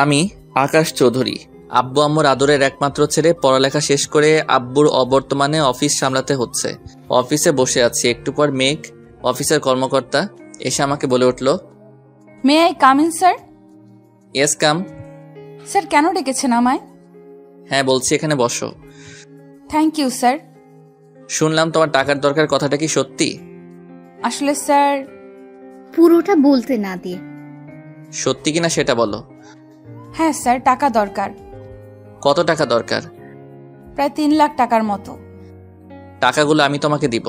আমি আকাশ চৌধুরী, আব্বু আম্মুর আদরের একমাত্র ছেলে। পড়ালেখা শেষ করে আব্বুর অবর্তমানে অফিস সামলাতে হচ্ছে। অফিসে বসে আছি। একটু পর মেঘ, অফিসের কর্মকর্তা, এসে আমাকে বলে উঠল, may I come in sir? Yes come. Sir কেন ডেকেছেন আমায়? হ্যাঁ বলছি, এখানে বসো। Thank you sir. শুনলাম তোমার টাকার দরকার, কথাটা কি সত্যি? আসলে স্যার, পুরোটা বলতে না দিয়ে সত্যি কিনা সেটা বলো। হ্যাঁ স্যার, টাকা দরকার। কত টাকা দরকার? প্রায় 3 লাখ টাকার মতো। টাকাগুলো আমি তোমাকে দিব।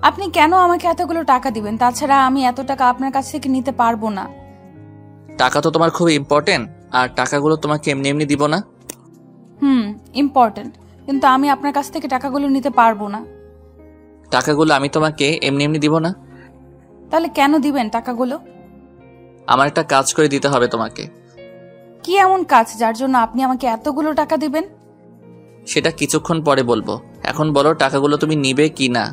আপনি কেন আমাকে এতগুলো টাকা দিবেন? তাছাড়া আমি এত টাকা আপনার কাছ থেকে নিতে পারবো না। টাকা তো তোমার খুব ইম্পর্টেন্ট, আর টাকাগুলো তোমাকে এমনি এমনি দিব না। ইম্পর্টেন্ট, কিন্তু আমি আপনার কাছ থেকে টাকাগুলো নিতে পারবো না। টাকাগুলো আমি তোমাকে এমনি এমনি দিব না। তাহলে কেন দিবেন টাকাগুলো? আমার একটা কাজ করে দিতে হবে তোমাকে। কি এমন কাজ যার জন্য আপনি আমাকে এতগুলো টাকা দিবেন? সেটা কিছুক্ষণ পরে বলবো। এখন বলো টাকাগুলো তুমি নিবে কি না।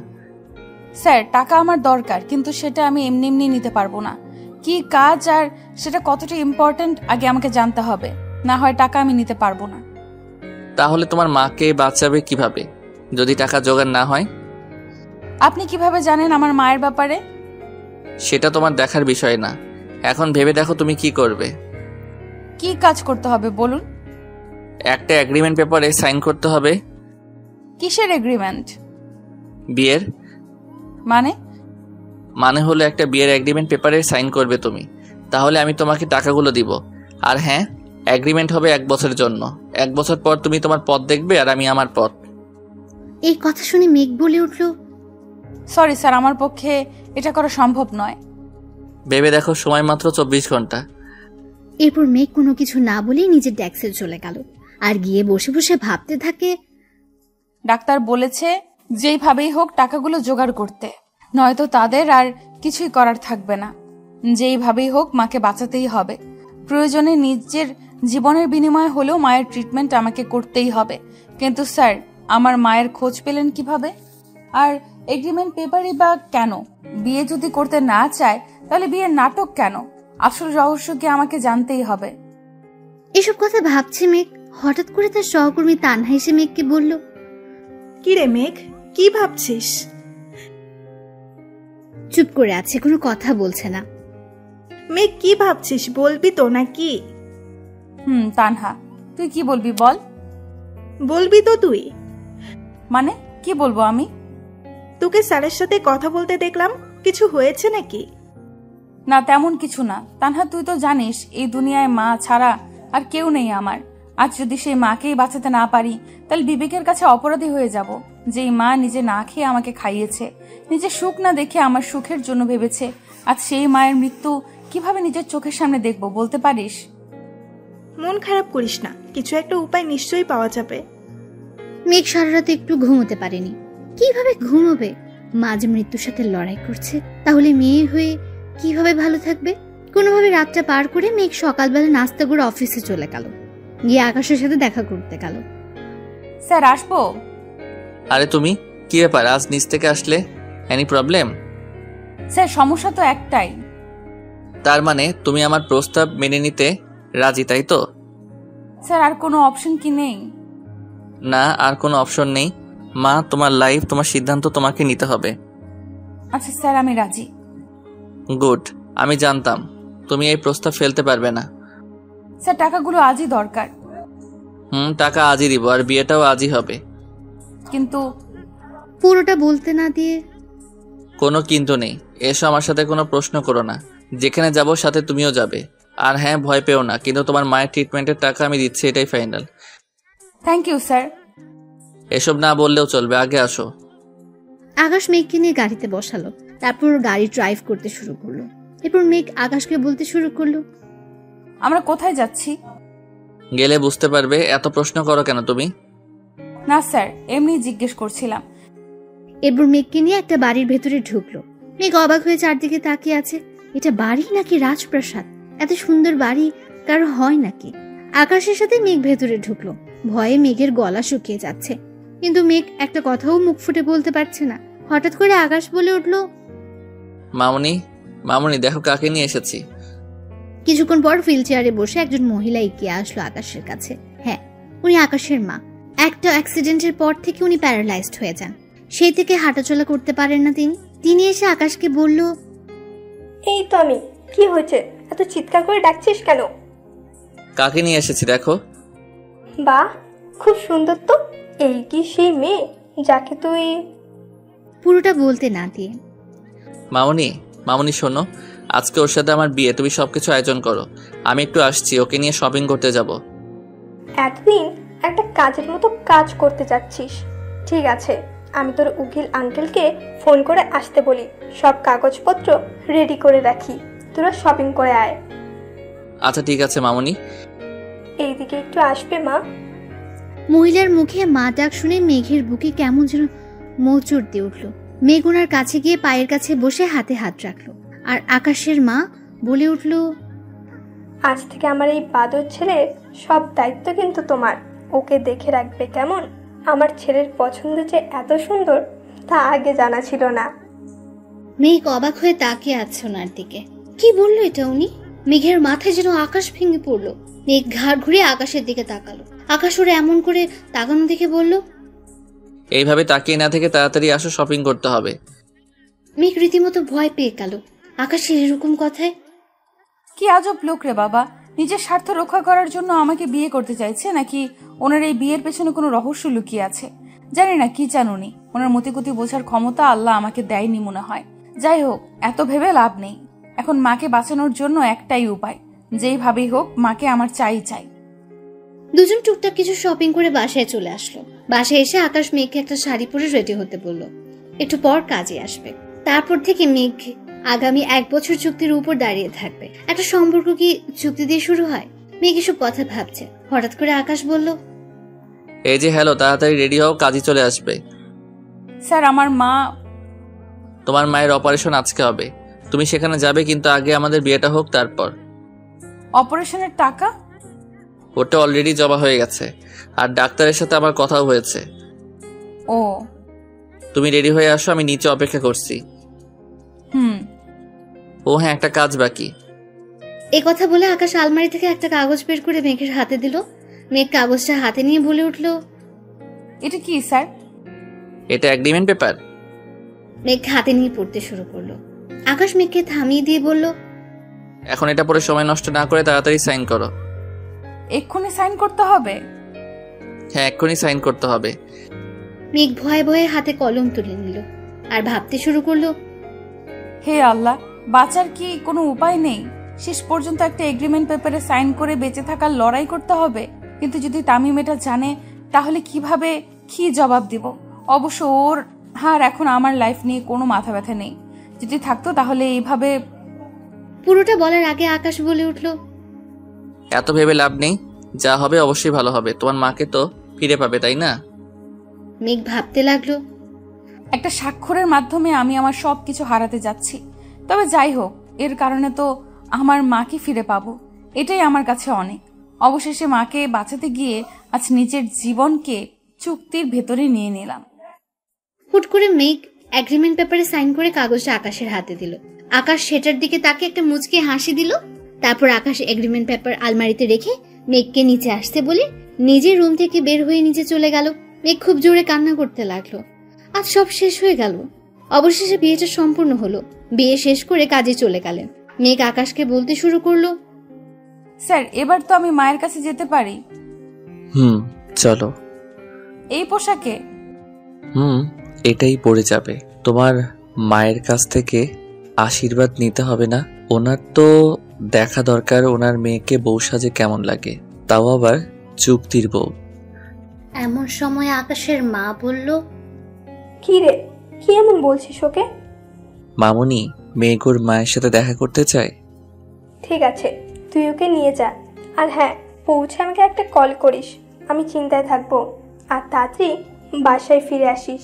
স্যার, টাকা আমার দরকার, কিন্তু সেটা আমি এমনি এমনি নিতে পারবো না। কি কাজ আর সেটা কতটা ইম্পর্টেন্ট আগে আমাকে জানতে হবে, না হয় টাকা আমি নিতে পারবো না। তাহলে তোমার মাকে বাঁচাবে কিভাবে যদি টাকা জোগাড় না হয়? আপনি কিভাবে জানেন আমার মায়ের ব্যাপারে? সেটা তোমার দেখার বিষয় না। এখন ভেবে দেখো তুমি কি করবে। কি কাজ করতে হবে বলুন? একটা এগ্রিমেন্ট পেপারে সাইন করতে হবে। কিসের এগ্রিমেন্ট? বিয়ের। মানে হলো একটা বিয়ের এগ্রিমেন্ট পেপারে সাইন করবে তুমি, তাহলে আমি তোমাকে টাকাগুলো দিব। আর হ্যাঁ, এগ্রিমেন্ট হবে 1 বছরের জন্য। 1 বছর পর তুমি তোমার পথ দেখবে আর আমি আমার পথ। এই কথা শুনে মেঘ বলে উঠল, সরি স্যার, আমার পক্ষে এটা করা সম্ভব নয়। ভেবে দেখো, সময় মাত্র 24 ঘন্টা। এরপর মেঘ কোনো কিছু না বলেই নিজের ডেস্কে চলে গেল আর গিয়ে বসে বসে ভাবতে থাকে, ডাক্তার বলেছে যেইভাবেই হোক টাকাগুলো জোগাড় করতে, নয়তো তাদের আর কিছুই করার থাকবে না। যেইভাবেই হোক মাকে বাঁচাতেই হবে। প্রয়োজনে নিজের জীবনের বিনিময়ে হলেও মায়ের ট্রিটমেন্ট আমাকে করতেই হবে। কিন্তু স্যার, আমার মায়ের খোঁজ পেলেন কিভাবে? আর এগ্রিমেন্ট পেপারই বা কেন? বিয়ে যদি করতে না চায় তাহলে বিয়ের নাটক কেন? আসল রহস্য কি আমাকে জানতেই হবে। এসব কথা ভাবছে মেঘ, হঠাৎ করে তার সহকর্মী তানহা এসে মেঘকে বলল, কি রে মেঘ, কি ভাবছিস? চুপ করে আছে, কোনো কথা বলছে না। মেঘ কি ভাবছিস, বলবি তো নাকি? তানহা, তুই কি বলবি বল। বলবি তো তুই? মানে কি বলবো আমি? তোকে স্যারের সাথে কথা বলতে দেখলাম, কিছু হয়েছে নাকি? না, তেমন কিছু না। তানহা, তুই তো জানিস এই দুনিয়ায় মা ছাড়া আর কেউ নেই আমার। আজ যদি সেই মাকেই বাঁচাতে না পারি, তাহলে বিবেকের কাছে অপরাধী হয়ে যাব। যেই মা নিজে না খেয়ে আমাকে খাইয়েছে, নিজের সুখ না দেখে আমার সুখের জন্য ভেবেছে, আজ সেই মায়ের মৃত্যু কিভাবে নিজের চোখের সামনে দেখবো বলতে পারিস? মন খারাপ করিস না, কিছু একটা উপায় নিশ্চয়ই পাওয়া যাবে। মেঘ সারা রাতে একটু ঘুমোতে পারেনি। কিভাবে ঘুমোবে? মা যে মৃত্যুর সাথে লড়াই করছে, তাহলে মেয়ে হয়ে কিভাবে ভালো থাকবে? কোনোভাবে রাতটা পার করে মেঘ সকালবেলা নাস্তা করে অফিসে চলে গেল, গিয়ে আকাশের সাথে দেখা করতে গেল। স্যার, আসবো? আরে তুমি, কি ব্যাপার আজ নিচ থেকে আসলে? Any problem? স্যার, সমস্যা তো একটাই। তার মানে তুমি আমার প্রস্তাব মেনে নিতে রাজি, তাই তো? স্যার, আর কোনো অপশন কি নেই? না, আর কোনো অপশন নেই। মা, তোমার লাইফ, তোমার সিদ্ধান্ত তোমাকে নিতে হবে। আচ্ছা স্যার, আমি রাজি। গুড, আমি জানতাম তুমি এই প্রস্তাব ফেলতে পারবে না। স্যার, টাকাগুলো আজই দরকার। টাকা আজই দিব, আর বিয়েটাও আজই হবে। কিন্তু পুরোটা বলতে না দিয়ে কোনো কিন্তু নেই। এসো, আমার সাথে কোনো প্রশ্ন করো না। যেখানে যাব সাথে তুমিও যাবে। আর হ্যাঁ, ভয় পেও না, কিন্তু তোমার মায়ের ট্রিটমেন্টের টাকা আমি দিচ্ছি, এটাই ফাইনাল। Thank you sir. এসব না বললেও চলবে, আগে আসো। আকাশ মেঘকে নিয়ে গাড়িতে বসালো, তারপর গাড়ি ড্রাইভ করতে শুরু করলো। এরপর মেঘ আকাশকে বলতে শুরু করলো, আমরা কোথায় যাচ্ছি? গেলে বুঝতে পারবে। এত প্রশ্ন করো কেন তুমি? না স্যার, এমনি জিজ্ঞেস করছিলাম। এরপর মেঘকে নিয়ে একটা বাড়ির ভেতরে ঢুকলো। মেঘ অবাক হয়ে চারদিকে তাকিয়ে আছে। এটা বাড়ি নাকি রাজপ্রাসাদ? এত সুন্দর বাড়ি কারো হয় নাকি? আকাশের সাথে মেঘ ভেতরে ঢুকলো। ভয়ে মেঘের গলা শুকিয়ে যাচ্ছে, কিন্তু মেঘ একটা কথাও মুখ ফুটে বলতে পারছে না। হঠাৎ করে আকাশ বলে উঠল, মামুনি, মামুনি দেখো কাকে নিয়ে এসেছি। কিছুক্ষণ পর হুইল চেয়ারে বসে একজন মহিলা এগিয়ে আসলো আকাশের কাছে। হ্যাঁ, উনি আকাশের মা। একটা অ্যাক্সিডেন্টের পর থেকে উনি প্যারালাইজড হয়ে যান। সেই থেকে হাঁটাচলা করতে পারেন না তিনি এসে আকাশকে বলল, এই তো আমি। কি হয়েছে, এত চিৎকার করে ডাকছিস কেন? কাকে নিয়ে এসেছি দেখো। বাহ, খুব সুন্দর তো। এই কি সেই মেয়ে যাকে তুই? পুরোটা বলতে না দিয়ে, মামুনি শোনো, আজকে ওর সাথে আমার বিয়ে, তুমি সবকিছু আয়োজন করো। আমি একটু আসছি, ওকে নিয়ে শপিং করতে যাব। এতদিন একটা কাজের মতো কাজ করতে যাচ্ছিস। ঠিক আছে, আমি তোর উকিল আঙ্কেলকে ফোন করে আসতে বলি, সব কাগজপত্র রেডি করে রাখি, তোরা শপিং করে আয়। আচ্ছা ঠিক আছে মামুনি। এইদিকে একটু আসবে মা? মহিলার মুখে মা ডাক শুনে মেঘের বুকে কেমন যেন মোচড় দিয়ে উঠল। মেঘ ওনার কাছে গিয়ে পায়ের কাছে বসে হাতে হাত রাখলো। আর আকাশের মা বলে উঠল, আজ থেকে আমার এই বাদর ছেলের সব দায়িত্ব কিন্তু তোমার। ওকে দেখে রাখবে কেমন? আমার ছেলের পছন্দ যে এত সুন্দর তা আগে জানা ছিল না। মেঘ অবাক হয়ে তাকিয়ে আছে ওনার দিকে। কি বললো এটা উনি? মেঘের মাথায় যেন আকাশ ভেঙে পড়লো। মেঘ ঘাড় ঘুরে আকাশের দিকে তাকালো। আকাশ ওরা এমন করে তাকানো দেখে বলল, এইভাবে তাকিয়ে না থেকে তাড়াতাড়ি আসো, শপিং করতে হবে। মেঘ রীতিমতো ভয় পেয়ে গেল আকাশের এরকম কথায়। কি আজব লোক রে বাবা, নিজের স্বার্থ রক্ষা করার জন্য আমাকে বিয়ে করতে চাইছে, নাকি ওনার এই বিয়ের পেছনে কোনো রহস্য লুকিয়ে আছে? জানি না কি চান উনি। ওনার মতিগতি বোঝার ক্ষমতা আল্লাহ আমাকে দেয়নি মনে হয়। যাই হোক, এত ভেবে লাভ নেই। এখন মাকে বাঁচানোর জন্য একটাই উপায়, যেইভাবেই হোক মাকে আমার চাই। দুজন টুকটাক কিছু শপিং করে বাসায় চলে আসলো। বাসায় এসে আকাশ মেঘকে একটা শাড়ি পরে রেডি হতে বলল। একটু পর কাজে আসবে। তারপর থেকে মেঘ আগামী 1 বছর চুক্তির উপর দাঁড়িয়ে থাকবে। একটা সম্পর্ক কি চুক্তি দিয়ে শুরু হয়? মেঘ এসব কথা ভাবছে। হঠাৎ করে আকাশ বলল, এই যে হ্যালো, তাড়াতাড়ি রেডি হও, কাজই চলে আসবে। স্যার, আমার মা। তোমার মায়ের অপারেশন আজকে হবে, তুমি সেখানে যাবে, কিন্তু আগে আমাদের বিয়েটা হোক তারপর। অপারেশনের টাকা? ওটা অলরেডি জমা হয়ে গেছে, আর ডাক্তারের সাথে আমার কথাও হয়েছে। ও, তুমি রেডি হয়ে আসো, আমি নিচে অপেক্ষা করছি। ও হ্যাঁ, একটা কাজ বাকি। এই কথা বলে আকাশ আলমারি থেকে একটা কাগজ বের করে মেঘের হাতে দিল। মেঘ কাগজটা হাতে নিয়ে বলে উঠল, এটা কি স্যার? এটা এগ্রিমেন্ট পেপার। মেঘ হাতে নিয়ে পড়তে শুরু করলো। আকাশ মেঘকে থামিয়ে দিয়ে বলল, এখন এটা পরে সময় নষ্ট না করে তাড়াতাড়ি সাইন করো। এক্ষুনি সাইন করতে হবে? হ্যাঁ, এক্ষুনি সাইন করতে হবে। মেঘ ভয়ে ভয়ে হাতে কলম তুলে নিল আর ভাবতে শুরু করলো, হে আল্লাহ, বাঁচার কি কোনো উপায় নেই? শেষ পর্যন্ত একটা এগ্রিমেন্ট পেপারে সাইন করে বেঁচে থাকার লড়াই করতে হবে। কিন্তু যদি তামিম এটা জানে, তাহলে কিভাবে কি জবাব দিব? অবশ্য ওর আর এখন আমার লাইফ নিয়ে কোনো মাথা ব্যথা নেই। যদি থাকতো তাহলে এইভাবে। পুরোটা বলার আগে আকাশ বলে উঠল, এত ভেবে লাভ নেই, যা হবে অবশ্যই ভালো হবে। তোমার মাকে তো ফিরে পাবে, তাই না? মেঘ ভাবতে লাগলো, একটা স্বাক্ষরের মাধ্যমে আমি আমার সবকিছু হারাতে যাচ্ছি। তবে যাই হোক, এর কারণে তো আমার মাকে ফিরে পাবো, এটাই আমার কাছে অনেক। অবশেষে মাকে বাঁচাতে গিয়ে আজ নিজের জীবনকে চুক্তির ভেতরে নিয়ে নিলাম। হুট করে মেঘ এগ্রিমেন্ট পেপারে সাইন করে কাগজটা আকাশের হাতে দিল। আকাশ সেটার দিকে তাকে একটা মুচকে হাসি দিল। তারপর আকাশ এগ্রিমেন্ট পেপার আলমারিতে রেখে মেঘকে নিচে আসতে বলে নিজের রুম থেকে বের হয়ে নিচে চলে গেল। মেঘ খুব জোরে কান্না করতে লাগলো। আজ সব শেষ হয়ে গেল। অবশেষে বিয়েটা সম্পূর্ণ হলো। বিয়ে শেষ করে কাজে চলে গেলেন। মেঘ আকাশকে বলতে শুরু করলো, স্যার, এবার তো আমি মায়ের কাছে যেতে পারি? চলো। এই পোশাকে? এটাই পড়ে যাবে। তোমার মায়ের কাছ থেকে আশীর্বাদ নিতে হবে না? ওনার তো দেখা দরকার ওনার মেয়েকে বউ সাজে কেমন লাগে, তাও আবার চুক্তির বউ। এমন সময় আকাশের মা বলল, কি রে, কি এমন বলছিস ওকে? মামুনি, মেঘ ওর মায়ের সাথে দেখা করতে চায়। ঠিক আছে, তুই ওকে নিয়ে যা। আর হ্যাঁ, পৌঁছে আমাকে একটা কল করিস, আমি চিন্তায় থাকবো। আর তাড়াতাড়ি বাসায় ফিরে আসিস,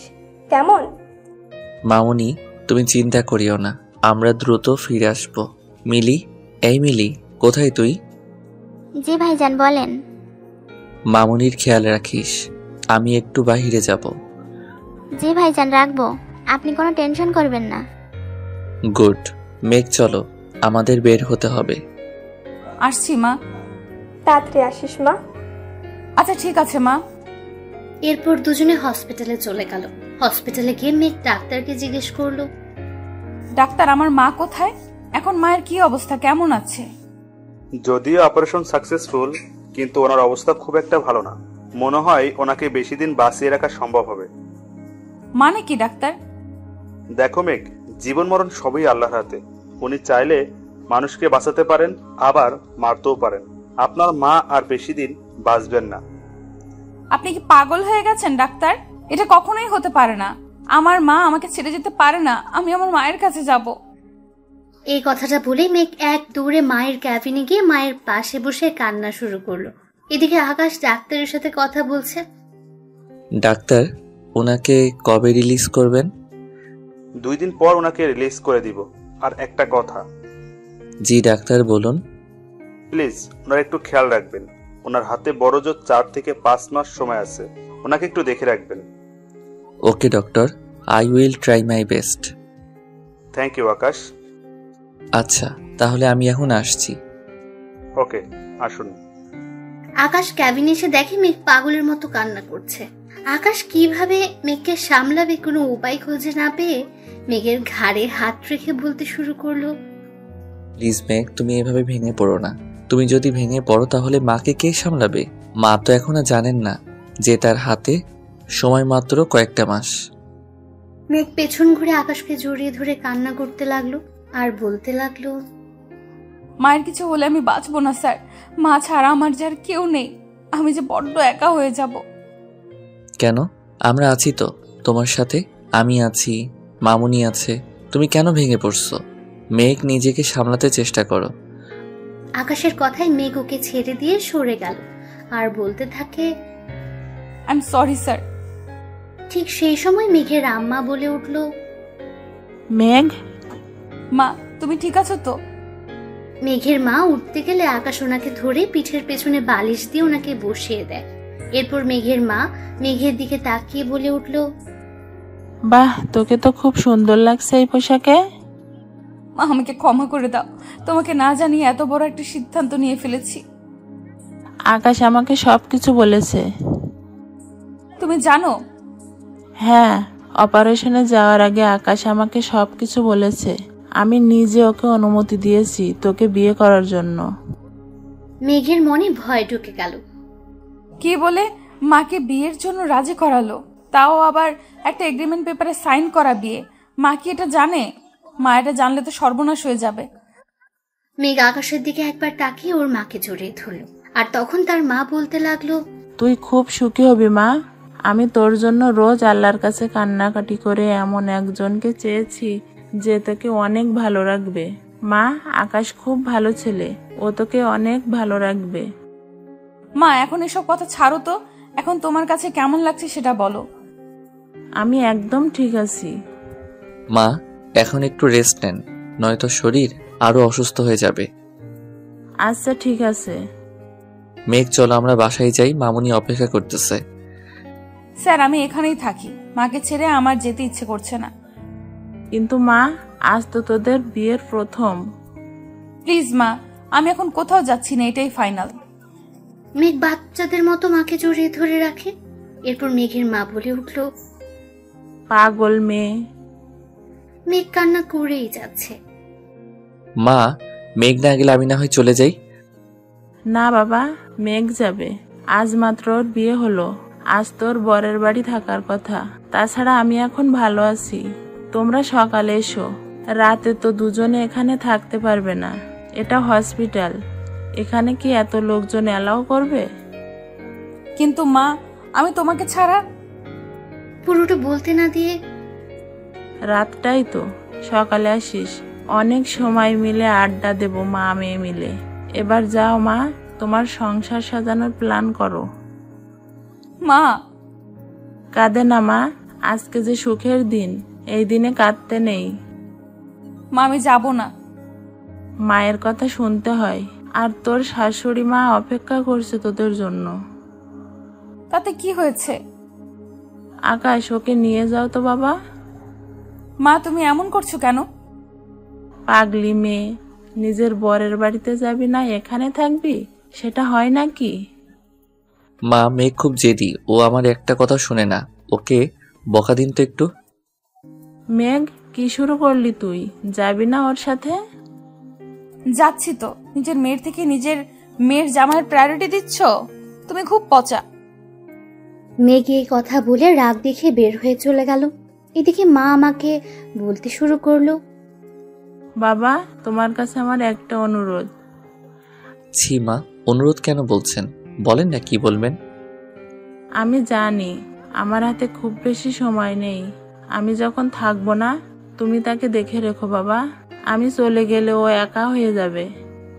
কেমন? মামুনি, তুমি চিন্তা করিও না, আমরা দ্রুত ফিরে আসবো। মিলি, এই মিলি, কোথায় তুই? জি ভাইজান, বলেন। মামুনির খেয়াল রাখিস, আমি একটু বাহিরে যাব। জি ভাইজান, রাখবো, আপনি কোনো টেনশন করবেন না। গুড। মেঘ চলো, আমাদের বের হতে হবে। আসছি মা। তাড়াতাড়ি আসিস মা। আচ্ছা ঠিক আছে মা। এরপর দুজনে হসপিটালে চলে গেল। হসপিটালে গিয়ে মেঘ ডাক্তারকে জিজ্ঞেস করলো, ডাক্তার আমার মা কোথায়? এখন মায়ের কি অবস্থা, কেমন আছে? যদিও অপারেশন সাকসেসফুল, কিন্তু ওনার অবস্থা খুব একটা ভালো না। মনে হয় ওনাকে বেশি দিন বাঁচিয়ে রাখা সম্ভব হবে। মানে কি ডাক্তার? দেখো মেঘ, জীবন মরণ সবই আল্লাহর হাতে। উনি চাইলে মানুষকে বাঁচাতে পারেন, আবার মারতেও পারেন। আপনার মা আর বেশি দিন বাঁচবেন না। আপনি কি পাগল হয়ে গেছেন ডাক্তার? এটা কখনোই হতে পারে না। আমার মা আমাকে ছেড়ে যেতে পারে না। আমি আমার মায়ের কাছে যাব। এই কথাটা বলে মেঘ এক দৌড়ে মায়ের ক্যাবিনে গিয়ে মায়ের পাশে বসে কান্না শুরু করলো। এদিকে আকাশ ডাক্তারের সাথে কথা বলছে। ডাক্তার, ওনাকে কবে রিলিজ করবেন? 2 দিন পর ওনাকে রিলিজ করে দিব। আর একটা কথা। জি ডাক্তার, বলুন। প্লিজ ওনার একটু খেয়াল রাখবেন। ওনার হাতে বড় জোর 4 থেকে 5 মাস সময় আছে। ওনাকে একটু দেখে রাখবেন। Okay doctor, I will try my best. Thank you Akash. আচ্ছা, তাহলে আমি এখন আসছি। ওকে, আসুন। আকাশ ক্যাবিনে এসে দেখে মেঘ পাগলের মতো কান্না করছে। আকাশ কিভাবে মেঘকে সামলাবে কোনো উপায় খুঁজে না পেয়ে মেঘের ঘাড়ে হাত রেখে বলতে শুরু করলো, প্লিজ মেঘ, তুমি এভাবে ভেঙে পড়ো না। তুমি যদি ভেঙে পড়ো তাহলে মাকে কে সামলাবে? মা তো এখনো জানেন না যে তার হাতে সময় মাত্র কয়েকটা মাস। মেঘ পেছন ঘুরে আকাশকে জড়িয়ে ধরে কান্না করতে লাগলো আর বলতে লাগলো, মায়ের কিছু হলে আমি বাঁচবো না স্যার। মা ছাড়া আমার যার কেউ নেই। আমি যে বড্ড একা হয়ে যাব। কেন? আমরা আছি তো তোমার সাথে। আমি আছি, মামুনি আছে। তুমি কেন ভেঙে পড়ছো? মেঘ, নিজেকে সামলাতে চেষ্টা করো। আকাশের কথায় মেঘ ওকে ছেড়ে দিয়ে সরে গেল আর বলতে থাকে, আই এম সরি স্যার। ঠিক সেই সময় মেঘের আম্মা বলে উঠল, মেঘ, মা তুমি ঠিক আছো তো? মেঘের মা উঠতে গেলে আকাশ ওনাকে ধরে পিঠের পেছনে বালিশ দিয়ে ওনাকে বসিয়ে দেয়। এরপর মেঘের মা মেঘের দিকে তাকিয়ে বলে উঠল, বাহ, তোকে তো খুব সুন্দর লাগছে এই পোশাকে। মা আমাকে ক্ষমা করে দাও। তোমাকে না জানিয়ে এত বড় একটা সিদ্ধান্ত নিয়ে ফেলেছি। আকাশ আমাকে সবকিছু বলেছে। তুমি জানো? হ্যাঁ, অপারেশনে যাওয়ার আগে আকাশ আমাকে সবকিছু বলেছে। আমি নিজে ওকে অনুমতি দিয়েছি তোকে বিয়ে করার জন্য। মেঘের মনে ভয় ঢুকে গেল। কি বলে? মাকে বিয়ের জন্য রাজি করালো, তাও আবার একটা এগ্রিমেন্ট পেপারে সাইন করা বিয়ে। মা কি এটা জানে? মা এটা জানলে তো সর্বনাশ হয়ে যাবে। মেঘ আকাশের দিকে একবার তাকিয়ে ওর মাকে জড়িয়ে ধরল। আর তখন তার মা বলতে লাগলো, তুই খুব সুখী হবি মা। আমি তোর জন্য রোজ আল্লাহর কাছে কান্নাকাটি করে এমন একজনকে চেয়েছি যে তোকে অনেক ভালো রাখবে। মা, আকাশ খুব ভালো ছেলে, ও তোকে অনেক ভালো রাখবে। মা এখন এসব কথা ছাড়ো তো। এখন তোমার কাছে কেমন লাগছে সেটা বলো। আমি একদম ঠিক আছি। মা, এখন একটু রেস্ট নেন, নয়তো শরীর আরো অসুস্থ হয়ে যাবে। আচ্ছা ঠিক আছে। মেঘ, চলো আমরা বাসায় যাই, মামুনি অপেক্ষা করতেছে। স্যার আমি এখানেই থাকি। মাকে ছেড়ে আমার যেতে ইচ্ছে করছে না। কিন্তু মা, আজ তো তোদের বিয়ের প্রথম। প্লিজ মা, আমি এখন কোথাও যাচ্ছি না, এটাই ফাইনাল। মেঘ বাচ্চাদের মতো মাকে জড়িয়ে ধরে রাখে। এরপর মেঘের মা বলে উঠল, পাগল মেয়ে। মেঘ কান্না করেই যাচ্ছে। মা, মেঘ না গেলে আমি না হয় চলে যাই। না বাবা, মেঘ যাবে। আজ মাত্র ওর বিয়ে হলো। আজ তোর বরের বাড়ি থাকার কথা। তাছাড়া আমি এখন ভালো আছি। তোমরা সকালে এসো। রাতে তো দুজনে এখানে থাকতে পারবে না। এটা হসপিটাল, এখানে কি এত লোকজন অ্যালাউ করবে? কিন্তু মা, আমি তোমাকে ছাড়া। পুরোটা বলতে না দিয়ে, রাতটাই তো, সকালে আসিস। অনেক সময় মিলে আড্ডা দেব মা মেয়ে মিলে। এবার যাও মা, তোমার সংসার সাজানোর প্ল্যান করো। মা, কাঁদে না মা, আজকে যে সুখের দিন, এই দিনে কাঁদতে নেই। মা আমি যাব না। মায়ের কথা শুনতে হয়, আর তোর শাশুড়ি মা অপেক্ষা করছে তোদের জন্য। তাতে কি হয়েছে? আকাশ, ওকে নিয়ে যাও তো বাবা। মা তুমি এমন করছো কেন? পাগলি মেয়ে, নিজের বরের বাড়িতে যাবি না এখানে থাকবি, সেটা হয় নাকি? মা, মেয়ে খুব জেদি, ও আমার একটা কথা শুনে না, ওকে বকা দিন তো একটু। মেঘ, কি শুরু করলি তুই? যাবি না ওর সাথে? যাচ্ছি তো। নিজের মেয়ের থেকে নিজের মেয়ের জামাইয়ের প্রায়োরিটি দিচ্ছ? তুমি খুব পচা। মেঘ এই কথা বলে রাগ দেখে বের হয়ে চলে গেল। এদিকে মা আমাকে বলতে শুরু করলো, বাবা, তোমার কাছে আমার একটা অনুরোধ। ছি মা, অনুরোধ কেন বলছেন? বলেন না, কি বলবেন। আমি জানি আমার হাতে খুব বেশি সময় নেই। আমি যখন থাকবো না, তুমি তাকে দেখে রেখো বাবা। আমি চলে গেলে ও একা হয়ে যাবে।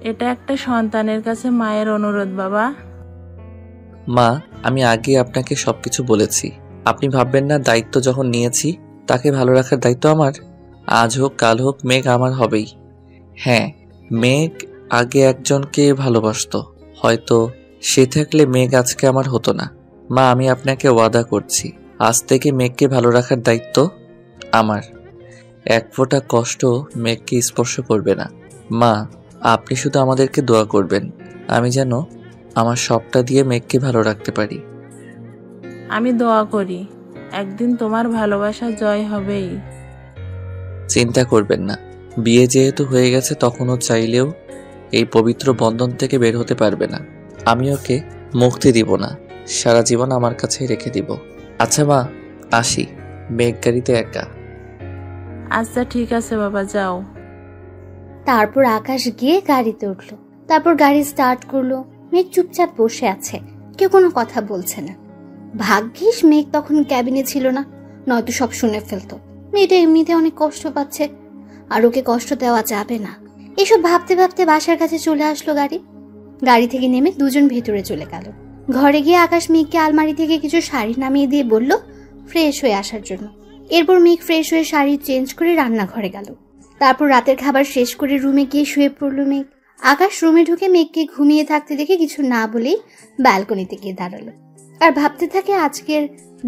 এটা একটা সন্তানের কাছে মায়ের অনুরোধ বাবা। মা, আমি আগে আপনাকে সবকিছু বলেছি। আপনি ভাববেন না দায়িত্ব যখন নিয়েছি তাকে ভালো রাখার দায়িত্ব আমার। আজ হোক কাল হোক মেঘ আমার হবেই। হ্যাঁ, মেঘ আগে একজনকে ভালোবাসতো, হয়তো সে থাকলে মেঘ আজকে আমার হতো না। মা, আমি আপনাকে ওয়াদা করছি, আজ থেকে মেঘকে ভালো রাখার দায়িত্ব আমার। এক ফোঁটা কষ্ট মেঘকে স্পর্শ করবে না। মা, আপনি শুধু আমাদেরকে দোয়া করবেন, আমি যেন আমার সবটা দিয়ে মেঘকে ভালো রাখতে পারি। আমি দোয়া করি একদিন তোমার ভালোবাসা জয় হবেই। চিন্তা করবেন না, বিয়ে যেহেতু হয়ে গেছে তখনও চাইলেও এই পবিত্র বন্ধন থেকে বের হতে পারবে না। আমি ওকে মুক্তি দিব না, সারা জীবন আমার কাছেই রেখে দিব। আচ্ছা মা, আসি, মেঘ গাড়িতে একা। আচ্ছা ঠিক আছে বাবা, যাও। তারপর আকাশ গিয়ে গাড়িতে উঠলো। তারপর গাড়ি স্টার্ট করলো। মেঘ চুপচাপ বসে আছে, কেউ কোনো কথা বলছে না। ভাগ্যিস মেঘ তখন ক্যাবিনে ছিল না, নয়তো সব শুনে ফেলতো। মেয়েটা এমনিতে অনেক কষ্ট পাচ্ছে, আর ওকে কষ্ট দেওয়া যাবে না। এসব ভাবতে ভাবতে বাসার কাছে চলে আসলো গাড়ি থেকে নেমে দুজন ভেতরে চলে গেল। ঘরে গিয়ে আকাশ মেঘকে আলমারি থেকে কিছু শাড়ি নামিয়ে দিয়ে বলল ফ্রেশ হয়ে আসার জন্য। এরপর মেঘ ফ্রেশ হয়ে শাড়ি চেঞ্জ করে রান্নাঘরে গেল। তারপর রাতের খাবার শেষ করে রুমে গিয়ে শুয়ে পড়ল মেঘ। আকাশ রুমে ঢুকে মেঘকে ঘুমিয়ে থাকতে দেখে কিছু না বলেই ব্যালকনিতে গিয়ে দাঁড়ালো আর ভাবতে থাকে আজকের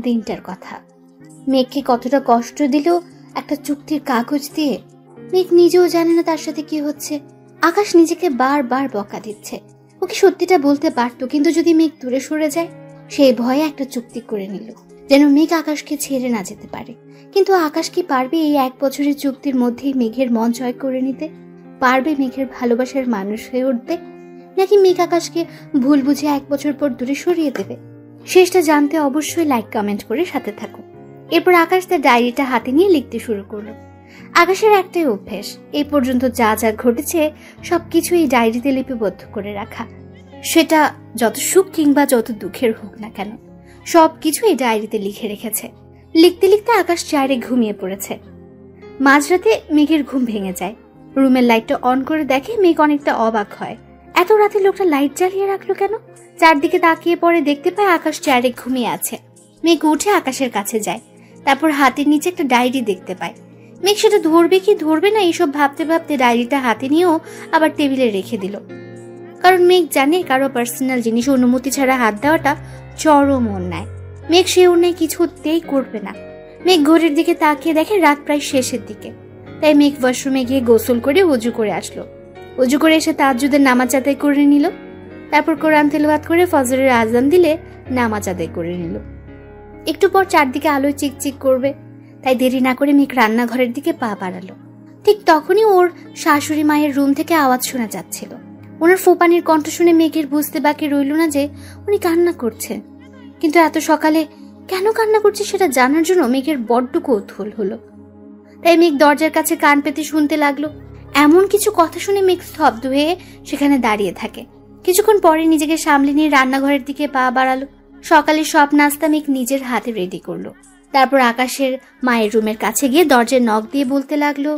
দিনটার কথা। মেঘকে কতটা কষ্ট দিল একটা চুক্তির কাগজ দিয়ে। মেঘ নিজেও জানে না তার সাথে কি হচ্ছে। আকাশ নিজেকে বারবার বকা দিচ্ছে। ওকে সত্যিটা বলতে পারতো, কিন্তু যদি মেঘ দূরে সরে যায়, সেই ভয়ে একটা চুক্তি করে নিল যেন মেঘ আকাশকে ছেড়ে না যেতে পারে। কিন্তু আকাশ কি পারবে এই 1 বছরের চুক্তির মধ্যেই মেঘের মন জয় করে নিতে? পারবে মেঘের ভালোবাসার মানুষ হয়ে উঠতে? নাকি মেঘ আকাশকে ভুল বুঝে 1 বছর পর দূরে সরিয়ে দেবে? শেষটা জানতে অবশ্যই লাইক কমেন্ট করে সাথে থাকুন। এরপর আকাশ তার ডায়েরিটা হাতে নিয়ে লিখতে শুরু করলো। আকাশের একটাই অভ্যেস, এই পর্যন্ত যা যা ঘটেছে সবকিছু এই ডায়েরিতে লিপিবদ্ধ করে রাখা। সেটা যত সুখ কিংবা যত দুঃখের হোক না কেন, সবকিছু এই ডায়েরিতে লিখে রেখেছে। লিখতে লিখতে আকাশ চেয়ারে ঘুমিয়ে পড়েছে। মাঝরাতে মেঘের ঘুম ভেঙে যায়। রুমের লাইটটা অন করে দেখে মেঘ অনেকটা অবাক হয়। এত রাতে লোকটা লাইট জ্বালিয়ে রাখলো কেন? চারদিকে তাকিয়ে পরে দেখতে পায় আকাশ চেয়ারে ঘুমিয়ে আছে। মেঘ উঠে আকাশের কাছে যায়। তারপর হাতের নিচে একটা ডায়েরি দেখতে পায়। মেঘ সেটা ধরবে কি ধরবে না এইসব ভাবতে ভাবতে ডায়েরিটা হাতে নিয়েও আবার টেবিলে রেখে দিল। কারণ মেঘ জানে কারো পার্সোনাল জিনিস অনুমতি ছাড়া হাত দেওয়াটা চরম অন্যায়। মেঘ সে অন্যায় কিছুতেই করবে না। মেঘ ঘড়ির দিকে তাকিয়ে দেখে রাত প্রায় শেষের দিকে। তাই মেঘ ওয়াশরুমে গিয়ে গোসল করে ওযু করে আসলো। ওযু করে এসে তাহাজ্জুদের নামাজ আদায় করে নিল। তারপর কোরআন তেলাওয়াত করে ফজরের আজান দিলে নামাজ আদায় করে নিল। একটু পর চারদিকে আলোয় চিকচিক করবে, তাই দেরি না করে মেঘ রান্নাঘরের দিকে পা বাড়ালো। ঠিক তখনই ওর শাশুড়ি মায়ের রুম থেকে আওয়াজ শোনা যাচ্ছিল। ওনার ফোপানির কণ্ঠ শুনে মেঘের বুঝতে বাকি রইল না যে উনি কান্না করছেন। কিন্তু এত সকালে কেন কান্না করছে সেটা জানার জন্য মেঘের বড্ড কৌতূহল হলো। তাই মেঘ দরজার কাছে কান পেতে শুনতে লাগলো। এমন কিছু কথা শুনে মেঘ স্তব্ধ হয়ে সেখানে দাঁড়িয়ে থাকে। কিছুক্ষণ পরে নিজেকে সামলে নিয়ে রান্নাঘরের দিকে পা বাড়ালো। সকালে সব নাস্তা মেঘ নিজের হাতে রেডি করলো। তারপর আকাশের মায়ের রুমের কাছে গিয়ে দরজার নক দিয়ে বলতে লাগলো,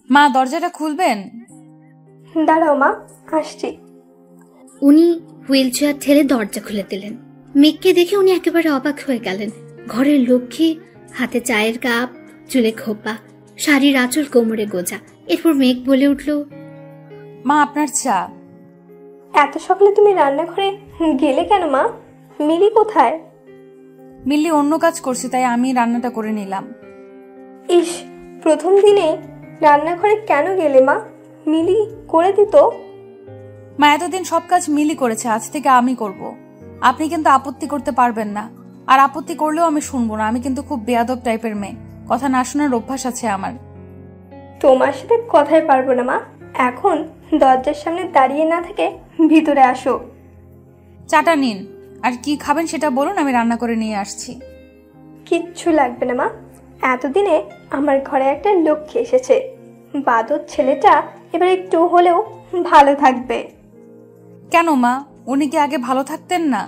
মা, দরজাটা খুলবেন? দাঁড়াও মা, আসছি। উনি হুইল চেয়ার ঠেলে দরজা খুলে দিলেন। মেঘকে দেখে উনি একেবারে অবাক হয়ে গেলেন। ঘরের লক্ষ্মী, হাতে চায়ের কাপ, চুলে খোপা, শাড়ির আঁচল কোমরে গোজা। এরপর মেঘ বলে উঠল, মা, আপনার চা। এত সকালে তুমি রান্নাঘরে গেলে কেন মা? মিলি কোথায়? মিল্লি অন্য কাজ করছে, তাই আমি রান্নাটা করে নিলাম। ইস, প্রথম দিনে রান্নাঘরে কেন গেলে মা? মিলি করে দিত। মা এতদিন সব কাজ মিলি করেছে, আজ থেকে আমি করব। আপনি কিন্তু আপত্তি করতে পারবেন না, আর আপত্তি করলেও আমি শুনবো না। আমি কিন্তু খুব বেয়াদব টাইপের মেয়ে, কথা না শোনার অভ্যাস আছে আমার। তোমার সাথে কথাই পারবো না মা। এখন দরজার সামনে দাঁড়িয়ে না থেকে ভিতরে আসো। চাটা নিন, আর কি খাবেন সেটা বলুন, আমি রান্না করে নিয়ে আসছি। কিচ্ছু লাগবে না মা, এতদিনে আমার ঘরে একটা লক্ষ্মী এসেছে। বাদর ছেলেটা এবার একটু হলেও ভালো থাকবে। কেন মা, উনি কি আগে ভালো থাকতেন না?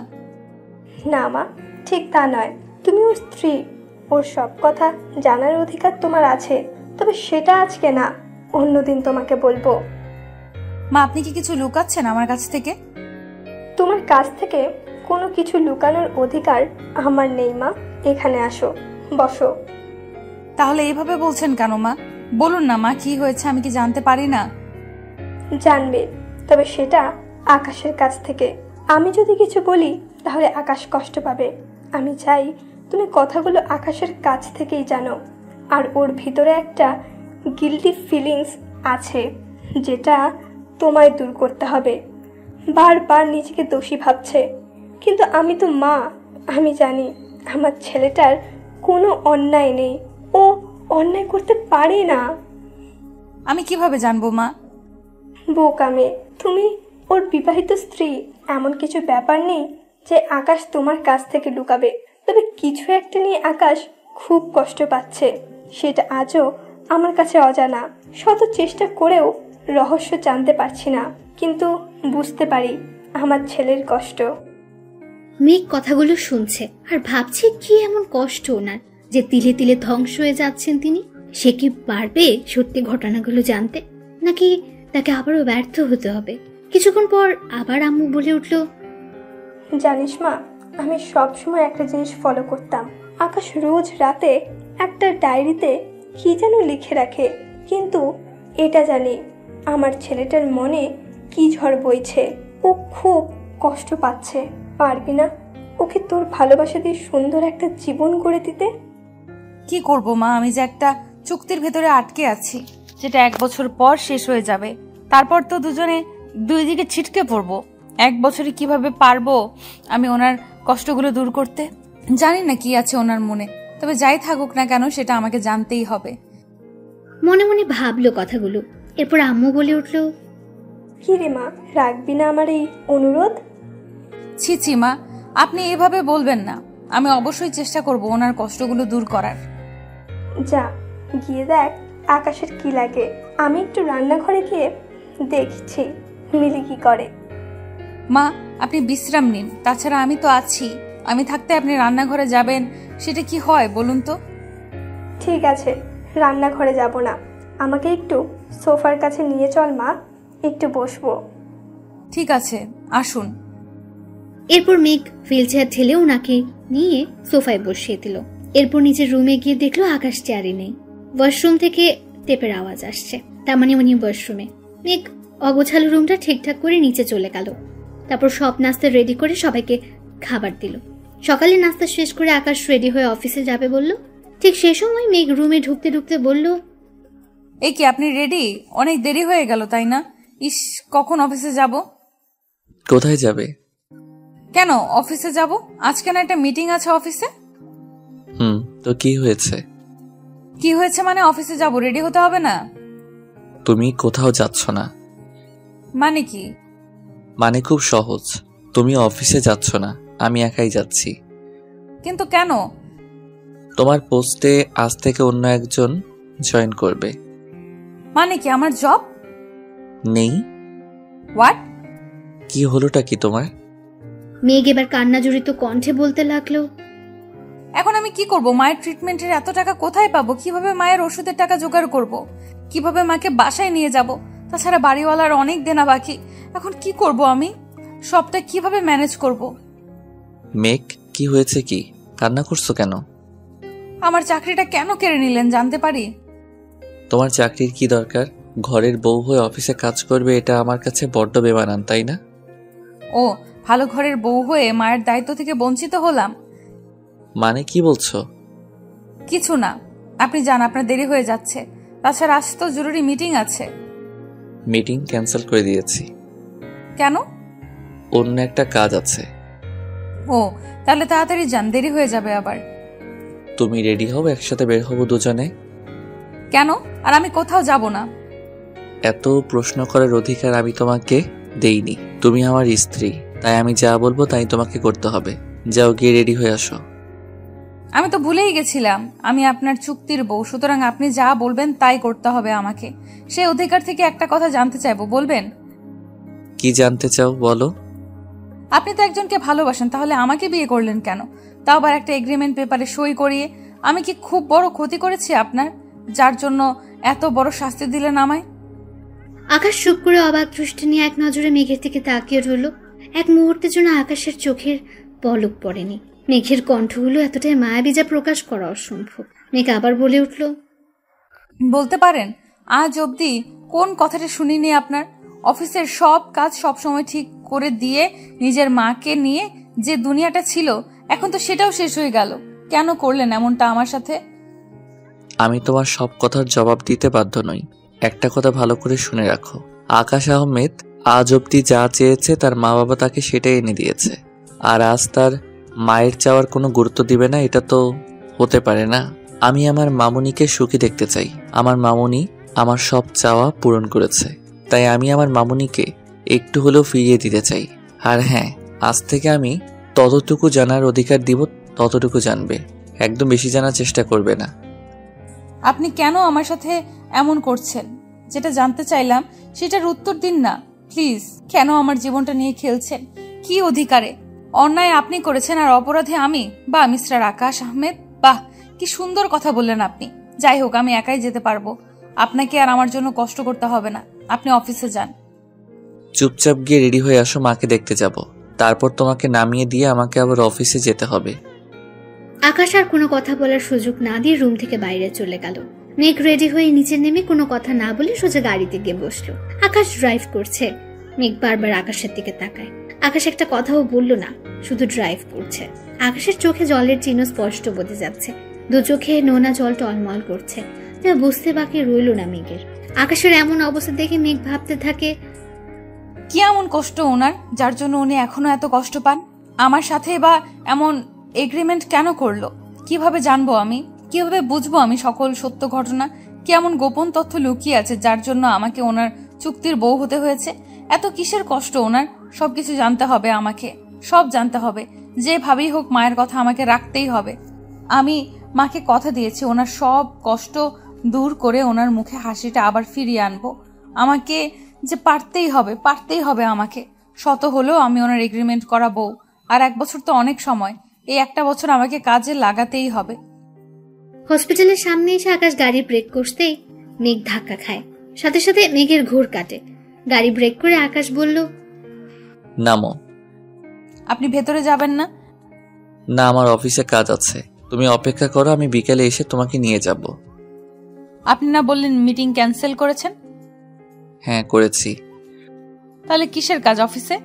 না মা, ঠিক তা নয়। তুমি ওর স্ত্রী, ওর সব কথা জানার অধিকার তোমার আছে, তবে সেটা আজকে না, অন্যদিন তোমাকে বলবো। মা, আপনি কি কিছু লুকাচ্ছেন আমার কাছ থেকে? তোমার কাছ থেকে কোনো কিছু লুকানোর অধিকার আমার নেই মা। এখানে আসো, বসো। তাহলে এইভাবে বলছেন কেন মা? বলুন না মা, কি হয়েছে, আমি কি জানতে পারি না? জানবে, তবে সেটা আকাশের কাছ থেকে। আমি যদি কিছু বলি তাহলে আকাশ কষ্ট পাবে। আমি চাই তুমি কথাগুলো আকাশের কাছ থেকেই জানো। আর ওর ভিতরে একটা গিল্টি ফিলিংস আছে, যেটা তোমায় দূর করতে হবে। বারবার নিজেকে দোষী ভাবছে, কিন্তু আমি তো মা, আমি জানি আমার ছেলেটার কোনো অন্যায় নেই, ও অন্যায় করতে পারে না। আমি কিভাবে জানবো মা? বোকা মেয়ে তুমি, ওর বিবাহিত স্ত্রী। এমন কিছু ব্যাপার নেই যে আকাশ তোমার কাছ থেকে লুকাবে। তবে কিছু একটা নিয়ে আকাশ খুব কষ্ট পাচ্ছে, সেটা আজও আমার কাছে অজানা। শত চেষ্টা করেও রহস্য জানতে পারছি না, কিন্তু বুঝতে পারি আমার ছেলের কষ্ট। মেঘ কথাগুলো শুনছে আর ভাবছে কি এমন কষ্ট ওনার যে তিলে তিলে ধ্বংস হয়ে যাচ্ছেন তিনি। সে কি পারবে সত্যি ঘটনাগুলো জানতে, নাকি তাকে আবারও ব্যর্থ হতে হবে? কিছুক্ষণ পর আবার আম্মু বলে উঠল, জানিস মা, আমি সব সময় একটা জিনিস ফলো করতাম। আকাশ রোজ রাতে একটা ডায়েরিতে কি যেন লিখে রাখে, কিন্তু এটা জানি আমার ছেলেটার মনে কি ঝড় বইছে। ও খুব কষ্ট পাচ্ছে। পারবি না ওকে তোর ভালোবাসা দিয়ে সুন্দর একটা জীবন গড়ে দিতে? কি করব মা, আমি যে একটা চুক্তির ভেতরে আটকে আছি, যেটা 1 বছর পর শেষ হয়ে যাবে। তারপর তো দুজনে দুই দিকে ছিটকে পড়বো। 1 বছরে কিভাবে পারবো আমি ওনার কষ্টগুলো দূর করতে? জানি না কি আছে ওনার মনে, তবে যাই থাকুক না কেন সেটা আমাকে জানতেই হবে। মনে মনে ভাবলো কথাগুলো। এরপর আম্মু বলে উঠল, কি রে মা, রাখবি না আমার এই অনুরোধ? ছি ছি মা, আপনি এভাবে বলবেন না। আমি অবশ্যই চেষ্টা করব ওনার কষ্টগুলো দূর করার। যা গিয়ে দেখ আকাশের কি লাগে। আমি একটু রান্নাঘরে গিয়ে দেখছি মিলি কি করে। মা, আপনি বিশ্রাম নিন, তাছাড়া আমি তো আছি। আমি থাকতে আপনি রান্নাঘরে যাবেন, সেটা কি হয় বলুন তো? ঠিক আছে, রান্নাঘরে যাব না, আমাকে একটু সোফার কাছে নিয়ে চল মা, একটু বসবো। ঠিক আছে, আসুন। এরপর মেঘ হুইল চেয়ার ঠেলে ওনাকে নিয়ে সোফায় বসিয়ে দিল। এরপর নিজের রুমে গিয়ে দেখলো আকাশ চেয়ারে নেই। ওয়াশরুম থেকে টেপের আওয়াজ আসছে, তার মানে উনি ওয়াশরুমে। মেঘ অগোছালো রুমটা ঠিকঠাক করে নিচে চলে গেল। তারপর সব নাস্তা রেডি করে সবাইকে খাবার দিল। সকালে নাস্তা শেষ করে আকাশ রেডি হয়ে অফিসে যাবে বলল। ঠিক সে সময় মেঘ রুমে ঢুকতে ঢুকতে বলল, এই কি আপনি রেডি? অনেক দেরি হয়ে গেল তাই না? ইস, কখন অফিসে যাব? কোথায় যাবে? কেন অফিসে যাব? আজকে না একটা মিটিং আছে অফিসে। তো কি হয়েছে? কি হয়েছে মানে অফিসে যাব, রেডি হতে হবে না? তুমি কোথাও যাচ্ছ না। মানে কি? মানে খুব সহজ, তুমি অফিসে যাচ্ছ না, আমি একাই যাচ্ছি। কিন্তু কেন? তোমার পোস্টে আজ থেকে অন্য একজন জয়েন করবে। মানে কি, আমার জব নেই? হোয়াট? কি হলোটা কি তোমার? মেঘ এবার কান্না জড়িত কণ্ঠে বলতে লাগলো, এখন আমি কি করব? মায়ের ট্রিটমেন্টের এত টাকা কোথায় পাবো? কিভাবে মায়ের ওষুধের টাকা জোগাড় করব? কিভাবে মাকে বাসায় নিয়ে যাব? তাছাড়া বাড়িওয়ালার অনেক দেনা বাকি। এখন কি করব আমি? সবটা কিভাবে ম্যানেজ করব? মেঘ, কি হয়েছে? কি কান্না করছো কেন? আমার চাকরিটা কেন কেড়ে নিলেন জানতে পারি? তোমার চাকরির কি দরকার? ঘরের বউ হয়ে অফিসে কাজ করবে, এটা আমার কাছে বড্ড বেমানান, তাই না? ও, ভালো ঘরের বউ হয়ে মায়ের দায়িত্ব থেকে বঞ্চিত হলাম? মানে কি বলছো? কিছু না, আপনি যান, আপনার দেরি হয়ে যাচ্ছে। তাছাড়া আজ তো জরুরি মিটিং আছে। মিটিং ক্যান্সেল করে দিয়েছি। কেন? অন্য একটা কাজ আছে। ও, তাহলে তাড়াতাড়ি যান, দেরি হয়ে যাবে আবার। তুমি রেডি হও, একসাথে বের হবো দুজনে। কেন? আর আমি কোথাও যাব না। এত প্রশ্ন করার অধিকার আমি তোমাকে দেইনি। তুমি আমার স্ত্রী, তাই আমি যা বলবো তাই তোমাকে করতে হবে। যাও, গিয়ে রেডি হয়ে আসো। আমি তো ভুলেই গেছিলাম আমি আপনার চুক্তির বউ, সুতরাং আপনি যা বলবেন তাই করতে হবে আমাকে। সেই অধিকার থেকে একটা কথা জানতে চাইবো, বলবেন? কি জানতে চাও বলো। আপনি তো একজনকে ভালোবাসেন, তাহলে আমাকে বিয়ে করলেন কেন? তাও আবার একটা এগ্রিমেন্ট পেপারে সই করিয়ে। আমি কি খুব বড় ক্ষতি করেছি আপনার, যার জন্য এত বড় শাস্তি দিলেন আমায়? আকাশ চুপ করে অবাক দৃষ্টি নিয়ে এক নজরে মেঘের দিকে তাকিয়ে রইল। এক মুহূর্তের জন্য আকাশের চোখের পলক পড়েনি। মেঘের কণ্ঠগুলো এতটাই মায়াবী যা প্রকাশ করা অসম্ভব। মেঘ আবার বলে উঠল, বলতে পারেন আজ অবধি কোন কথাটা শুনিনি আপনার? অফিসের সব কাজ সবসময় ঠিক করে দিয়ে নিজের মাকে নিয়ে যে দুনিয়াটা ছিল, এখন তো সেটাও শেষ হয়ে গেল। কেন করলেন এমনটা আমার সাথে? আমি তোমার সব কথার জবাব দিতে বাধ্য নই। একটা কথা ভালো করে শুনে রাখো, আকাশ আহমেদ আজ অব্দি যা চেয়েছে তার মা বাবা তাকে সেটাই এনে দিয়েছে। আর আজ তার মায়ের চাওয়ার কোনো গুরুত্ব দিবে না, এটা তো হতে পারে না। আমি আমার মামুনিকে সুখী দেখতে চাই। আমার মামুনি আমার সব চাওয়া পূরণ করেছে, তাই আমি আমার মামুনিকে একটু হলেও ফিরিয়ে দিতে চাই। আর হ্যাঁ, আজ থেকে আমি ততটুকু জানার অধিকার দিব, ততটুকু জানবে, একদম বেশি জানার চেষ্টা করবে না। আপনি কেন আমার সাথে এমন করছেন? যেটা জানতে চাইলাম সেটার উত্তর দিন না প্লিজ। কেন আমার জীবনটা নিয়ে খেলছেন? কি অধিকারে? অন্যায় আপনি করেছেন আর অপরাধী আমি? বাহ মিস্টার আকাশ আহমেদ, বাহ, কি সুন্দর কথা বললেন আপনি। যাই হোক, আমি একাই যেতে পারবো, আপনাকে আর আমার জন্য কষ্ট করতে হবে না। আপনি অফিসে যান। চুপচাপ গিয়ে রেডি হয়ে আসো, মাকে দেখতে যাব। তারপর তোমাকে নামিয়ে দিয়ে আমাকে আবার অফিসে যেতে হবে। আকাশ আর কোনো কথা বলার সুযোগ না দিয়ে রুম থেকে বাইরে চলে গেল। মেঘ রেডি হয়ে নিচে নেমে কোনো কথা না বলে সোজা গাড়িতে গিয়ে বসলো। আকাশ ড্রাইভ করছে। মেঘ বারবার আকাশের দিকে তাকায়। আকাশ একটা কথাও বলল না, শুধু ড্রাইভ করছে। আকাশের চোখে জলের চিহ্ন স্পষ্ট বোঝা যাচ্ছে। দু চোখে নোনা জল টলমল করছে, যা বুঝতে বাকি রইল না মেঘের। আকাশের এমন অবস্থা দেখে মেঘ ভাবতে থাকে, কি এমন কষ্ট ওনার যার জন্য উনি এখনো এত কষ্ট পান? আমার সাথে বা এমন এগ্রিমেন্ট কেন করলো? কিভাবে জানবো আমি? কিভাবে বুঝবো আমি সকল সত্য ঘটনা? কি এমন গোপন তথ্য লুকিয়ে আছে যার জন্য আমাকে ওনার চুক্তির বউ হতে হয়েছে? এত কিসের কষ্ট ওনার? সবকিছু জানতে হবে আমাকে, সব জানতে হবে। যেভাবেই হোক মায়ের কথা আমাকে রাখতেই হবে। আমি মাকে কথা দিয়েছি ওনার সব কষ্ট দূর করে ওনার মুখে হাসিটা আবার ফিরিয়ে আনবো। আমাকে যে পারতেই হবে আমাকে। শত হলেও আমি ওনার এগ্রিমেন্ট করা বউ। আর 1 বছর তো অনেক সময়, এই 1টা বছর আমাকে কাজে লাগাতেই হবে। হসপিটালের সামনে এসে আকাশ গাড়ি ব্রেক করতেই মেঘ ধাক্কা খায়। সাথে সাথে মেঘের ঘোর কাটে। গাড়ি ব্রেক করে আকাশ বলল, নামো। আপনি ভেতরে যাবেন না? না, আমার অফিসে কাজ আছে, তুমি অপেক্ষা করো, আমি বিকেলে এসে তোমাকে নিয়ে যাব। আপনি না বললেন মিটিং ক্যান্সেল করেছেন? হ্যাঁ করেছি। তাহলে কিসের কাজ অফিসে?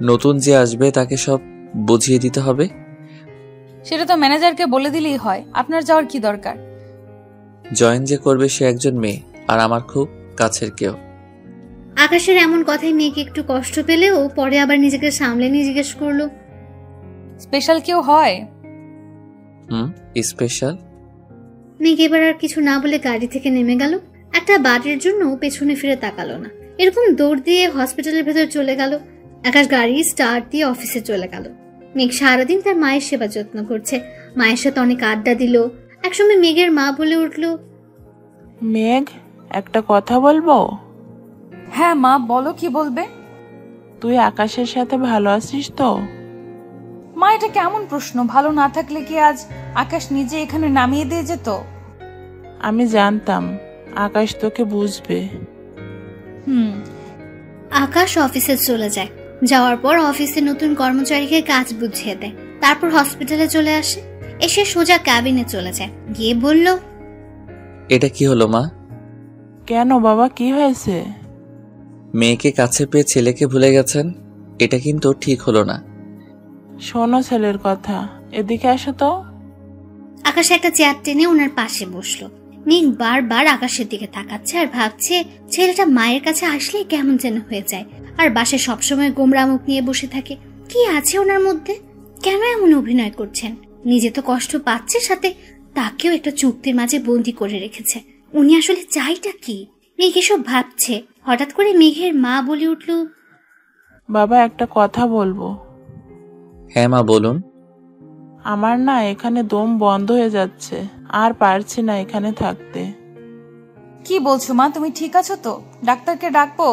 নতুন যে আসবে তাকে সব বুঝিয়ে দিতে হবে। সেটা তো ম্যানেজারকে বলে দিলেই হয়, আপনার যাওয়ার কি দরকার? জয়েন যে করবে সে একজন মেয়ে, আর আমার খুব কাছের কেউ। আকাশের এমন কথায় মেঘ একটু কষ্ট পেলেও পরে আবার নিজেকে সামলে নিয়ে জিজ্ঞেস করলো, স্পেশাল কেউ হয়? স্পেশাল? মেঘ এবার আর কিছু না বলে গাড়ি থেকে নেমে গেল। একটা বাড়ির জন্য পেছনে ফিরে তাকালো না, এরকম দৌড় দিয়ে হসপিটালের ভেতর চলে গেল। আকাশ গাড়ি স্টার্ট দিয়ে অফিসে চলে গেল। মেঘ সারাদিন তার মায়ের সেবা যত্ন করছে, মায়ের সাথে অনেক আড্ডা দিল। একসময় মেঘের মা বলে উঠল, মেঘ, একটা কথা বলবো? হ্যাঁ মা, বলো, কি বলবে? তুই আকাশের সাথে ভালো আছিস তো? মা, এটা কেমন প্রশ্ন? ভালো না থাকলে কি আজ আকাশ নিজে এখানে নামিয়ে দিয়ে যেত? আমি জানতাম আকাশ তোকে বুঝবে। আকাশ অফিসে চলে যায়। যাওয়ার পর অফিসে নতুন কর্মচারীকে কাজ বুঝিয়ে দেয়। তারপর হসপিটালে চলে আসে। এসে সোজা ক্যাবিনে চলে যায়। গিয়ে বলল, এটা কি হলো মা? কেন বাবা, কি হয়েছে? মেয়েকে কাছে পেয়ে ছেলেকে ভুলে গেছেন, এটা কিন্তু ঠিক হলো না। শোনো ছেলের কথা, এদিকে আসো তো। আকাশ একটা চেয়ার টেনে ওনার পাশে বসলো। মেঘ বারবার আকাশের দিকে তাকাচ্ছে আর ভাবছে ছেলেটা মায়ের কাছে আসলে কেমন যেন হয়ে যায়, আর বাসায় সবসময় গোমরা মুখ নিয়ে বসে থাকে। কি আছে ওনার মধ্যে? কেন এমন অভিনয় করছেন? নিজে তো কষ্ট পাচ্ছে, সাথে তাকেও একটা চুক্তির মাঝে বন্দি করে রেখেছে। উনি আসলে চাইটা কি? মেঘ এসব ভাবছে, হঠাৎ করে মেঘের মা বলে উঠল, বাবা একটা কথা বলবো। হ্যাঁ মা বলুন। আমার না এখানে দম বন্ধ হয়ে যাচ্ছে, আর পারছি না এখানে থাকতে। কি বলছো মা? তুমি ঠিক আছো তো? ডাক্তারকে ডাকবো?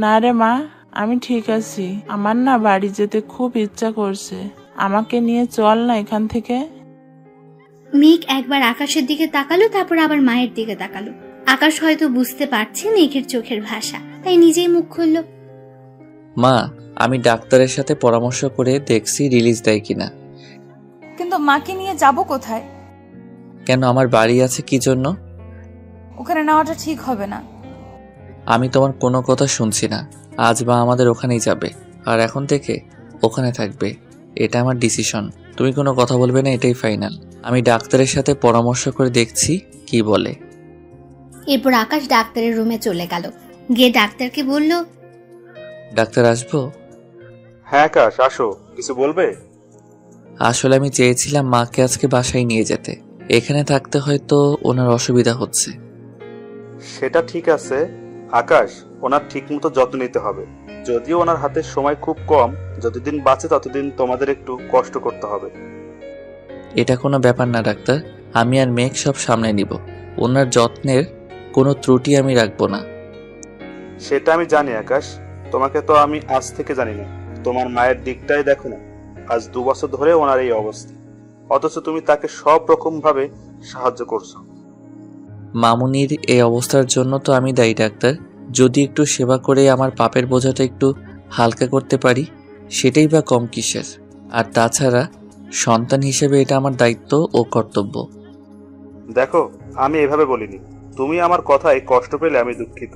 না রে মা, আমি ঠিক আছি। আমার না বাড়ি যেতে খুব ইচ্ছা করছে, আমাকে নিয়ে চল না এখান থেকে। মেঘ একবার আকাশের দিকে তাকালো, তারপর আবার মায়ের দিকে তাকালো। আকাশ হয়তো বুঝতে পারছে মেঘের চোখের ভাষা, তাই নিজেই মুখ খুলল, মা আমি ডাক্তারের সাথে পরামর্শ করে দেখছি রিলিজ দেয় কিনা। কিন্তু মাকে নিয়ে যাব কোথায়? কেন, আমার বাড়ি আছে কি জন্য? ওখানে নেওয়াটা ঠিক হবে না। আমি তোমার কোনো কথা শুনছি না। আজ মা আমাদের ওখানেই যাবে, আর এখন থেকে ওখানে থাকবে। এটা আমার ডিসিশন, তুমি কোনো কথা বলবে না, এটাই ফাইনাল। আমি ডাক্তারের সাথে পরামর্শ করে দেখছি কি বলে। এরপর আকাশ ডাক্তারের রুমে চলে গেল। গিয়ে ডাক্তারকে বলল, ডাক্তার আসবো? হ্যাঁ আকাশ, আসো। কিছু বলবে? আসলে আমি চেয়েছিলাম মাকে আজকে বাসায় নিয়ে যেতে, এখানে থাকতে হয়তো ওনার অসুবিধা হচ্ছে। সেটা ঠিক আছে আকাশ, ওনার ঠিক মতো যত্ন নিতে হবে। যদিও ওনার হাতে সময় খুব কম, যতদিন বাঁচে ততদিন তোমাদের একটু কষ্ট করতে হবে। এটা কোনো ব্যাপার না ডাক্তার, আমি আর মেঘ সব সামনে নিব। ওনার যত্নের কোনো ত্রুটি আমি রাখবো না। সেটা আমি জানি আকাশ, তোমাকে তো আমি আজ থেকে জানি না। তোমার মায়ের দিকটাই দেখো না, আজ 2 বছর ধরে ওনার এই অবস্থা, অথচ তুমি তাকে সব রকম ভাবে সাহায্য করছো। মামুনির এই অবস্থার জন্য তো আমি দায়ী ডাক্তার। যদি একটু সেবা করে আমার পাপের বোঝাটা একটু হালকা করতে পারি, সেটাই বা কম কিসের। আর তাছাড়া সন্তান হিসেবে এটা আমার দায়িত্ব ও কর্তব্য। দেখো, আমি এভাবে বলিনি। তুমি আমার কথায় কষ্ট পেলে আমি দুঃখিত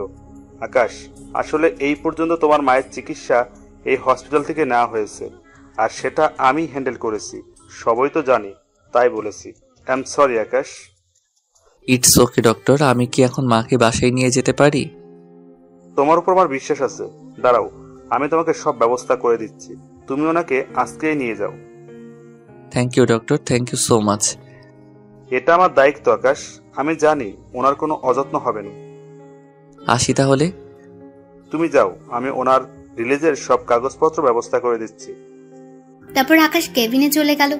আকাশ। আসলে এই পর্যন্ত তোমার মায়ের চিকিৎসা এই হসপিটাল থেকে নেওয়া হয়েছে, আর সেটা আমি হ্যান্ডেল করেছি। সবই তো জানি, তাই বলেছি। I am sorry Akash. It's okay doctor, আমি কি এখন মাকে বাসায় নিয়ে যেতে পারি? তোমার উপর আমার বিশ্বাস আছে। দাঁড়াও, আমি তোমাকে সব ব্যবস্থা করে দিচ্ছি। তুমি ওনাকে আজকেই নিয়ে যাও। Thank you doctor, thank you so much. এটা আমার দায়িত্ব আকাশ, আমি জানি ওনার কোনো অযত্ন হবে না। আসি তাহলে। তুমি যাও, আমি ওনার রিলিজের সব কাগজপত্র ব্যবস্থা করে দিচ্ছি। তারপর আকাশ কেবিনে চলে গেল।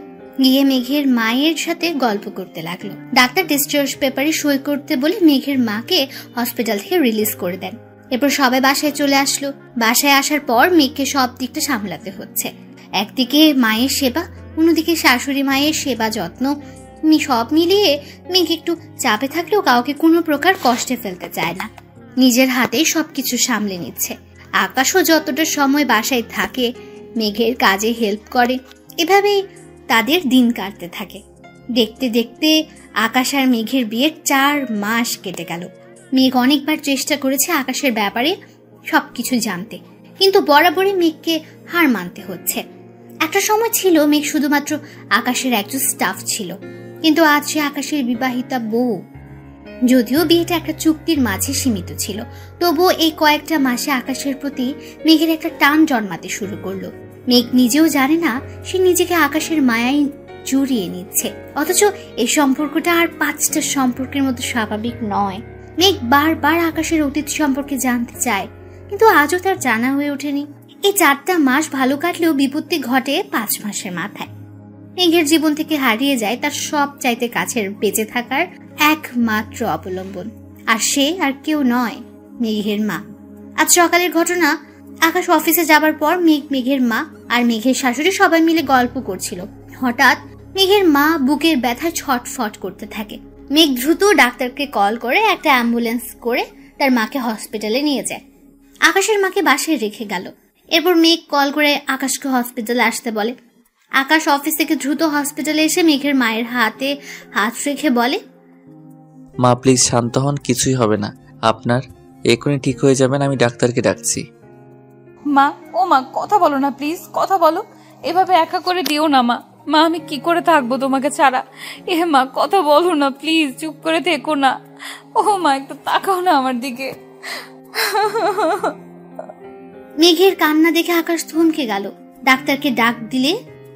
গিয়ে মেঘের মায়ের সাথে গল্প করতে লাগলো। ডাক্তার ডিসচার্জ পেপারে সই করতে বলে মেঘের মাকে হসপিটাল থেকে রিলিজ করে দেন। এরপর সবাই বাসায় চলে আসলো। বাসায় আসার পর মেঘকে সব দিকটা সামলাতে হচ্ছে। একদিকে মায়ের সেবা, অন্যদিকে শাশুড়ি মায়ের সেবা যত্ন, সব মিলিয়ে মেঘ একটু চাপে থাকলেও কাউকে কোনো প্রকার কষ্টে ফেলতে চায় না। নিজের হাতেই সবকিছু সামলে নিচ্ছে। আকাশও যতটা সময় বাসায় থাকে মেঘের কাজে হেল্প করে। এভাবেই তাদের দিন কাটতে থাকে। দেখতে দেখতে আকাশ আর মেঘের বিয়ের 4 মাস কেটে গেল। মেঘ অনেকবার চেষ্টা করেছে আকাশের ব্যাপারে সবকিছু জানতে, কিন্তু বরাবরই মেঘকে হার মানতে হচ্ছে। একটা সময় ছিল মেঘ শুধুমাত্র আকাশের একজন স্টাফ ছিল, কিন্তু আজ সে আকাশের বিবাহিতা বউ। যদিও বিয়েটা একটা চুক্তির মাঝে সীমিত ছিল, তবুও এই কয়েকটা মাসে আকাশের প্রতি মেঘের একটা টান জন্মাতে শুরু করলো। মেঘ নিজেও জানে না সে নিজেকে আকাশের মায়ায় জড়িয়ে নিচ্ছে, অথচ এই সম্পর্কটা আর 5টা সম্পর্কের মতো স্বাভাবিক নয়। মেঘ বারবার আকাশের অতীত সম্পর্কে জানতে চায়, কিন্তু আজও তার জানা হয়ে ওঠেনি। এই 4টা মাস ভালো কাটলেও বিপত্তি ঘটে 5 মাসের মাথায়। মেঘের জীবন থেকে হারিয়ে যায় তার সব চাইতে কাছের বেঁচে থাকার একমাত্র অবলম্বন, আর সে আর কেউ নয়, মেঘের মা। আজ সকালের ঘটনা। আকাশ অফিসে যাবার পর মেঘের মা আর মেঘের শাশুড়ি সবাই মিলে গল্প করছিল। হঠাৎ মেঘের মা বুকের ব্যথায় ছটফট করতে থাকে। মেঘ দ্রুত ডাক্তারকে কল করে একটা অ্যাম্বুলেন্স করে তার মাকে হসপিটালে নিয়ে যায়। আকাশের মাকে বাসায় রেখে গেল। এরপর মেঘ কল করে আকাশকে হসপিটালে আসতে বলে। আকাশ অফিস থেকে দ্রুত হসপিটালে এসে মেঘের মায়ের হাতে হাত রেখে বলে, মা প্লিজ শান্ত হন, কিছুই হবে না আপনার, এখনই ঠিক হয়ে যাবেন, আমি ডাক্তারকে ডাকছি। মা, ও মা, কথা বলো না প্লিজ, কথা বলো। এভাবে একা করে দিও না মা। মা আমি কি করে থাকবো তোমাকে ছাড়া? এ মা কথা বলো না প্লিজ, চুপ করে থেকো না। ও মা একটু তাকাও না আমার দিকে। মেঘের কান্না দেখে আকাশ থমকে গেল। ডাক্তারকে ডাক দিলে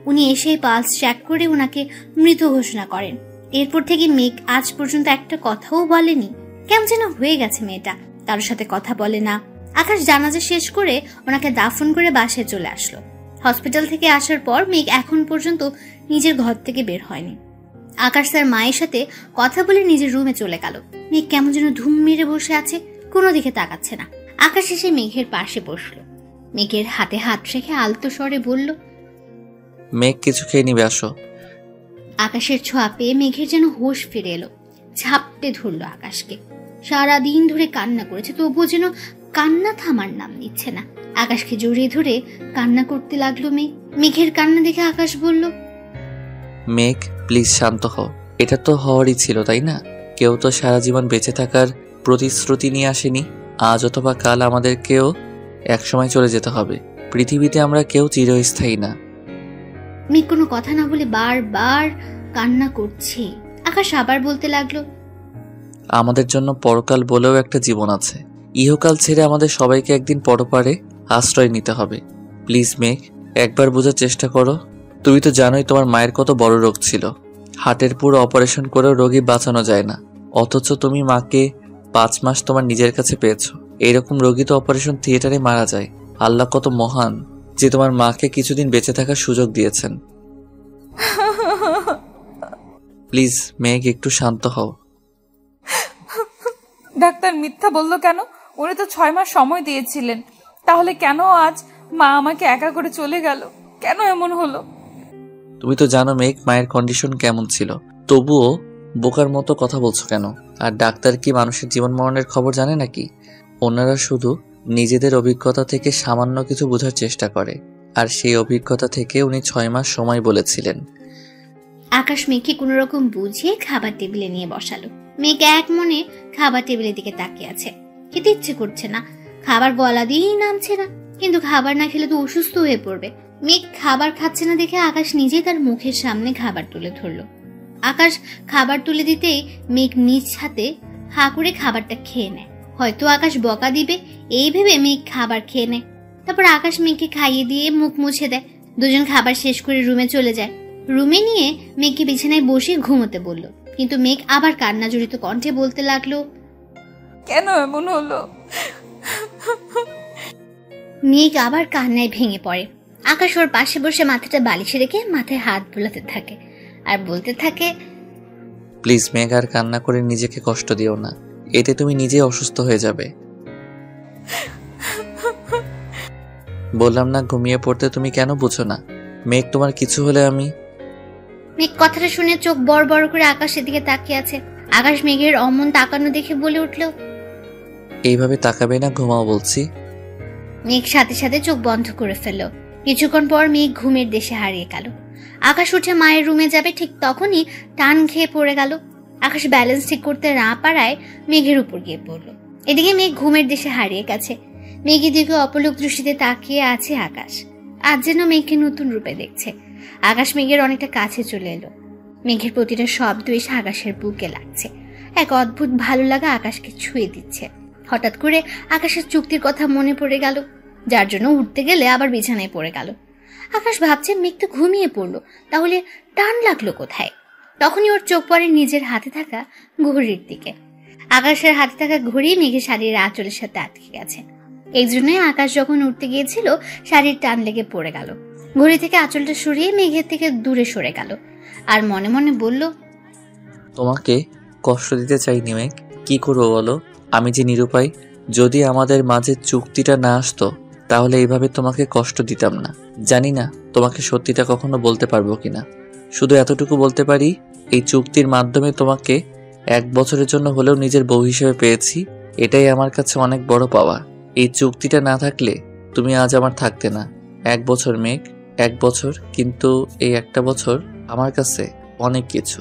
উনি এসে পালস চেক করে ওনাকে মৃত ঘোষণা করেন। এরপর থেকে মেঘ আজ পর্যন্ত একটা কথাও বলেনি। কেমন যেন হয়ে গেছে মেয়েটা, কারোর সাথে কথা বলে না। আকাশ জানাজা শেষ করে ওনাকে দাফন করে বাসায় চলে আসলো। হসপিটাল থেকে আসার পর মেঘ এখন পর্যন্ত নিজের ঘর থেকে বের হয়নি। আকাশ তার মায়ের সাথে কথা বলে নিজের রুমে চলে গেল। মেঘ কেমন যেন ধুম মেরে বসে আছে, কোনো দিকে তাকাচ্ছে না। আকাশ এসে মেঘের পাশে বসলো। মেঘের হাতে হাত রেখে আলতো স্বরে বলল, মেঘ কিছু খেয়ে নিবে, আসো। আকাশের ছোঁয়া পেয়ে মেঘের যেন হোশ ফিরে এলো। ঝাপটে ধরলো আকাশকে। সারাদিন ধরে কান্না করেছে, তবুও যেন কান্না থামার নাম নিচ্ছে না। আকাশকে জড়িয়ে ধরে কান্না করতে লাগলো মেঘ। মেঘের কান্না দেখে আকাশ বলল, মেঘ প্লিজ শান্ত হও। এটা তো হওয়ারই ছিল, তাই না? কেউ তো সারা জীবন বেঁচে থাকার প্রতিশ্রুতি নিয়ে আসেনি। আজ অথবা কাল আমাদেরকেও একসময় চলে যেতে হবে। পৃথিবীতে আমরা কেউ চিরস্থায়ী না। মেঘ কোনো কথা না বলে বারবার কান্না করছে। আকাশ আবার বলতে লাগলো, আমাদের জন্য পরকাল বলেও একটা জীবন আছে। ইহকাল ছেড়ে আমাদের সবাইকে একদিন পরপারে আশ্রয় নিতে হবে। প্লিজ মেঘ, একবার বোঝার চেষ্টা করো। তুমি তো জানোই তোমার মায়ের কত বড় রোগ ছিল। হার্টের পুরো অপারেশন করেও রোগী বাঁচানো যায় না, অথচ তুমি মাকে 5 মাস তোমার নিজের কাছে পেয়েছো। এইরকম রোগী তো অপারেশন থিয়েটারে মারা যায়। আল্লাহ কত মহান যে তোমার মাকে কিছুদিন বেঁচে থাকার সুযোগ দিয়েছেন। প্লিজ মেঘ, একটু শান্ত হও। ডাক্তার মিথ্যা বললো কেন? উনি তো 6 মাস সময় দিয়েছিলেন। তাহলে কেন আজ মা আমাকে একা করে চলে গেল? কেন এমন হলো? তুমি তো জানো মেঘ মায়ের কন্ডিশন কেমন ছিল, তবুও বোকার মতো কথা বলছো কেন? আর ডাক্তার কি মানুষের জীবন মরণের খবর জানে নাকি? ওনারা শুধু নিজেদের অভিজ্ঞতা থেকে সামান্য কিছু বোঝার চেষ্টা করে, আর সেই অভিজ্ঞতা থেকে উনি 6 মাস সময় বলেছিলেন। আকাশ মেঘকে কোন রকম বুঝিয়ে খাবার টেবিলে নিয়ে বসালো। মেঘ এক মনে খাবার টেবিলের দিকে তাকিয়ে আছে। খেতে ইচ্ছে করছে না, খাবার গলা দিয়েই নামছে না। কিন্তু খাবার না খেলে তো অসুস্থ হয়ে পড়বে। মেঘ খাবার খাচ্ছে না দেখে আকাশ নিজে তার মুখের সামনে খাবার তুলে ধরলো। আকাশ খাবার তুলে দিতেই মেঘ নিজ হাতে হা করে খাবারটা খেয়ে নেয়। হয়তো আকাশ বকা দিবে এই ভেবে মেঘ খাবার খেয়ে নেয়। তারপর আকাশ মেঘকে খাইয়ে দিয়ে মুখ মুছে দেয়। দুজন খাবার শেষ করে রুমে চলে যায়। রুমে নিয়ে মেঘকে বিছানায় বসে ঘুমোতে বলল। কিন্তু মেঘ আবার কান্না জড়িত কণ্ঠে বলতে লাগলো, কেন এমন হলো? মেঘ আবার কান্নায় ভেঙে পড়ে। আকাশ ওর পাশে বসে মাথাটা বালিশে রেখে মাথায় হাত বোলাতে থাকে আর বলতে থাকে, প্লিজ মেঘ, আর কান্না করে নিজেকে কষ্ট দিও না। এতে তুমি নিজে অসুস্থ হয়ে যাবে। বললাম না ঘুমিয়ে পড়তে, তুমি কেন বুঝো না? মেঘ, তোমার কিছু হলে আমি। মেঘ কথাটা শুনে চোখ বড় বড় করে আকাশের দিকে তাকিয়ে আছে। আকাশ মেঘের অমন তাকানো দেখে বলে উঠল, এইভাবে তাকাবে না, ঘুমাও বলছি। মেঘ সাথে সাথে চোখ বন্ধ করে ফেলল। কিছুক্ষণ পর মেঘ ঘুমের দেশে হারিয়ে গেল। আকাশ উঠে মায়ের রুমে যাবে, ঠিক তখনই টান খেয়ে পড়ে গেল। আকাশ ব্যালেন্স ঠিক করতে না পারায় মেঘের উপর গিয়ে পড়ল। এদিকে মেঘ ঘুমের দেশে হারিয়ে গেছে। মেঘের দিকে অপলক দৃষ্টিতে তাকিয়ে আছে আকাশ। আজ যেন মেঘকে নতুন রূপে দেখছে। আকাশ মেঘের অনেকটা কাছে চলে এলো। মেঘের প্রতিটা শব্দ এসে আকাশের বুকে লাগছে। এক অদ্ভুত ভালো লাগা আকাশকে ছুঁয়ে দিচ্ছে। হঠাৎ করে আকাশের চুক্তির কথা মনে পড়ে গেল, যার জন্য উঠতে গেলে আবার বিছানায় পড়ে গেল। আকাশ ভাবছে মেঘ তো ঘুমিয়ে পড়লো, তাহলে টান লাগলো কোথায়? তখনই ওর চোখ পড়ে নিজের হাতে থাকা ঘড়ির দিকে। আকাশের হাতে থাকা ঘড়ি মেঘের শাড়ির আঁচলের সাথে আটকে গেছে। এই জন্যই আকাশ যখন উঠতে গিয়েছিল শাড়ির টান লেগে পড়ে গেল। ঘড়ি থেকে আঁচলটা সরিয়ে মেঘের থেকে দূরে সরে গেল আর মনে মনে বলল, তোমাকে কষ্ট দিতে চাইনি মেঘ, কি করবো বলো? আমি যে নিরুপায়। যদি আমাদের মাঝে চুক্তিটা না আসতো তাহলে এইভাবে তোমাকে কষ্ট দিতাম না। জানি না তোমাকে সত্যিটা কখনো বলতে পারবো কিনা। শুধু এতটুকু বলতে পারি, এই চুক্তির মাধ্যমে তোমাকে 1 বছরের জন্য হলেও নিজের বউ হিসেবে পেয়েছি। এটাই আমার কাছে অনেক বড় পাওয়া। এই চুক্তিটা না থাকলে তুমি আজ আমার থাকতে না। 1 বছর মেঘ, 1 বছর, কিন্তু এই একটা বছর আমার কাছে অনেক কিছু।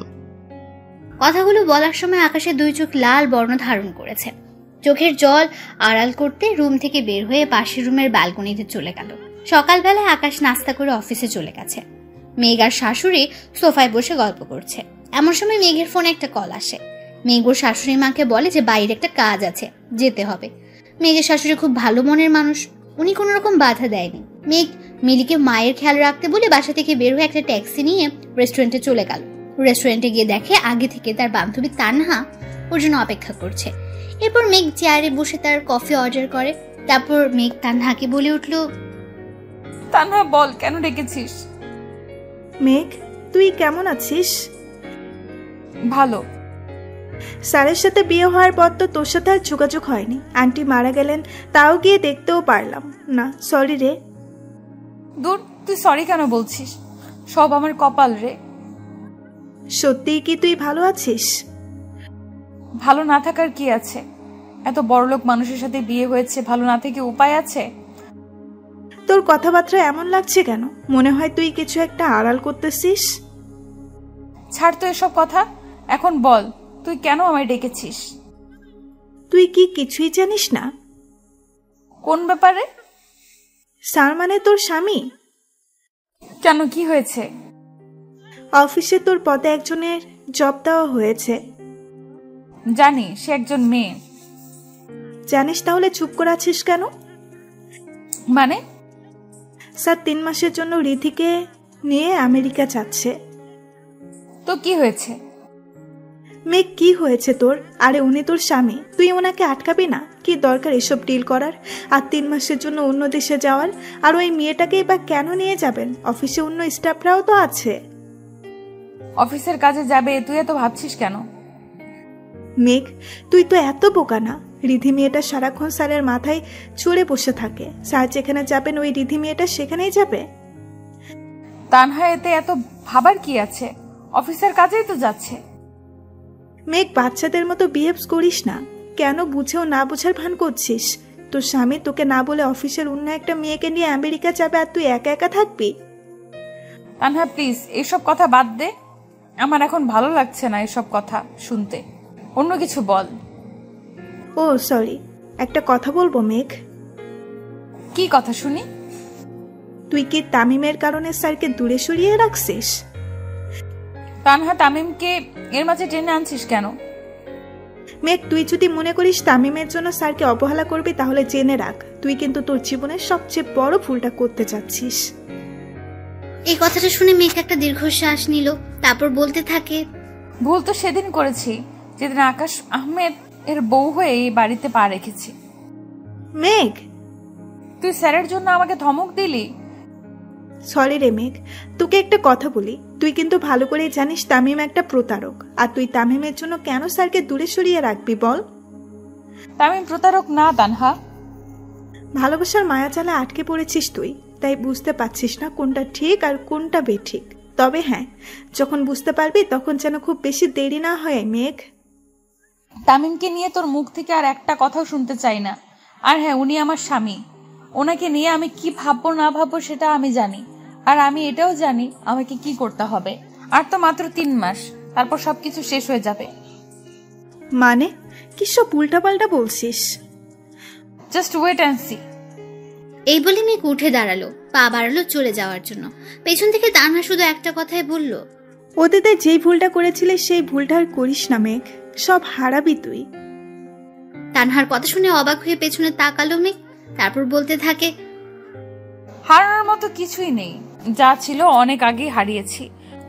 কথাগুলো বলার সময় আকাশের 2 চোখ লাল বর্ণ ধারণ করেছে। চোখের জল আড়াল করতে রুম থেকে বের হয়ে পাশের রুমের ব্যালকনিতে চলে গেল। সকালবেলায় আকাশ নাস্তা করে অফিসে চলে গেছে। মেঘ আর শাশুড়ি সোফায় বসে গল্প করছে। এমন সময় মেঘের ফোনে একটা কল আসে। মেঘ ওর শাশুড়ি মাকে বলে যে বাইরে একটা কাজ আছে, যেতে হবে। মেঘের শাশুড়ি খুব ভালো মনের মানুষ, উনি কোনো রকম বাধা দেয়নি। মেঘ মিলিকে মায়ের খেয়াল রাখতে বলে বাসা থেকে বের হয়ে একটা ট্যাক্সি নিয়ে রেস্টুরেন্টে চলে গেল। রেস্টুরেন্টে গিয়ে দেখে আগে থেকে তার বান্ধবী তানহা ওর জন্য অপেক্ষা করছে। এরপর মেঘ চেয়ারে বসে তার কফি অর্ডার করে। তারপর মেঘ তানহাকে বলে উঠলো, তানহা বল, কেন ডেকেছিস? মেঘ, তুই কেমন আছিস? ভালো। স্যারের সাথে বিয়ে হওয়ার পর তো তোর সাথে আর যোগাযোগ হয়নি। আন্টি মারা গেলেন, তাও গিয়ে দেখতেও পারলাম না। সরি রে। দূর, তুই সরি কেন বলছিস? সব আমার কপাল রে। সত্যিই কি তুই ভালো আছিস? ভালো না থাকার কি আছে? এত বড়লোক মানুষের সাথে বিয়ে হয়েছে, ভালো না থেকে উপায় আছে? তোর কথাবার্তা এমন লাগছে কেন? মনে হয় তুই কিছু একটা আড়াল করতেছিস। ছাড় তো এসব কথা, এখন বল তুই কেন আমায় ডেকেছিস? তুই কি কিছুই জানিস না? কোন ব্যাপারে? স্যার মানে তোর স্বামী। কেন, কি হয়েছে? অফিসে তোর পদে একজনের জব দেওয়া হয়েছে। জানি, সে একজন মেয়ে। জানিস, তাহলে চুপ করে আছিস কেন? মানে? স্যার 3 মাসের জন্য রিধিকে নিয়ে আমেরিকা যাচ্ছে। তো কি হয়েছে? মেঘ, কি হয়েছে তোর? আরে উনি তোর স্বামী, তুই ওনাকে আটকাবি না? কি দরকার এসব ডিল করার? আর 3 মাসের জন্য অন্য দেশে যাওয়ার? আর ওই মেয়েটাকেই বা কেন নিয়ে যাবেন? অফিসে অন্য স্টাফরাও তো আছে। অফিসের কাজে যাবে, তুই এত ভাবছিস কেন? মেঘ, তুই তো এত বোকা না। রিধি মেয়েটা সারাক্ষণ স্যারের মাথায় চড়ে বসে থাকে। স্যার যেখানে যাবেন ওই রিধি মেয়েটা সেখানেই যাবে। তানহা এতে এত ভাবার কি আছে? অফিসের কাজেই তো যাচ্ছে। মেঘ, বাচ্চাদের মতো বিহেভ করিস না। কেন বুঝেও না বোঝার ভান করছিস? তোর স্বামী তোকে না বলে অফিসের অন্য একটা মেয়েকে নিয়ে আমেরিকা যাবে, আর তুই একা একা থাকবি? তানহা প্লিজ এসব কথা বাদ দে, আমার এখন ভালো লাগছে না এসব কথা শুনতে। অন্য কিছু বল। ও সরি, একটা কথা বলবো মেঘ? কি কথা শুনি? তুই কি তামিমের কারণে স্যারকে দূরে সরিয়ে রাখছিস? তানহা, তামিমকে এর মাঝে টেনে আনছিস কেন? মেঘ, তুই যদি মনে করিস তামিমের জন্য স্যারকে অবহেলা করবি, তাহলে জেনে রাখ তুই কিন্তু তোর জীবনের সবচেয়ে বড় ভুলটা করতে যাচ্ছিস। এই কথাটা শুনে মেঘ একটা দীর্ঘশ্বাস নিল। তারপর বলতে থাকে, ভুল তো সেদিন করেছি যেদিন আকাশ আহমেদ এর বউ হয়ে এই বাড়িতে পা রেখেছি। মেঘ, তুই স্যারের জন্য আমাকে ধমক দিলি। সরি রে মেঘ, তোকে একটা কথা বলি। তুই কিন্তু ভালো করেই জানিস তামিম একটা প্রতারক। আর তুই তামিমের জন্য কেন স্যারকে দূরে সরিয়ে রাখবি বল? তামিম প্রতারক না তানহা। ভালোবাসার মায়াজালে আটকে পড়েছিস তুই, তাই বুঝতে পারছিস না কোনটা ঠিক আর কোনটা বেঠিক। তবে হ্যাঁ, যখন বুঝতে পারবি তখন যেন খুব বেশি দেরি না হয় মেঘ। তামিমকে নিয়ে তোর মুখ থেকে আর একটা কথাও শুনতে চাই না। আর হ্যাঁ, উনি আমার স্বামী। ওনাকে নিয়ে আমি কি ভাববো না ভাববো সেটা আমি জানি। আর আমি এটাও জানি আমাকে কি করতে হবে। আর তো মাত্র 3 মাস, তারপর সবকিছু শেষ হয়ে যাবে। মানে কি সব উল্টাপাল্টা বলছিস? Just wait and see. এই বলে মেঘ উঠে দাঁড়ালো, পা বাড়ালো চলে যাওয়ার জন্য। পেছন থেকে তানহা শুধু একটা কথাই বলল, অতীতে যেই ভুলটা করেছিলিস সেই ভুলটা আর করিস না মেঘ, সব হারাবি তুই। তানহার কথা শুনে অবাক হয়ে পেছনে তাকালো মেঘ। তারপর বলতে থাকে, হারানোর মতো কিছুই নেই, যা ছিল অনেক আগে হারিয়েছি।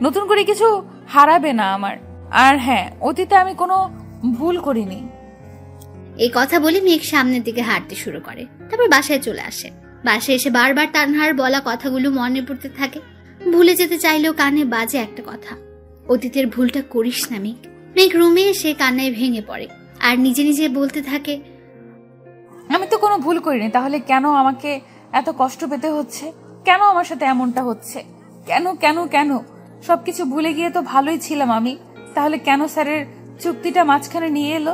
নতুন করে কিছু হারাবে না আমার। আর হ্যাঁ, অতীতে আমি কোনো ভুল করিনি। এই কথা বলে মেঘ সামনের দিকে হাঁটতে শুরু করে। তারপর বাসায় চলে আসে। বাসায় এসে বারবার তানহার বলা কথাগুলো মনে পড়তে থাকে। ভুলে যেতে চাইলেও কানে বাজে একটা কথা, অতীতের ভুলটা করিস না মেঘ। মেঘ রুমে এসে কান্নায় ভেঙে পড়ে আর নিজে নিজে বলতে থাকে, আমি তো কোনো ভুল করিনি, তাহলে কেন আমাকে এত কষ্ট পেতে হচ্ছে? কেন আমার সাথে এমনটা হচ্ছে? কেন কেন কেন? সবকিছু ভুলে গিয়ে তো ভালোই ছিলাম আমি। তাহলে কেন স্যারের চুক্তিটা মাঝখানে নিয়ে এলো?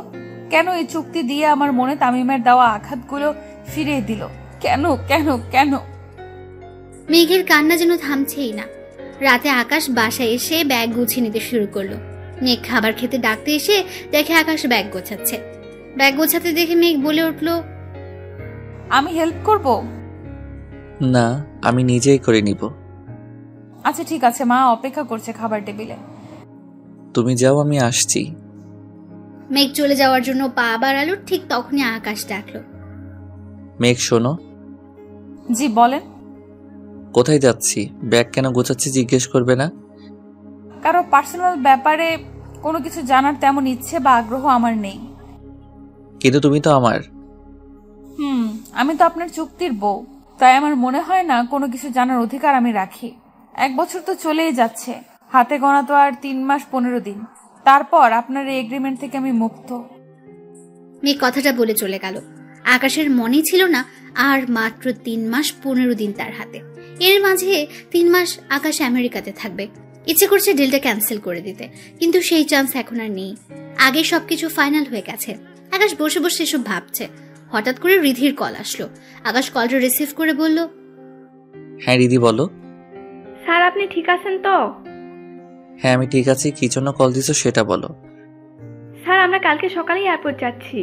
কেন এই চুক্তি দিয়ে আমার মনে তামিমের দেওয়া আঘাতগুলো ফিরিয়ে দিল? কেন কেন কেন? মেঘের কান্না যেন থামছেই না। রাতে আকাশ বাসায় এসে ব্যাগ গুছিয়ে নিতে শুরু করলো। মেঘ খাবার খেতে ডাকতে এসে দেখে আকাশ ব্যাগ গোছাচ্ছে। ব্যাগ গোছাতে দেখে মেঘ বলে উঠল, আমি হেল্প করব? না, আমি নিজেই করে নিব। আচ্ছা ঠিক আছে, মা অপেক্ষা করছে খাবার টেবিলে। তুমি যাও, আমি আসছি। মেঘ চলে যাওয়ার জন্য পা বাড়ালো, ঠিক তখনই আকাশ ডাকলো। মেঘ শোনো। জি বলেন। কোথায় যাচ্ছি, ব্যাগ কেন গোছাচ্ছি জিজ্ঞেস করবে না? কারো পার্সোনাল ব্যাপারে কোনো কিছু জানার তেমন ইচ্ছে বা আগ্রহ আমার নেই। কিন্তু তুমি তো আমার। আমি তো আপনার চুক্তির বউ, তাই আমার মনে হয় না কোনো কিছু জানার অধিকার আমি রাখি। 1 বছর তো চলেই যাচ্ছে, হাতে গোনা তো আর 3 মাস 15 দিন। তারপর আপনার এই এগ্রিমেন্ট থেকে আমি মুক্ত। মেঘ কথাটা বলে চলে গেল। আকাশের মনে ছিল না আর মাত্র 3 মাস 15 দিন তার হাতে। এর মাঝে 3 মাস আকাশ আমেরিকাতে থাকবে। ইচ্ছে করছে ডিলটা ক্যান্সেল করে দিতে, কিন্তু সেই চান্স এখন আর নেই। আগে সবকিছু ফাইনাল হয়ে গেছে। আকাশ বসে বসে এসব ভাবছে। হঠাৎ করে রিধির কল আসলো। আকাশ কলটা রিসিভ করে বলল, হ্যাঁ রিধি বলো। স্যার আপনি ঠিক আছেন তো? হ্যাঁ আমি ঠিক আছি, কি জন্য কল দিছো সেটা বলো। স্যার আমরা কালকে সকালেই এয়ারপোর্ট যাচ্ছি,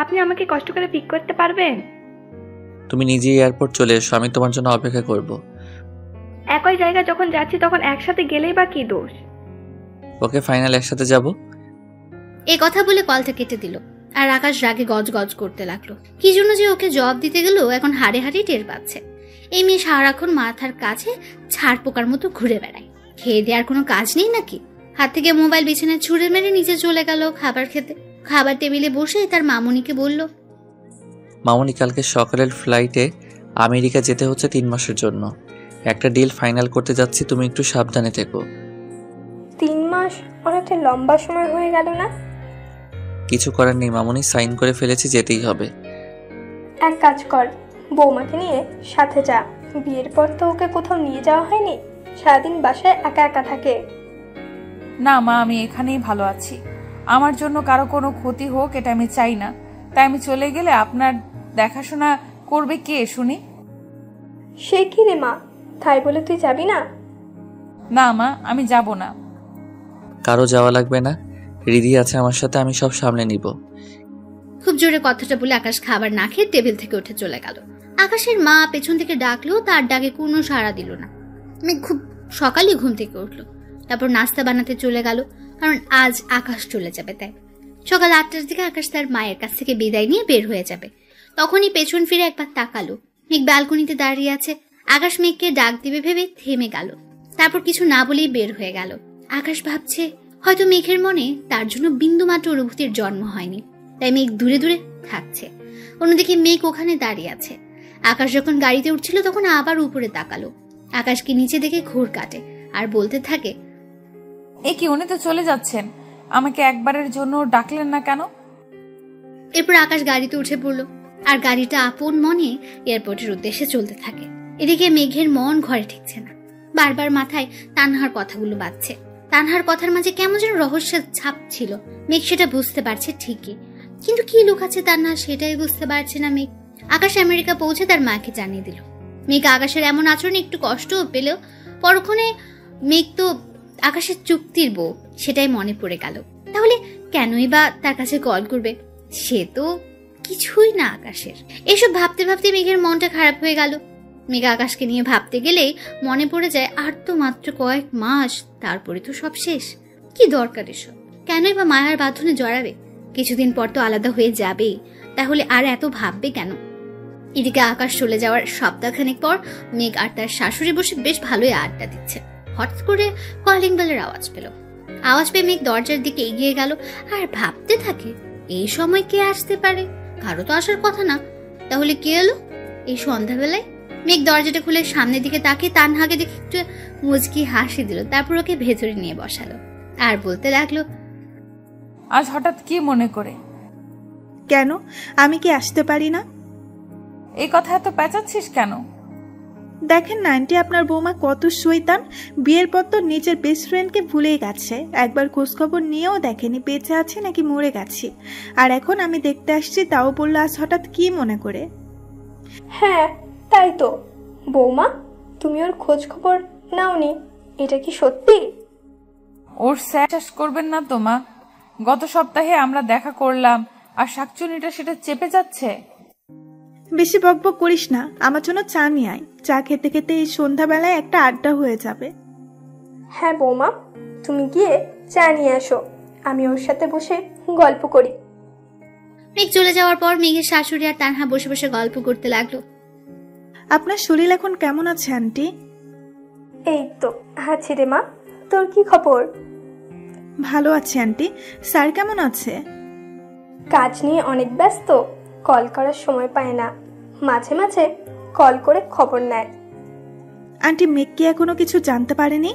আপনি আমাকে কষ্ট করে পিক করতে পারবেন? তুমি নিজেই এয়ারপোর্ট চলে এসো, আমি তোমার জন্য অপেক্ষা করব। একই জায়গায় যখন যাচ্ছি তখন একসাথে গেলেই বা কি দোষ? ওকে ফাইনাল একসাথে যাব। এই কথা বলে কলটা কেটে দিল। আর আকাশ রাগে গজ গজ করতে লাগলো। কি জন্য যে ওকে জবাব দিতে গেল এখন হাড়ে হাড়ে টের পাচ্ছে। এই মেয়ে সারাক্ষণ মাথার কাছে ছাড় পোকার মতো ঘুরে বেড়ায়। খেয়ে দেওয়ার কোনো কাজ নেই নাকি? হাত থেকে মোবাইল বিছানায় ছুঁড়ে মেরে নিচে চলে গেল খাবার খেতে। খাবার টেবিলে বসে তার মামুনিকে বলল, মামুনি কালকে সকালের ফ্লাইটে আমেরিকা যেতে হচ্ছে 3 মাসের জন্য। একটা ডিল ফাইনাল করতে যাচ্ছি, তুমি একটু সাবধানে থেকো। 3 মাস অনেকটা লম্বা সময় হয়ে গেল না? কিছু করার নেই মামুনি, সাইন করে ফেলেছি, যেতেই হবে। এক কাজ কর, বৌমাকে নিয়ে সাথে যা। বিয়ের পর তো ওকে কোথাও নিয়ে যাওয়া হয়নি, সারাদিন বাসায় একা একা থাকে। না মা, আমি এখানেই ভালো আছি। আমার জন্য কারো কোনো ক্ষতি হোক এটা আমি চাই না। তাই আমি চলে গেলে আপনার দেখাশোনা করবে কে শুনি? সে কি রে মা, তাই বলে তুই যাবি না? না মা, আমি যাব না। কারো যাওয়া লাগবে না, রিধি আছে আমার সাথে, আমি সব সামলে নিব। খুব জোরে কথাটা বলে আকাশ খাবার না খেয়ে টেবিল থেকে উঠে চলে গেল। আকাশের মা পেছন থেকে ডাকলেও তার ডাকে কোনো সাড়া দিল না। মেঘ খুব সকালে ঘুম থেকে উঠলো। তারপর নাস্তা বানাতে চলে গেল, কারণ আজ আকাশ চলে যাবে তাই। সকাল 8টার দিকে আকাশ তার মায়ের কাছ থেকে বিদায় নিয়ে বের হয়ে যাবে। তখনই পেছন ফিরে একবার তাকালো। মেঘ ব্যালকনিতে দাঁড়িয়ে আছে। আকাশ মেঘকে ডাক দিবে ভেবে থেমে গেল। তারপর কিছু না বলেই বের হয়ে গেল। আকাশ ভাবছে হয়তো মেঘের মনে তার জন্য বিন্দুমাত্র অনুভূতির জন্ম হয়নি, তাই মেঘ দূরে দূরে থাকছে। অন্যদিকে মেঘ ওখানে দাঁড়িয়ে আছে। আকাশ যখন গাড়িতে উঠছিল তখন আবার উপরে তাকালো। আকাশকে নিচে দেখে ঘোর কাটে আর বলতে থাকে, এ কি, উনি তো চলে যাচ্ছেন, আমাকে একবারের জন্য ডাকলেন না কেন? এরপর আকাশ গাড়িতে উঠে পড়লো আর গাড়িটা আপন মনে এয়ারপোর্টের উদ্দেশ্যে চলতে থাকে। এদিকে মেঘের মন ঘরে ঠিকছে না। বারবার মাথায় তানহার কথাগুলো বাজছে। তানহার কথার মাঝে কেমন যেন রহস্যের ছাপ ছিল। মেঘ সেটা বুঝতে পারছে ঠিকই, কিন্তু কি লুকাচ্ছে তানহা সেটাই বুঝতে পারছে না মেঘ। আকাশ আমেরিকা পৌঁছে তার মাকে জানিয়ে দিল। মেঘ আকাশের এমন আচরণে একটু কষ্টও পেলেও পরক্ষণে মেঘ তো আকাশের চুক্তির বউ, সেটাই মনে পড়ে গেল। তাহলে কেনই বা তার কাছে কল করবে? সে তো কিছুই না আকাশের। এসব ভাবতে ভাবতে মেঘের মনটা খারাপ হয়ে গেল। মেঘ আকাশকে নিয়ে ভাবতে গেলেই মনে পড়ে যায় আর তো মাত্র কয়েক মাস, তারপরে তো সব শেষ। কি দরকার এসব? কেনই বা মায়ার বাঁধনে জড়াবে? কিছুদিন পর তো আলাদা হয়ে যাবেই, তাহলে আর এত ভাববে কেন? এদিকে আকাশ চলে যাওয়ার সপ্তাহখানেক পর মেঘ আর তার শাশুড়ি বসে বেশ ভালোই আড্ডা দিচ্ছে। হঠাৎ করে কলিং বেলের আওয়াজ পেল। আওয়াজ পেয়ে মেঘ দরজার দিকে এগিয়ে গেল আর ভাবতে থাকে, এই সময় কে আসতে পারে? কারো তো আসার কথা না, তাহলে কে এলো এই সন্ধ্যাবেলায়? মেঘ দরজাটা খুলে সামনের দিকে তাকিয়ে তানহাকে দেখে একটু মুচকি হাসি দিল। তারপর ওকে ভেতরে নিয়ে বসালো আর বলতে লাগলো, আজ হঠাৎ কি মনে করে? কেন, আমি কি আসতে পারি না? এই কথা এত পেঁচাচ্ছিস কেন? দেখেন না আন্টি, আপনার বৌমা কত শয়তান। বিয়ের পর তো নিজের বেস্ট ফ্রেন্ডকে ভুলেই গেছে, একবার খোঁজখবর নিয়েও দেখেনি বেঁচে আছে নাকি মরে গেছি। আর এখন আমি দেখতে আসছি, তাও বললো আজ হঠাৎ কি মনে করে? হ্যাঁ তাই তো। বৌমা, তুমি ওর খোঁজ খবর নাওনি, এটা কি সত্যি? ওর শ্বাস করবেন না তো মা? গত সপ্তাহে আমরা দেখা করলাম আর শাকচুনিটা সেটা চেপে যাচ্ছে। বেশি বকবক করিস না, আমার জন্য চা নিয়ে আয়। চা খেতে খেতে এই সন্ধ্যাবেলায় একটা আড্ডা হয়ে যাবে। হ্যাঁ বৌমা, তুমি গিয়ে চা নিয়ে আসো, আমি ওর সাথে বসে গল্প করি। মেঘ চলে যাওয়ার পর মেঘের শাশুড়ি আর তানহা বসে বসে গল্প করতে লাগলো। আপনার শরীর এখন কেমন আছে আন্টি? এই তো আছি রে মা, তোর কি খবর? ভালো আছে আন্টি। স্যার কেমন আছে? কাজ নিয়ে অনেক ব্যস্ত, কল করার সময় পায় না, মাঝে মাঝে কল করে খবর নেয়। আন্টি, মেঘ কি এখনো কিছু জানতে পারেনি?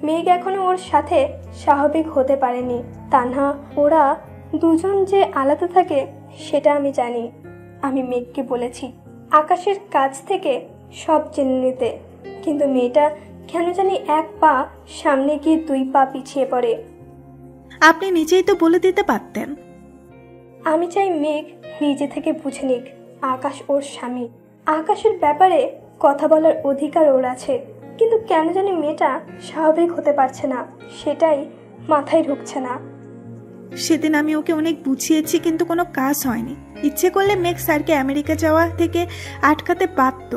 মেঘ এখনো ওর সাথে স্বাভাবিক হতে পারেনি। তানহা ওরা দুজন যে আলাদা থাকে সেটা আমি জানি। আমি মেঘকে বলেছি আকাশের কাছ থেকে সব জেনে নিতে, কিন্তু মেয়েটা কেন জানি এক পা সামনে গিয়ে 2 পা পিছিয়ে পড়ে। আপনি নিজেই তো বলে দিতে পারতেন। আমি চাই মেঘ নিজে থেকে বুঝে নিক আকাশ ওর স্বামী। আকাশের ব্যাপারে কথা বলার অধিকার ওর আছে, কিন্তু কেন জানি মেয়েটা স্বাভাবিক হতে পারছে না, সেটাই মাথায় ঢুকছে না। সেদিন আমি ওকে অনেক বুঝিয়েছি, কিন্তু কোনো কাজ হয়নি। ইচ্ছে করলে মেঘ স্যারকে আমেরিকা যাওয়া থেকে আটকাতে পারত।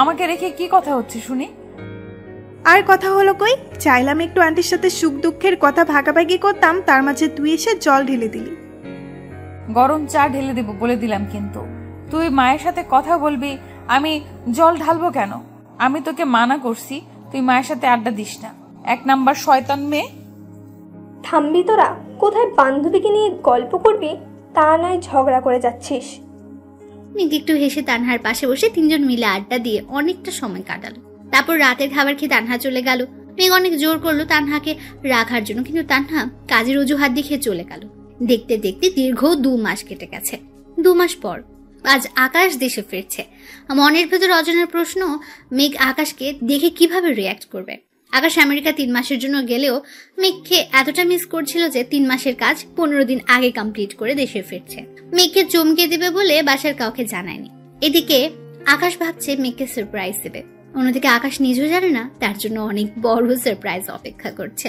আমাকে রেখে কি কথা হচ্ছে শুনি? আর কথা হলো কই? চাইলাম একটু আন্টির সাথে সুখ দুঃখের কথা ভাগাভাগি করতাম, তার মাঝে তুই এসে জল ঢেলে দিলি। গরম চা ঢেলে দেবো বলে দিলাম, কিন্তু তুই মায়ের সাথে কথা বলবি, আমি জল ঢালবো কেন? আমি তোকে মানা করছি তুই মায়ের সাথে আড্ডা দিস না। 1 নাম্বার শয়তান মেয়ে। থামবি তোরা? কোথায় বান্ধবীকে নিয়ে গল্প করবি, তা নয় ঝগড়া করে যাচ্ছিস। মেঘ একটু হেসে তানহার পাশে বসে 3 জন মিলে আড্ডা দিয়ে অনেকটা সময় কাটালো। তারপর রাতের খাবার খেয়ে তানহা চলে গেল। মেঘ অনেক জোর করলো তানহাকে রাখার জন্য, কিন্তু তানহা কাজের অজুহাত দেখিয়ে চলে গেল। দেখতে দেখতে দীর্ঘ 2 মাস কেটে গেছে। 2 মাস পর আজ আকাশ দেশে ফিরছে। মনের ভেতর অজানার প্রশ্ন, মেঘ আকাশকে দেখে কিভাবে রিয়াক্ট করবে। আকাশ আমেরিকা 3 মাসের জন্য গেলেও মেঘকে এতটা মিস করছিল যে 3 মাসের কাজ 15 দিন আগে কমপ্লিট করে দেশে ফিরছে। মেঘকে চমকে দিবে বলে বাসার কাউকে জানায়নি। এদিকে আকাশ ভাবছে মেঘকে সারপ্রাইজ দেবে, অন্যদিকে আকাশ নিজেও জানে না তার জন্য অনেক বড় সারপ্রাইজ অপেক্ষা করছে।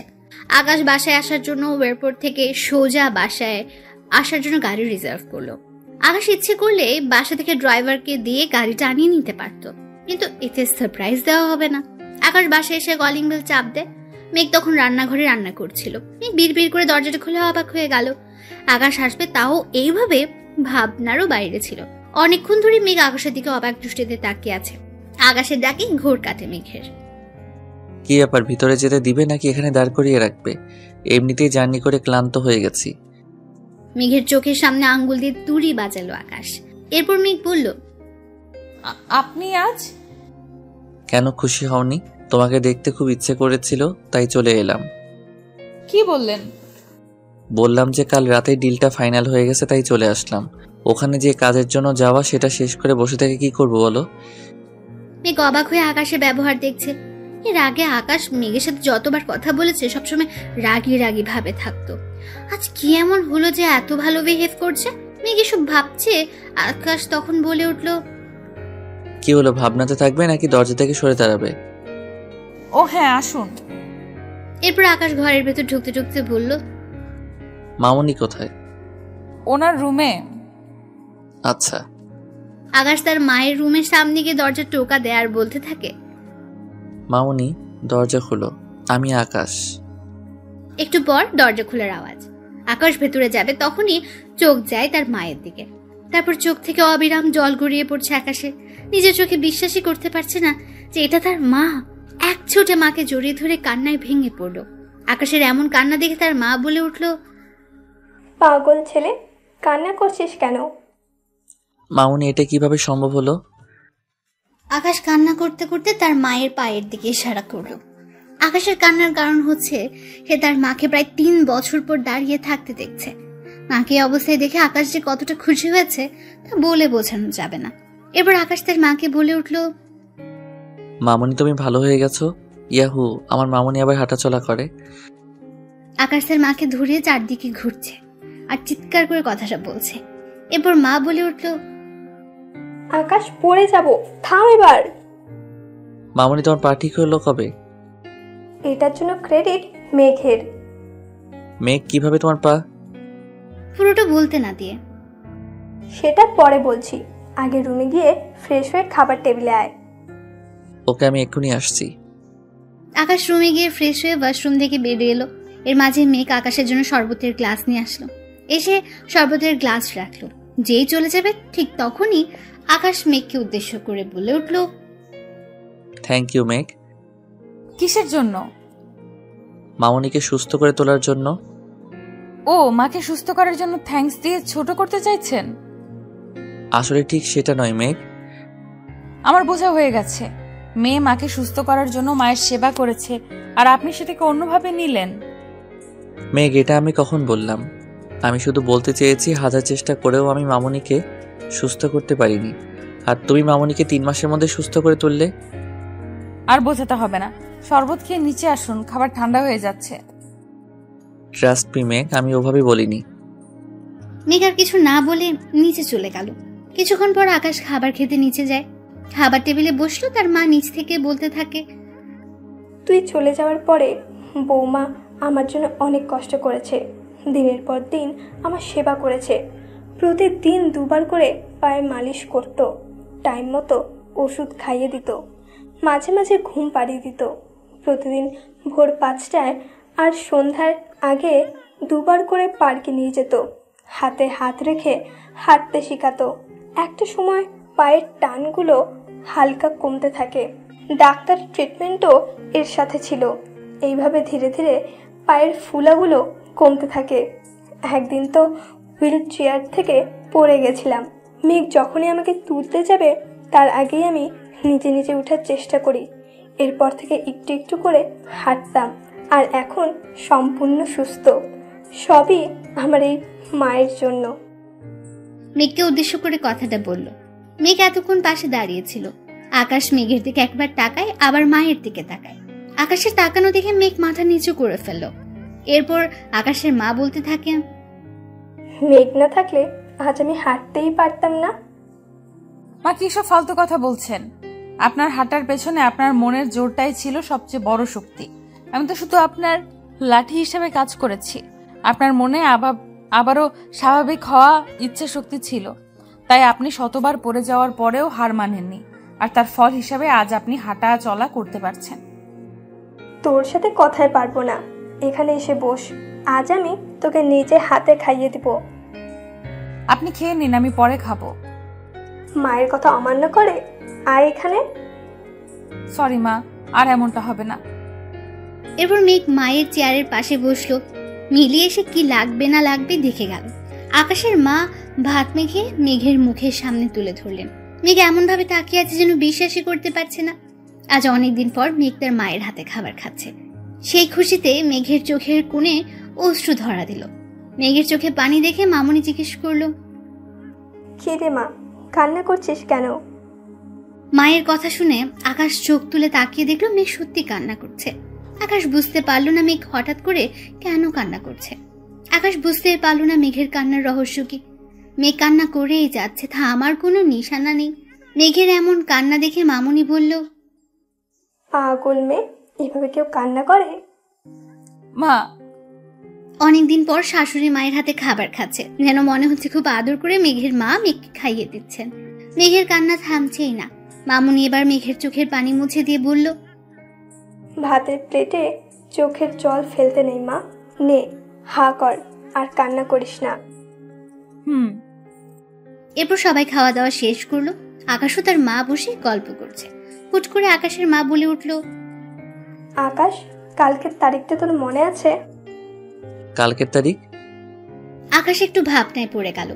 আকাশ বাসায় আসার জন্য এয়ারপোর্ট থেকে সোজা বাসায় আসার জন্য গাড়ি রিজার্ভ করলো। আকাশ ইচ্ছে করলে বাসা থেকে ড্রাইভারকে দিয়ে গাড়িটা আনিয়ে নিতে পারতো, কিন্তু এতে সারপ্রাইজ দেওয়া হবে না। আকাশ বাসায় এসে কলিং বেল চাপ দেয়। মেঘ তখন রান্নাঘরে রান্না করছিল। মেঘ বিড়বিড় করে দরজাটা খুলে অবাক হয়ে গেল। আকাশ আসবে তাও এইভাবে ভাবনারও বাইরে ছিল। অনেকক্ষণ ধরে মেঘ আকাশের দিকে অবাক দৃষ্টিতে তাকিয়ে আছে। আকাশের ডাকে ঘোর কাটে মেঘের। কি ব্যাপার, ভিতরে যেতে দিবে নাকি এখানে দাঁড় করিয়ে রাখবে? এমনিতেই জার্নি করে ক্লান্ত হয়ে গেছি। মেঘের চোখের সামনে আঙ্গুল দিয়ে তুড়ি বাজালো আকাশ। এরপর মেঘ বলল, আপনি আজ? কেন খুশি হওনি? তোমাকে দেখতে খুব ইচ্ছে করেছিল, তাই চলে এলাম। কি বললেন? বললাম যে কাল রাতে ডিলটা ফাইনাল হয়ে গেছে, তাই চলে আসলাম। ওখানে যে কাজের জন্য যাওয়া সেটা শেষ করে বসে থেকে কি করব বলো? মেঘ অবাক হয়ে আকাশের ব্যবহার দেখছে। এর আগে আকাশ মেঘের সাথে যতবার কথা বলেছে সবসময় রাগি রাগি ভাবে থাকতো। আজ কি এমন হলো যে এত ভালো বিহেভ করছে? মেঘ এসব ভাবছে। আকাশ তখন বলে উঠল, কি হলো, ভাবনাতে থাকবে নাকি দরজা থেকে সরে দাঁড়াবে? ও হ্যাঁ, আসুন। এরপর আকাশ ঘরের ভেতর ঢুকতে ঢুকতে বলল, মামুনি কোথায়? ওনার রুমে। আচ্ছা। আকাশ তার মায়ের রুমের সামনে গিয়ে দরজা টোকা দেয় আর বলতে থাকে, মামুনি দরজা খোলো, আমি আকাশ। একটু পর দরজা খোলার আওয়াজ। আকাশ ভেতরে যাবে তখনই চোখ যায় তার মায়ের দিকে। তারপর চোখ থেকে অবিরাম জল গড়িয়ে পড়ছে আকাশে। নিজের চোখে বিশ্বাসই করতে পারছে না যে এটা তার মা। এক ছোটে মাকে জড়িয়ে ধরে কান্নায় ভেঙে পড়ল। আকাশের এমন কান্না দেখে তার মা বলে উঠল, পাগল ছেলে, কান্না করছিস কেন? মামুনি এটা কিভাবে সম্ভব হলো? আকাশ কান্না করতে করতে তার মায়ের পায়ের দিকে ইশারা করলো। আকাশের কান্নার কারণ হচ্ছে সে তার মাকে প্রায় 3 বছর পর দাঁড়িয়ে থাকতে দেখছে। মাকে অবস্থায় দেখে আকাশ যে কতটা খুশি হয়েছে তা বলে বোঝানো যাবে না। এবার আকাশ তার মাকে বলে উঠল, মামুনি তুমি ভালো হয়ে গেছো? ইয়াহু, আমার মামুনি আবার হাঁটাচলা করে। আকাশ তার মাকে ধরে চারদিকে ঘুরছে আর চিৎকার করে কথাটা বলছে। এরপর মা বলে উঠল, আকাশ পড়ে যাব, থাম এবার। মামুনি তোমার পা ঠিক হলো কবে? এটার জন্য ক্রেডিট মেঘের। মেঘ কিভাবে তোমার পা? পুরোটা বলতে না দিয়ে, সেটা পরে বলছি, আগে রুমে গিয়ে ফ্রেশ হয়ে খাবার টেবিলে আয়। ওকে, আমি এক্ষুনি আসছি। আকাশ রুমে গিয়ে ফ্রেশ হয়ে ওয়াশরুম থেকে বেরিয়ে এলো। এর মাঝে মেঘ আকাশের জন্য শরবতের গ্লাস নিয়ে আসলো। এসে শরবতের গ্লাস রাখলো। যেই চলে যাবে ঠিক তখনই আকাশ মেঘকে উদ্দেশ্য করে বলে উঠল, থ্যাংক ইউ মেঘ। কিসের জন্য? মামনিকে সুস্থ করে তোলার জন্য। ও, মাকে সুস্থ করার জন্য থ্যাঙ্কস দিয়ে ছোট করতে চাইছেন? আসলে ঠিক সেটা নয় মেঘ। আমার বোঝা হয়ে গেছে। মেয়ে মাকে সুস্থ করার জন্য মায়ের সেবা করেছে, আর আপনি সেটাকে অন্যভাবে নিলেন। মেঘ, এটা আমি কখন বললাম? আমি শুধু বলতে চেয়েছি হাজার চেষ্টা করেও আমি মামনিকে সুস্থ করতে পারিনি, আর তুমি মামনিকে 3 মাসের মধ্যে সুস্থ করে তুললে। আর বোঝাতে হবে না। শরবত খেয়ে নিচে আসুন, খাবার ঠান্ডা হয়ে যাচ্ছে। ট্রাস্ট মি মেঘ, আমি ওভাবে বলিনি। মেঘ আর কিছু না বলে নিচে চলে গেল। কিছুক্ষণ পর আকাশ খাবার খেতে নিচে যায়। খাবার টেবিলে বসলো। তার মা নিচ থেকে বলতে থাকে, তুই চলে যাওয়ার পরে বৌমা আমার জন্য অনেক কষ্ট করেছে। দিনের পর দিন আমার সেবা করেছে। প্রতিদিন 2 বার করে পায়ে মালিশ করত, টাইম মতো ওষুধ খাইয়ে দিত, মাঝে মাঝে ঘুম পাড়িয়ে দিত। প্রতিদিন ভোর 5টায় আর সন্ধ্যার আগে 2 বার করে পার্কে নিয়ে যেত। হাতে হাত রেখে হাঁটতে শেখাতো। একটা সময় পায়ের টানগুলো হালকা কমতে থাকে। ডাক্তার ট্রিটমেন্টও এর সাথে ছিল। এইভাবে ধীরে ধীরে পায়ের ফুলাগুলো কমতে থাকে। একদিন তো হুইল চেয়ার থেকে পড়ে গেছিলাম। মেঘ যখনই আমাকে তুলতে যাবে তার আগেই আমি নিজে নিজে ওঠার চেষ্টা করি। এরপর থেকে একটু একটু করে হাঁটতাম, আর এখন সম্পূর্ণ সুস্থ। সবই আমার এই মায়ের জন্য। মেঘকে উদ্দেশ্য করে কথাটা বলল। মেঘ এতক্ষণ পাশে দাঁড়িয়েছিল। আকাশ মেঘের দিকে একবার তাকায়, আবার মায়ের দিকে তাকায়। আকাশের তাকানো দেখে মেঘ মাথা নিচু করে ফেলল। এরপর আকাশের মা বলতে থাকে, মেঘ না থাকলে আজ আমি হাঁটতেই পারতাম না। মা, কি সব ফালতু কথা বলছেন? আপনার হাঁটার পেছনে আপনার মনের জোরটাই ছিল সবচেয়ে বড় শক্তি। আমি তো শুধু আপনার লাঠি হিসেবে কাজ করেছি। আপনার মনে আবারও স্বাভাবিক হওয়া ইচ্ছে শক্তি ছিল, তাই আপনি শতবার পড়ে যাওয়ার পরেও হার মানেননি, আর তার ফল হিসাবে আজ আপনি হাঁটা চলা করতে পারছেন। তোর সাথে কথায় পারবো না, এখানে এসে বস। আজ আমি তোকে নিজে হাতে খাইয়ে দিব। আপনি খেয়ে নিন, আমি পরে খাবো। মায়ের কথা অমান্য করে? আয় এখানে। সরি মা, আর এমনটা হবে না। এরপর মেঘ মায়ের চেয়ারের পাশে বসলো। মিলিয়ে এসে কি লাগবে না লাগবে দেখে গেল। আকাশের মা ভাত মেখে মেঘের মুখের সামনে তুলে ধরলেন। মেঘ এমন ভাবে তাকিয়ে আছে যেন বিশ্বাসই করতে পারছে না। আজ অনেকদিন পর মেঘ তার মায়ের হাতে খাবার খাচ্ছে। সেই খুশিতে মেঘের চোখের কোণে অশ্রু ধরা দিল। মেঘের চোখে পানি দেখে মামনি জিজ্ঞেস করলো, কি রে মা, কান্না করছিস কেন? মায়ের কথা শুনে আকাশ চোখ তুলে তাকিয়ে দেখলো মেঘ সত্যি কান্না করছে। আকাশ বুঝতে পারলো না মেঘ হঠাৎ করে কেন কান্না করছে। আকাশ বুঝতে পারলো না মেঘের কান্নার রহস্য কি। মেঘ কান্না করেই যাচ্ছে, থামার কোনো নিশানা নেই। মেঘের এমন কান্না দেখে মামনি বলল, পাগল মেয়ে, এভাবে কেউ কান্না করে? মা, অনেকদিন পর শাশুড়ি মায়ের হাতে খাবার খাচ্ছে, যেন মনে হচ্ছে খুব আদর করে মেঘের মা মেঘকে খাইয়ে দিচ্ছেন। মেঘের কান্না থামছেই না। মামুনি এবার মেঘের চোখের পানি মুছে দিয়ে বলল, ভাতের প্লেটে চোখের জল ফেলতে নেই মা, নে হা কর, আর কান্না করিস না। এরপর সবাই খাওয়া দাওয়া শেষ করলো। আকাশও তার মা বসে গল্প করছে। হুট করে আকাশের মা বলে উঠল, আকাশ, কালকের তারিখটা তোর মনে আছে? কালকের তারিখ? আকাশ একটু ভাবনায় পড়ে গেল।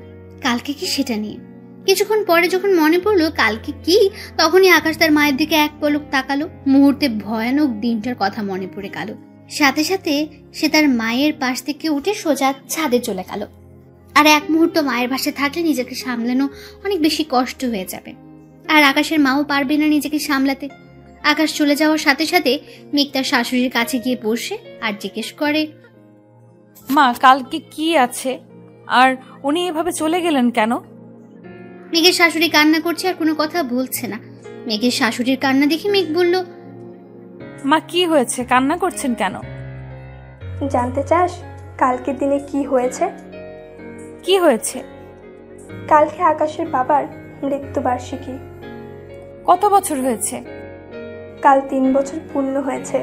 কালকে কি সেটা নিয়ে। কিছুক্ষণ পরে যখন মনে পড়লো কালকে কি, তখনই আকাশ তার মায়ের দিকে এক পলক তাকালো। মুহূর্তে ভয়ানক দিনটার কথা মনে পড়ে গেল। সাথে সাথে সে তার মায়ের পাশ থেকে উঠে সোজা ছাদে চলে গেল। আর এক মুহূর্ত মায়ের পাশে থাকলে নিজেকে সামলানো অনেক বেশি কষ্ট হয়ে যাবে, আর আকাশের মাও পারবে না নিজেকে সামলাতে। আকাশ চলে যাওয়ার সাথে সাথে মেঘ তার শাশুড়ির কাছে গিয়ে বসে আর জিজ্ঞেস করে, মা, কালকে কি আছে, আর উনি এভাবে চলে গেলেন কেন? মেঘের শাশুড়ি কান্না করছে আর কোনো কথা বলছে না। মেঘের শাশুড়ির কান্না দেখে মেঘ বলল, মা, কি হয়েছে, কান্না করছেন কেন? জানতে চাস কালকের দিনে কি হয়েছে? কি হয়েছে? কালকে আকাশের বাবার মৃত্যুবার্ষিকী। কত বছর হয়েছে? কাল 3 বছর পূর্ণ হয়েছে।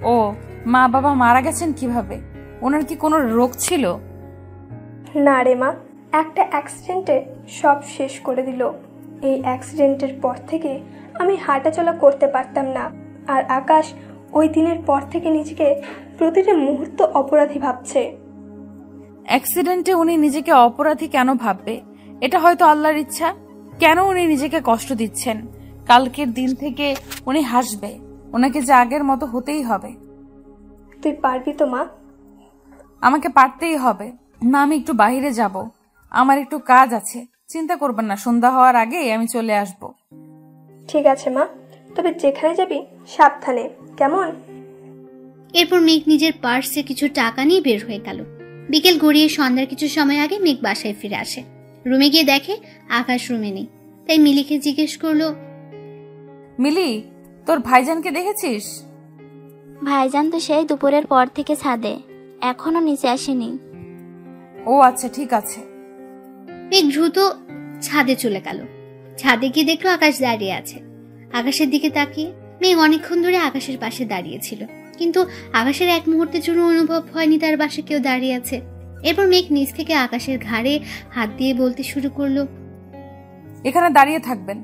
ও, মা বাবা মারা গেছেন কিভাবে? ওনার কি কোনো রোগ ছিল? না রে মা, একটা অ্যাক্সিডেন্টে সব শেষ করে দিল। এই অ্যাক্সিডেন্টের পর থেকে আমি হাঁটাচলা করতে পারতাম না। আর আকাশ ওই দিনের পর থেকে নিজেকে প্রতিটা মুহূর্ত অপরাধী ভাবছে। অ্যাক্সিডেন্টে উনি নিজেকে অপরাধী কেন ভাববে? এটা হয়তো আল্লাহর ইচ্ছা। কেন উনি নিজেকে কষ্ট দিচ্ছেন? কালকের দিন থেকে উনি হাসবে। ওনাকে যে আগের মতো হতেই হবে। তুই পারবি তো মা? আমাকে পারতেই হবে। না, আমি একটু বাইরে যাব, আমার একটু কাজ আছে। চিন্তা করবেন না, সন্ধ্যা হওয়ার আগেই আমি চলে আসব। ঠিক আছে মা, তবে যেখানে যাবি সাবধানে, কেমন? এরপর মেঘ নিজের পার্সে কিছু টাকা নিয়ে বের হয়ে গেল। বিকেল গড়িয়ে সন্ধ্যার কিছু সময় আগে মেঘ বাসায় ফিরে আসে। রুমে গিয়ে দেখে আকাশ রুমে নেই। তাই মিলিকে জিজ্ঞেস করলো, মিলি, তোর ভাইজানকে দেখেছিস? ভাইজান তো সেই দুপুরের পর থেকে ছাদে, এখনো নিচে আসেনি। ও আচ্ছা, ঠিক আছে। মেঘ দ্রুত ছাদে চলে গেল। ছাদে গিয়ে দেখলো আকাশ দাঁড়িয়ে আছে। আকাশের দিকে তাকিয়ে মেঘ অনেকক্ষণ ধরে আকাশের পাশে দাঁড়িয়েছিল, কিন্তু আকাশের এক মুহূর্তের জন্য অনুভব হয়নি তার পাশে কেউ দাঁড়িয়ে আছে। এরপর মেঘ নিচ থেকে আকাশের ঘাড়ে হাত দিয়ে বলতে শুরু করলো, এখানে দাঁড়িয়ে থাকবেন।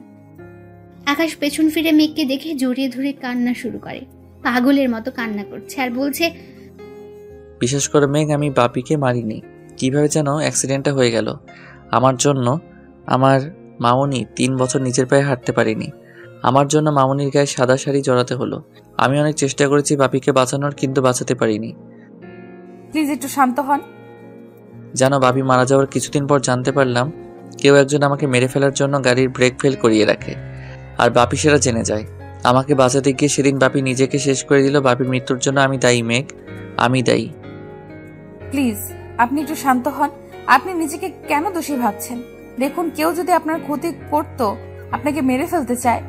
আকাশ পেছন ফিরে মেঘকে দেখে জড়িয়ে ধরে কান্না শুরু করে। পাগলের মতো কান্না করছে আর বলছে, বিশেষ করে মেঘ, আমি বাপিকে মারিনি। কিভাবে যেন অ্যাক্সিডেন্টটা হয়ে গেল আমার জন্য। আমার মামনি 3 বছর নিজের পায়ে হাঁটতে পারিনি। আমার জন্য মামনির গায়ে সাদা শাড়ি জড়াতে হলো। আমি অনেক চেষ্টা করেছি বাপিকে বাঁচানোর, কিন্তু বাঁচাতে পারিনি। প্লিজ একটু শান্ত হন। জানো, বাপি মারা যাওয়ার কিছুদিন পর জানতে পারলাম কেউ একজন আমাকে মেরে ফেলার জন্য গাড়ির ব্রেক ফেল করিয়ে রাখে, আর বাপি সেটা জেনে যায়। আমাকে বাঁচাতে গিয়ে সেদিন বাপি নিজেকে শেষ করে দিল। বাপির মৃত্যুর জন্য আমি দায়ী মেঘ, আমি দায়ী। প্লিজ আপনি একটু শান্ত হন। আপনি নিজেকে কেন দোষী ভাবছেন? দেখুন, কেউ যদি আপনার ক্ষতি করত, আপনাকে মেরে ফেলতে চায়,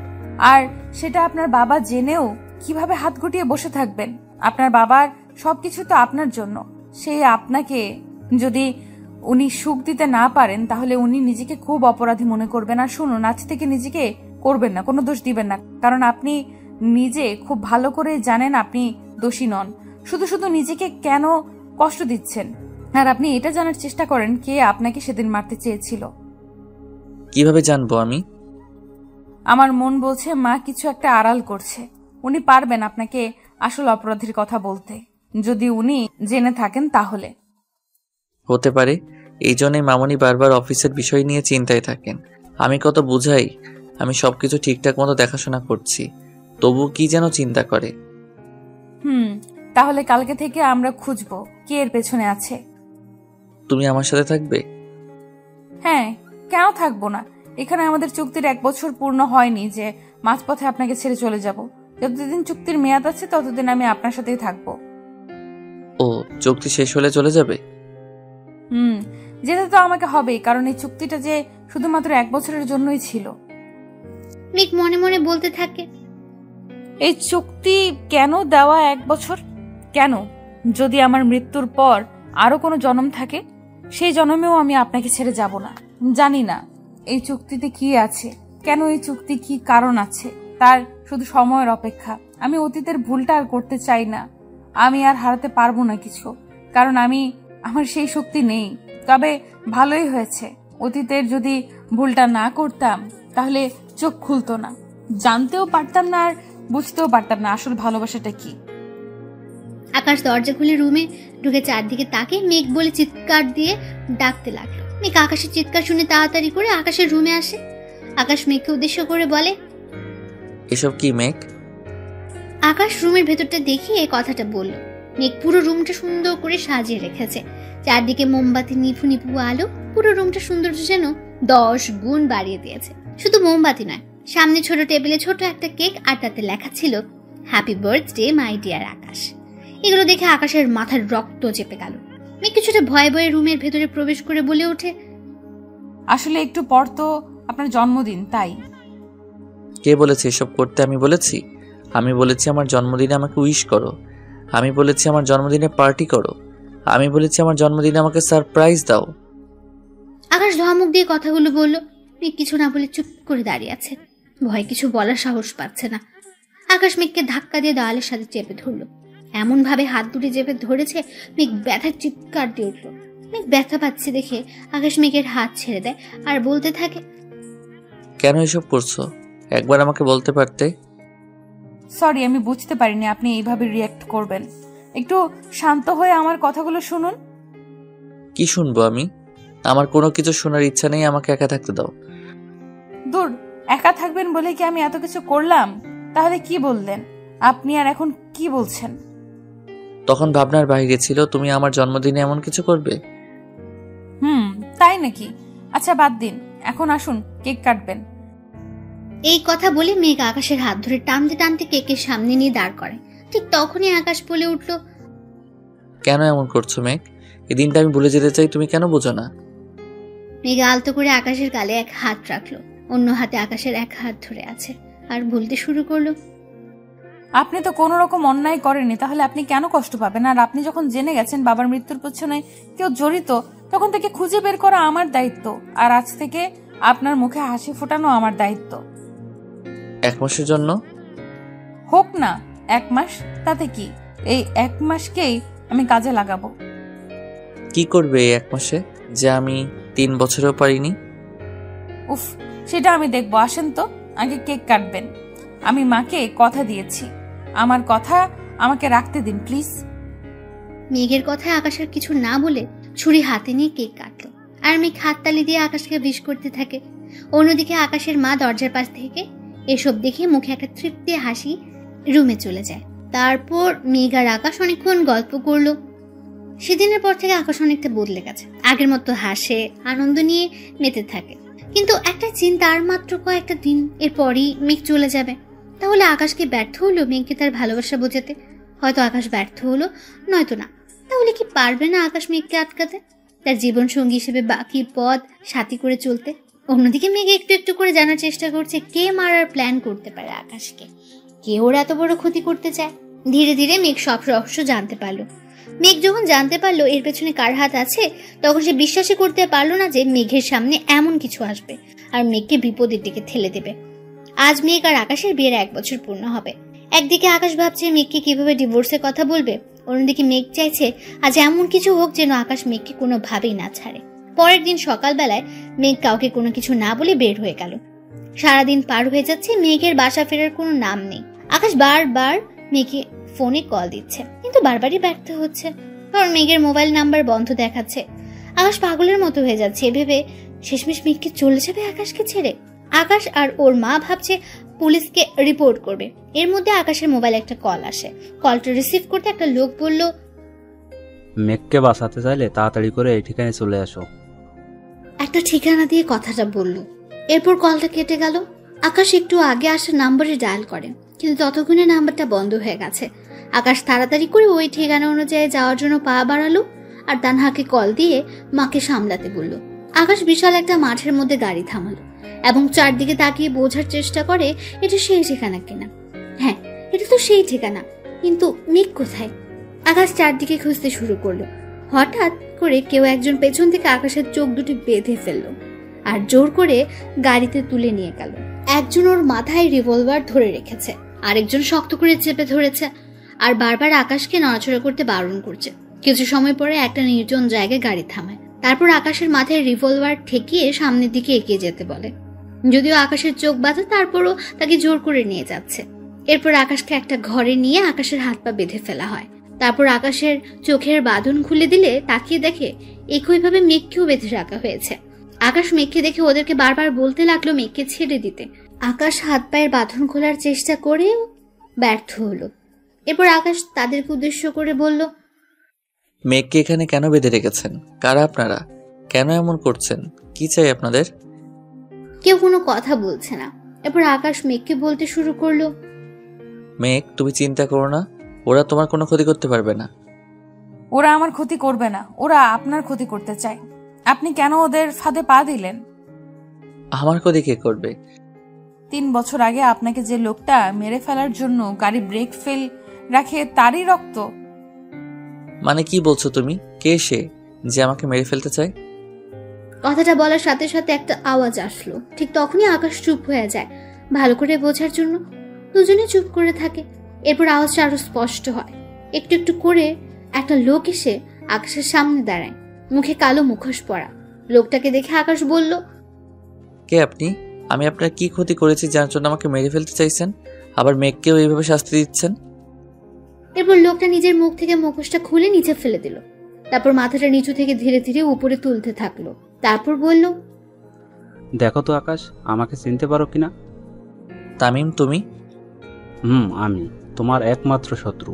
আর সেটা আপনার বাবা জেনেও কিভাবে হাত গুটিয়ে বসে থাকবেন? আপনার বাবার সবকিছু তো আপনার জন্য। সেই আপনাকে যদি উনি সুখ দিতে না পারেন, তাহলে উনি নিজেকে খুব অপরাধী মনে করবেন। আর শুনুন, আজ থেকে নিজেকে করবেন না, কোনো দোষ দিবেন না, কারণ আপনি নিজে খুব ভালো করে জানেন আপনি দোষী নন। শুধু শুধু নিজেকে কেন কষ্ট দিচ্ছেন? আর আপনি এটা জানার চেষ্টা করেন কে আপনাকে সেদিন মারতে চেয়েছিল। কিভাবে জানবো আমি? আমার মন বলছে মা কিছু একটা আড়াল করছে। উনি পারবেন আপনাকে আসল অপরাধীর কথা বলতে, যদি উনি জেনে থাকেন তাহলে। হতে পারে, এই জন্যই মামনি বারবার অফিসের বিষয় নিয়ে চিন্তায় থাকেন। আমি কত বুঝাই, আমি সবকিছু ঠিকঠাক মতো দেখাশোনা করছি, তবু কি যেন চিন্তা করে। তাহলে কালকে থেকে আমরা খুঁজবো কে এর পেছনে আছে। তুমি আমার সাথে থাকবে? হ্যাঁ, কেন থাকবো না? এখানে আমাদের চুক্তির 1 বছর পূর্ণ হয়নি যে মাঝপথে আপনাকে ছেড়ে চলে যাব। যতদিন চুক্তির মেয়াদ আছে ততদিন আমি আপনার সাথেই থাকবো। ও, চুক্তি শেষ হলে চলে যাবে? যেতে তো আমাকে হবেই, কারণ এই চুক্তিটা যে শুধুমাত্র 1 বছরের জন্যই ছিল। মেঘ মনে মনে বলতে থাকে, এই চুক্তি কেন দেওয়া 1 বছর? কেন? যদি আমার মৃত্যুর পর আরো কোনো জন্ম থাকে, সেই জন্মেও আমি আপনাকে ছেড়ে যাব না। জানি না এই চুক্তিতে কি আছে, কেন এই চুক্তি, কি কারণ আছে, তার শুধু সময়ের অপেক্ষা। আমি অতীতের ভুলটা আর করতে চাই না। আমি আর হারাতে পারবো না কিছু, কারণ আমার সেই শক্তি নেই। তবে ভালোই হয়েছে, অতীতের যদি ভুলটা না করতাম তাহলে চোখ খুলতো না, জানতেও পারতাম না আর বুঝতেও পারতাম না আসল ভালোবাসাটা কি। আকাশ দরজা খুলে রুমে ঢুকে চারদিকে তাকে মেঘ বলে চিৎকার দিয়ে ডাকতে লাগলো। মেঘ আকাশের চিৎকার শুনে তাড়াতাড়ি করে আকাশের রুমে আসে। আকাশ মেঘকে উদ্দেশ্য করে বলে, এসব কি মেঘ? আকাশ রুমের ভেতরটা দেখিয়ে কথাটা বলল। মেঘ পুরো রুমটা সুন্দর করে সাজিয়ে রেখেছে। চারদিকে মোমবাতি নিভু নিভু আলো, পুরো রুমটা সৌন্দর্য যেন 10 গুণ বাড়িয়ে দিয়েছে। শুধু মোমবাতি নয়, সামনে ছোট টেবিলে ছোট একটা কেক, আর তাতে লেখা ছিল হ্যাপি বার্থডে মাই ডিয়ার আকাশ। এগুলো দেখে আকাশের মাথার রক্ত চেপে গেল। মেঘ কিছুটা ভয়ে ভয়ে রুমের ভেতরে প্রবেশ করে বলে ওঠে, আসলে একটু পর তো আপনার জন্মদিন, তাই। কে বলেছে এসব করতে? আমি বলেছি? আমি বলেছি আমার জন্মদিনে আমাকে উইশ করো, আমি বলেছি আমার জন্মদিনে পার্টি করো, আমি বলেছি আমার জন্মদিনে আমাকে সারপ্রাইজ দাও। আকাশ ধমক দিয়ে কথাগুলো বলল। মেঘ কিছু না বলে চুপ করে দাঁড়িয়ে আছে, ভয় কিছু বলার সাহস পাচ্ছে না। আকাশ মেঘকে ধাক্কা দিয়ে দেওয়ালের সাথে চেপে ধরলো। এমন ভাবে হাত দুটি চেপে ধরেছে, মেঘ ব্যথার চিৎকার দিয়ে উঠল। মেঘ ব্যথা পাচ্ছে দেখে আকাশ মেঘের হাত ছেড়ে দেয় আর বলতে থাকে, কেন এসব করছো? একবার আমাকে বলতে পারতে। সরি, আমি বুঝতে পারিনি আপনি এইভাবে রিয়্যাক্ট করবেন। একটু শান্ত হয়ে আমার কথাগুলো শুনুন। কি শুনবো আমি? আমার কোনো কিছু শোনার ইচ্ছা নেই, আমাকে একা থাকতে দাও। দূর, একা থাকবেন বলে কি আমি এত কিছু করলাম? তাহলে কি বললেন আপনি, আর এখন কি বলছেন? তখন ভাবনার বাইরে ছিল তুমি আমার জন্মদিনে এমন কিছু করবে। তাই নাকি? আচ্ছা বাদ দিন, এখন আসুন কেক কাটবেন। এই কথা বলে মেঘ আকাশের হাত ধরে টানতে টানতে কেকের সামনে নিয়ে দাঁড় করে। ঠিক তখনই আকাশ বলে উঠল, কেন এমন করছো মেঘ? এই দিনটা আমি ভুলে যেতে চাই, তুমি কেন বোঝো না? মেঘ আলতো করে আকাশের গালে এক হাত রাখলো, অন্য হাতে আকাশের এক হাত ধরে আছে আর বলতে শুরু করলো, আপনি তো কোনো রকম অন্যায় করেননি, তাহলে আপনি কেন কষ্ট পাবেন? আর আপনি যখন জেনে গেছেন বাবার মৃত্যুর পেছনে কেউ জড়িত, তখন থেকে খুঁজে বের করা আমার দায়িত্ব, আর আজ থেকে আপনার মুখে হাসি ফোটানো আমার দায়িত্ব। 1 মাসের জন্য হোক না 1 মাস, তাতে কি? এই 1 মাসকেই আমি কাজে লাগাবো। কি করবে এই 1 মাসে যে আমি 3 বছরেও পারিনি? উফ, সেটা আমি দেখবো। আসেন তো, আগে কেক কাটবেন। আমি মাকে কথা দিয়েছি, আমার কথা আমাকে রাখতে দিন প্লিজ। মেঘের কথায় আকাশের কিছু না বলে ছুরি হাতে নিয়ে কেক কাটলো, আর মেঘ হাততালি দিয়ে আকাশকে বিশ করতে থাকে। অন্যদিকে আকাশের মা দরজার পাশ থেকে এসব দেখে মুখে একটা তৃপ্তি হাসি রুমে চলে যায়। তারপর মেঘ আর আকাশ অনেকক্ষণ গল্প করলো। সেদিনের পর থেকে আকাশ অনেকটা বদলে গেছে, আগের মতো হাসে, আনন্দ নিয়ে মেতে থাকে। কিন্তু একটা চিন্তা, আর মাত্র কয়েকটা দিন এরপরই মেঘ চলে যাবে। তাহলে আকাশকে ব্যর্থ হলো মেঘকে তার ভালোবাসা বোঝাতে? হয়তো আকাশ ব্যর্থ হলো, নয়তো না। তাহলে কি পারবে না আকাশ মেঘকে আটকাতে, তার জীবন সঙ্গী হিসেবে বাকি পথ সাথী করে চলতে? অন্যদিকে মেঘ একটু একটু করে জানার চেষ্টা করছে কে মারার প্ল্যান করতে পারে আকাশকে, কে ওর এত বড় ক্ষতি করতে চায়। ধীরে ধীরে মেঘ সব রহস্য জানতে পারলো। মেঘ যখন জানতে পারলো এর পেছনে কার হাত আছে, তখন সে বিশ্বাসই করতে পারলো না যে মেঘের সামনে এমন কিছু আসবে আর মেঘকে বিপদের দিকে ঠেলে দেবে। আজ মেঘ আর আকাশের বিয়ের 1 বছর পূর্ণ হবে। একদিকে আকাশ ভাবছে মেঘকে কিভাবে ডিভোর্সের কথা বলবে, অন্যদিকে মেঘ চাইছে আজ এমন কিছু হোক যেন আকাশ মেঘকে কোনোভাবেই না ছাড়ে। পরের দিন সকালবেলায় মেঘ কাউকে কোনো কিছু না বলে বের হয়ে গেল। সারাদিন পার হয়ে যাচ্ছে, মেঘের বাসা ফেরার কোনো নাম নেই। আকাশ বারবার মেঘে ফোনে কল দিচ্ছে, কিন্তু বারবারই ব্যর্থ হচ্ছে, কারণ মেঘের মোবাইল নাম্বার বন্ধ দেখাচ্ছে। আকাশ পাগলের মতো হয়ে যাচ্ছে, ভেবে শেষমেশ মেঘকে চলে যাবে আকাশকে ছেড়ে। আকাশ আর ওর মা ভাবছে পুলিশকে রিপোর্ট করবে। এর মধ্যে আকাশের মোবাইলে একটা কল আসে। কলটা রিসিভ করতে একটা লোক বলল, মেঘকে বাঁচাতে চাইলে তাড়াতাড়ি করে এই ঠিকানায় চলে আসো। একটা ঠিকানা দিয়ে কথাটা বলল। এরপর কলটা কেটে গেল। আকাশ একটু আগে আসা নাম্বারে ডায়াল করে, কিন্তু ততক্ষণে নাম্বারটা বন্ধ হয়ে গেছে। আকাশ তাড়াতাড়ি করে ওই ঠিকানা অনুযায়ী যাওয়ার জন্য পা বাড়ালো আর তানহাকে কল দিয়ে মাকে সামলাতে বলল। আকাশ বিশাল একটা মাঠের মধ্যে গাড়ি থামালো এবং চারদিকে তাকিয়ে বোঝার চেষ্টা করে এটা সেই ঠিকানা কিনা। হ্যাঁ, এটা তো সেই ঠিকানা, কিন্তু মেঘ কোথায়? আকাশ চারদিকে খুঁজতে শুরু করলো। হঠাৎ করে কেউ একজন পেছন থেকে আকাশের চোখ দুটি বেঁধে ফেললো আর জোর করে গাড়িতে তুলে নিয়ে গেল। একজন ওর মাথায় রিভলভার ধরে রেখেছে, আরেকজন শক্ত করে চেপে ধরেছে আর বারবার আকাশকে নড়াচড়া করতে বারণ করছে। কিছু সময় পরে একটা নির্জন জায়গায় গাড়ি থামায়। তারপর আকাশের মাথায় রিভলভার ঠেকিয়ে সামনের দিকে এগিয়ে যেতে বলে। যদিও আকাশের চোখ বাঁধা, তারপরও তাকে জোর করে নিয়ে যাচ্ছে। এরপর আকাশকে একটা ঘরে নিয়ে আকাশের হাত পা বেঁধে ফেলা হয়। তারপর আকাশের চোখের বাঁধন খুলে দিলে তাকিয়ে দেখে একইভাবে মেঘকেও বেঁধে রাখা হয়েছে। আকাশ মেঘকে দেখে ওদেরকে বারবার বলতে লাগলো মেঘকে ছেড়ে দিতে। আকাশ হাত পায়ের বাঁধন খোলার চেষ্টা করে ব্যর্থ হলো। এরপর আকাশ তাদেরকে উদ্দেশ্য করে বলল, মেঘকে এখানে কেন বেঁধে রেখেছেন? কারা আপনারা? কেন এমন করছেন? কি চাই আপনাদের? কেউ কোনো কথা বলছে না। এরপর আকাশ মেঘকে বলতে শুরু করলো, মেঘ, তুমি চিন্তা করো না, ওরা তোমার কোনো ক্ষতি করতে পারবে না। ওরা আমার ক্ষতি করবে না, ওরা আপনার ক্ষতি করতে চায়। আপনি কেন ওদের ফাঁদে পা দিলেন? আমার ক্ষতি কে করবে? 3 বছর আগে আপনাকে যে লোকটা মেরে ফেলার জন্য গাড়ি ব্রেক ফেল রাখে, তারই রক্ত। মানে কি বলছো তুমি? কে সে যে আমাকে মেরে ফেলতে চায়? কথাটা বলার সাথে সাথে একটা আওয়াজ আসলো। ঠিক তখনই আকাশ চুপ হয়ে যায়। ভালো করে বোঝার জন্য দুজনে চুপ করে থাকে। এরপর আওয়াজটা আরো স্পষ্ট হয়। একটু একটু করে একটা লোক এসে আকাশের সামনে দাঁড়ায়, মুখে কালো মুখোশ পরা। লোকটাকে দেখে আকাশ বলল, কে আপনি? আমি আপনার কি ক্ষতি করেছি যার জন্য আমাকে মেরে ফেলতে চাইছেন, আবার মেঘকেও এইভাবে শাস্তি দিচ্ছেন? এরপর লোকটা নিজের মুখ থেকে মুখোশটা খুলে নিচে ফেলে দিল। তারপর মাথাটা নিচু থেকে ধীরে ধীরে উপরে তুলতে থাকলো। তারপর বলল, দেখো তো আকাশ, আমাকে চিনতে পারো কিনা? তামিম তুমি? আমি তোমার একমাত্র শত্রু।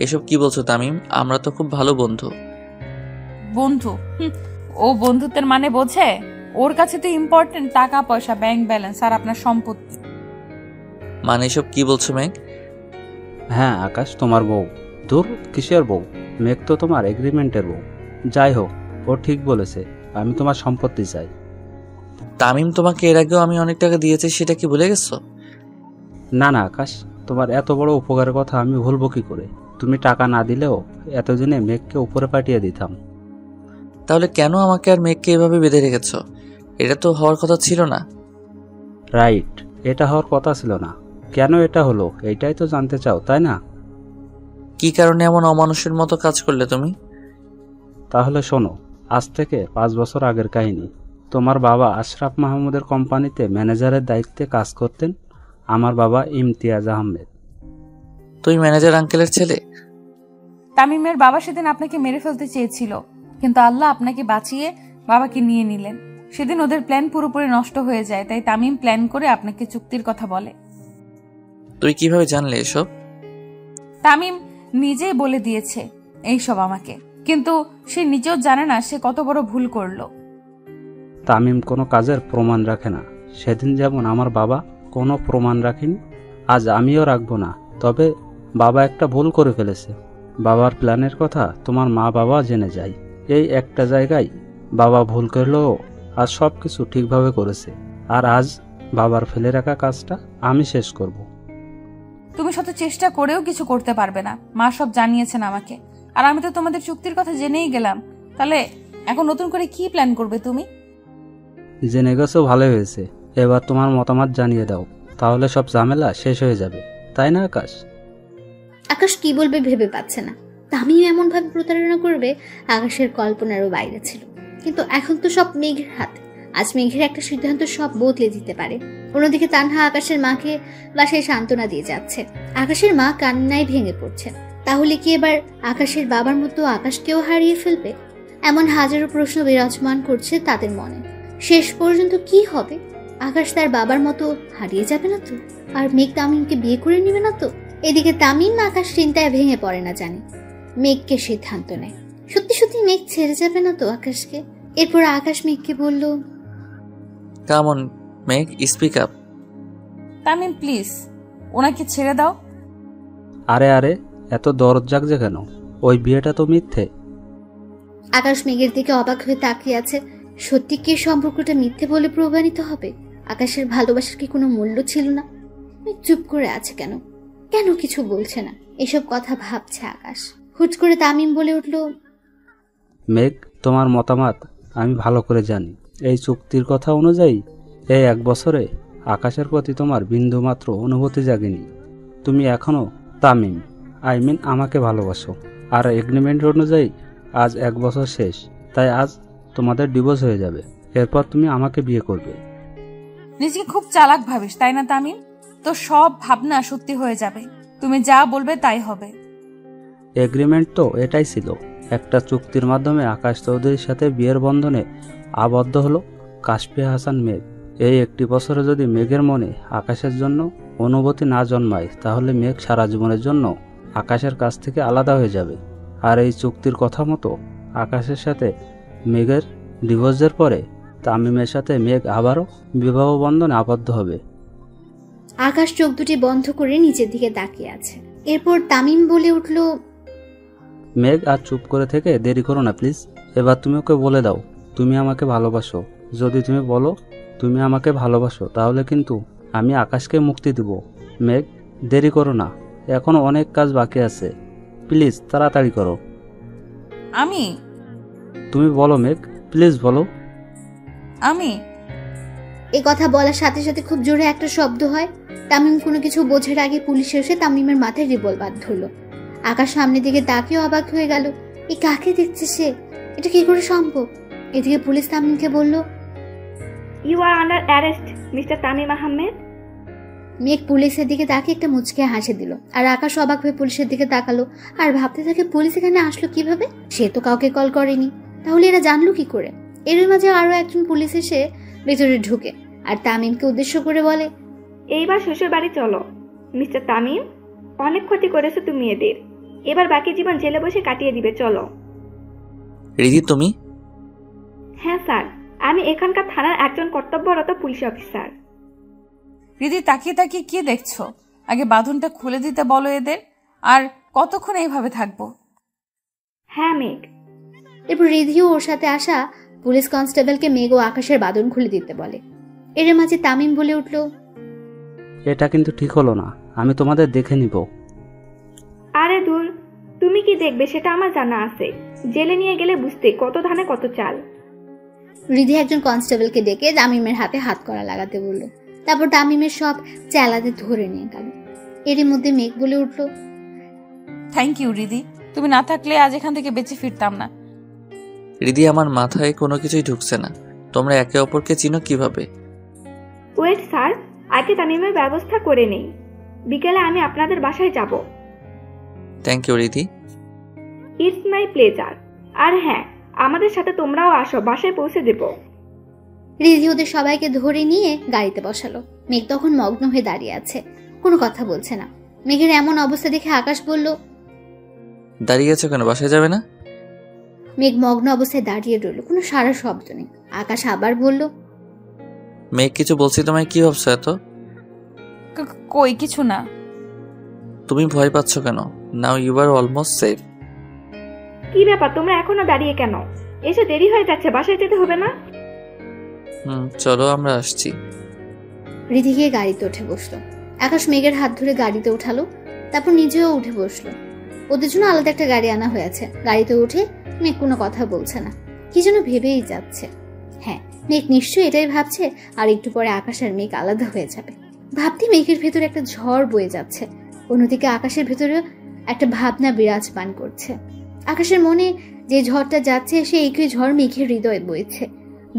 এসব কি বলছো তামিম? আমরা তো খুব ভালো বন্ধু। বন্ধু? ও বন্ধুত্বের মানে বোঝে? ওর কাছে তো ইম্পর্টেন্ট টাকা পয়সা, ব্যাংক ব্যালেন্স আর আপনার সম্পত্তি। মানে এসব কি বলছো মেঘ? হ্যাঁ আকাশ, তোমার বউ। দূর, কিসের বউ? মেঘ তো তোমার এগ্রিমেন্টের বউ। যাই হোক, ও ঠিক বলেছে, আমি তোমার সম্পত্তি চাই। তামিম, তোমাকে এর আগেও আমি অনেক টাকা দিয়েছি, সেটা কি ভুলে গেছো? না না আকাশ, তোমার এত বড় উপকারের কথা আমি ভুলবো কি করে? তুমি টাকা না দিলেও এতদিনে মেঘকে উপরে পাঠিয়ে দিতাম। তাহলে কেন আমাকে আর মেঘকে এভাবে বেঁধে রেখেছো? এটা তো হওয়ার কথা ছিল না। রাইট, এটা হওয়ার কথা ছিল না। কেন এটা হলো, এইটাই তো জানতে চাও, তাই না? কি কারণে এমন অমানুষের মতো কাজ করলে তুমি? তাহলে শোনো, আজ থেকে 5 বছর আগের কাহিনী। তোমার বাবা আশরাফ মাহমুদের কোম্পানিতে ম্যানেজারের দায়িত্বে কাজ করতেন। আমার বাবা ইমতিয়াজ আহমেদ। তুই ম্যানেজার আঙ্কেলের ছেলে? তামিমের বাবা সেদিন আপনাকে মেরে ফেলতে চেয়েছিল, কিন্তু আল্লাহ আপনাকে বাঁচিয়ে বাবাকে নিয়ে নিলেন। সেদিন ওদের প্ল্যান পুরোপুরি নষ্ট হয়ে যায়, তাই তামিম প্ল্যান করে আপনাকে চুক্তির কথা বলে। তুই কিভাবে জানলে এসব? তামিম নিজেই বলে দিয়েছে এইসব আমাকে, কিন্তু সে নিজেও জানে না সে কত বড় ভুল করলো। তামিম কোনো কাজের প্রমাণ রাখে না। সেদিন যেমন আমার বাবা কোনো প্রমাণ রাখেনি, আজ আমিও রাখবো না। তবে বাবা একটা ভুল করে ফেলেছে। বাবার প্ল্যানের কথা তোমার মা বাবা জেনে যায়। এই একটা জায়গায় বাবা ভুল করলেও আজ সব কিছু ঠিকভাবে করেছে। আর আজ বাবার ফেলে রাখা কাজটা আমি শেষ করব। তুমি শত চেষ্টা করেও কিছু করতে পারবে না। মা সব জানিয়েছেন আমাকে, আর আমি তো তোমাদের চুক্তির কথা জেনেই গেলাম। তাহলে এখন নতুন করে কি প্ল্যান করবে তুমি? জেনে গেছো, ভালো হয়েছে। এবার তোমার মতামত জানিয়ে দাও, তাহলে সব ঝামেলা শেষ হয়ে যাবে, তাই না আকাশ? আকাশ কি বলবে ভেবে পাচ্ছে না। তামিম এমন ভাবে প্রতারণা করবে আকাশের কল্পনারও বাইরে ছিল। কিন্তু এখন তো সব মেঘের হাতে। আজ মেঘের একটা সিদ্ধান্ত সব বদলে দিতে পারে। অন্যদিকে তানহা আকাশের মাকে বাসায় সান্ত্বনা দিয়ে যাচ্ছে। আকাশের মা কান্নায় ভেঙে পড়ছে। তাহলে কি এবার আকাশের বাবার মতো আকাশকেও হারিয়ে ফেলবে? এমন হাজারো প্রশ্ন বিরাজমান করছে তাদের মনে। শেষ পর্যন্ত কি হবে? আকাশ তার বাবার মতো হারিয়ে যাবে না তো? আর মেঘ তামিমকে বিয়ে করে নেবে না তো? এদিকে তামিম আকাশ চিন্তায় ভেঙে পড়ে না জানে। মেঘকে সিদ্ধান্ত নেয়, সত্যি সত্যি মেঘ ছেড়ে যাবে না তো আকাশকে? এরপর আকাশ মেঘকে বলল, কেমন মেঘ, স্পিক আপ। তামিম প্লিজ, ওনাকে ছেড়ে দাও। আরে আরে, এত দরদ জাগছে কেন? ওই বিয়েটা তো মিথ্যে। আকাশ মেঘের দিকে অবাক হয়ে তাকিয়ে আছে। সত্যি কি সম্পর্কটা মিথ্যে বলে প্রমাণিত হবে? আকাশের ভালোবাসার কি কোনো মূল্য ছিল না? মেঘ চুপ করে আছে কেন? কেন কিছু বলছে না? এসব কথা ভাবছে আকাশ। হুট করে তামিম বলে উঠল, মেঘ, তোমার মতামত আমি ভালো করে জানি। এই চুক্তির কথা অনুযায়ী এই 1 বছরে আকাশের প্রতি তোমার বিন্দুমাত্র অনুভূতি জাগেনি। তুমি এখনো তামিম, আমাকে ভালোবাসো। আর এগ্রিমেন্ট অনুযায়ী আজ 1 বছর শেষ, তাই আজ তোমাদের ডিভোর্স হয়ে যাবে। এরপর তুমি আমাকে বিয়ে করবে। নিজেকে খুব চালাক ভাবিস, তাই না তামিম? তো সব ভাবনা সত্যি হয়ে যাবে। তুমি যা বলবে তাই হবে। এগ্রিমেন্ট তো এটাই ছিল। একটা চুক্তির মাধ্যমে আকাশ চৌধুরীর সাথে বিয়ের বন্ধনে আবদ্ধ হলো কাশফিয়া হাসান মেঘ। এই 1 বছরে যদি মেঘের মনে আকাশের জন্য অনুভূতি না জন্মায়, তাহলে মেঘ সারা জীবনের জন্য আকাশের কাছ থেকে আলাদা হয়ে যাবে। আর এই চুক্তির কথা মতো আকাশের সাথে মেঘের ডিভোর্সের পরে তামিমের সাথে মেঘ আবারও বিবাহ বন্ধনে আবদ্ধ হবে। আকাশ চোখ দুটি বন্ধ করে নিচের দিকে তাকিয়ে আছে। এরপর তামিম বলে উঠল, মেঘ, আর চুপ করে থেকে দেরি করো না প্লিজ। এবার তুমি ওকে বলে দাও তুমি আমাকে ভালোবাসো। যদি তুমি বলো তুমি আমাকে ভালোবাসো, তাহলে কিন্তু আমি আকাশকে মুক্তি দেব। মেঘ, দেরি করো না, এখনো অনেক কাজ বাকি আছে। প্লিজ তাড়াতাড়ি করো। তুমি বলো মেঘ, প্লিজ বলো। এই কথা বলার সাথে সাথে খুব জোরে একটা শব্দ হয়। তামিম কোনো কিছু বোঝার আগে পুলিশ এসে তামিমের মাথায় রিভলভার ধরল। আকাশ সামনের দিকে তাকিয়ে অবাক হয়ে গেল। এই কাকে দেখছে সে? এটা কি করে সম্ভব? এদিকে পুলিশ তামিমকে বলল, you are under arrest mister Tamim Ahmed. মেঘ পুলিশের দিকে তাকিয়ে একটা মুচকে হাসি দিল, আর আকাশ অবাক হয়ে পুলিশের দিকে তাকালো আর ভাবতে থাকে পুলিশ এখানে আসলো কিভাবে? সে তো কাউকে কল করেনি, তাহলে এরা জানলো কি করে? এর মাঝে আরো একজন পুলিশ এসে ভেতরে ঢুকে আর তামিমকে উদ্দেশ্য করে বলে, এইবার শ্বশুর বাড়ি চলো মিস্টার তামিম, অনেক ক্ষতি করেছো তুমি এদের, এবার বাকি জীবন জেলে বসে কাটিয়ে দিবে, চলো। রিধি তুমি? হ্যাঁ স্যার, আমি এখানকার থানার একজন কর্তব্যরত পুলিশ অফিসার। রিধি তাকিয়ে তাকিয়ে কি দেখছো? আগে বাঁধনটা খুলে দিতে বলো এদের। আর কতক্ষণ এইভাবে থাকবো? হ্যাঁ মেঘ। এরপর রিধিও ওর সাথে আসা পুলিশ কনস্টেবলকে মেঘ ও আকাশের বাঁধন খুলে দিতে বলে। এর মাঝে তামিম বলে উঠল, এটা কিন্তু ঠিক হলো না, আমি তোমাদের দেখে নিব। আরে দূর, তুমি কি দেখবে সেটা আমার জানা আছে, জেলে নিয়ে গেলে বুঝতে কত ধানে কত চাল। রিধি একজন কনস্টেবলকে ডেকে তামিমের হাতে হাত করা লাগাতে বলল। তারপর তামিমের সব চেলাতে ধরে নিয়ে গেল। এরই মধ্যে মেঘ বলে উঠল, থ্যাংক ইউ রিধি, তুমি না থাকলে আজ এখান থেকে বেঁচে ফিরতাম না। রিধি, আমার মাথায় কোনো কিছুই ঢুকছে না। তোমরা একে অপরকে চিনো কিভাবে? ওয়েট স্যার, আগে তামিমের ব্যবস্থা করে নেই, বিকেলে আমি আপনাদের বাসায় যাব। Thank you Ridhi. It's my pleasure. আর হ্যাঁ, আমাদের সাথে তোমরাও আসো, বাসায় পৌঁছে দেব। রিধি ওদের সবাইকে ধরে নিয়ে গাড়িতে বসালো। মেঘ তখন মগ্ন হয়ে দাঁড়িয়ে আছে, কোনো কথা বলছে না। মেঘের এমন অবস্থা দেখে আকাশ বলল, দাঁড়িয়ে আছো কেন, বাসায় যাবে না? মেঘ মগ্ন অবস্থায় দাঁড়িয়ে রইল, কোনো সারা শব্দ নেই। আকাশ আবার বলল, মেঘ, কিছু বলছি তোমায়, কি ভাবছো এত? কই কিছু না। তুমি ভয় পাচ্ছ কেন? Now you are almost safe. কি ব্যাপার, তোমরা এখনো দাঁড়িয়ে কেন? এসে দেরি হয়ে যাচ্ছে, বাসায় যেতে হবে না? চলো আমরা আসছি। রিধি গিয়ে গাড়িতে উঠে বসলো। আকাশ মেঘের হাত ধরে গাড়িতে উঠালো, তারপর নিজেও উঠে বসলো। ওদের জন্য আলাদা একটা গাড়ি আনা হয়েছে। গাড়িতে উঠে মেঘ কোনো কথা বলছে না, কি যেন ভেবেই যাচ্ছে। হ্যাঁ, মেঘ নিশ্চয়ই এটাই ভাবছে আর একটু পরে আকাশ আর মেঘ আলাদা হয়ে যাবে। ভাবতে মেঘের ভেতরে একটা ঝড় বয়ে যাচ্ছে, অন্যদিকে আকাশের ভেতরে একটা ভাবনা বিরাজমান করছে। আকাশের মনে যে ঝড়টা যাচ্ছে সে একই ঝড় মেঘের হৃদয়ে বইছে।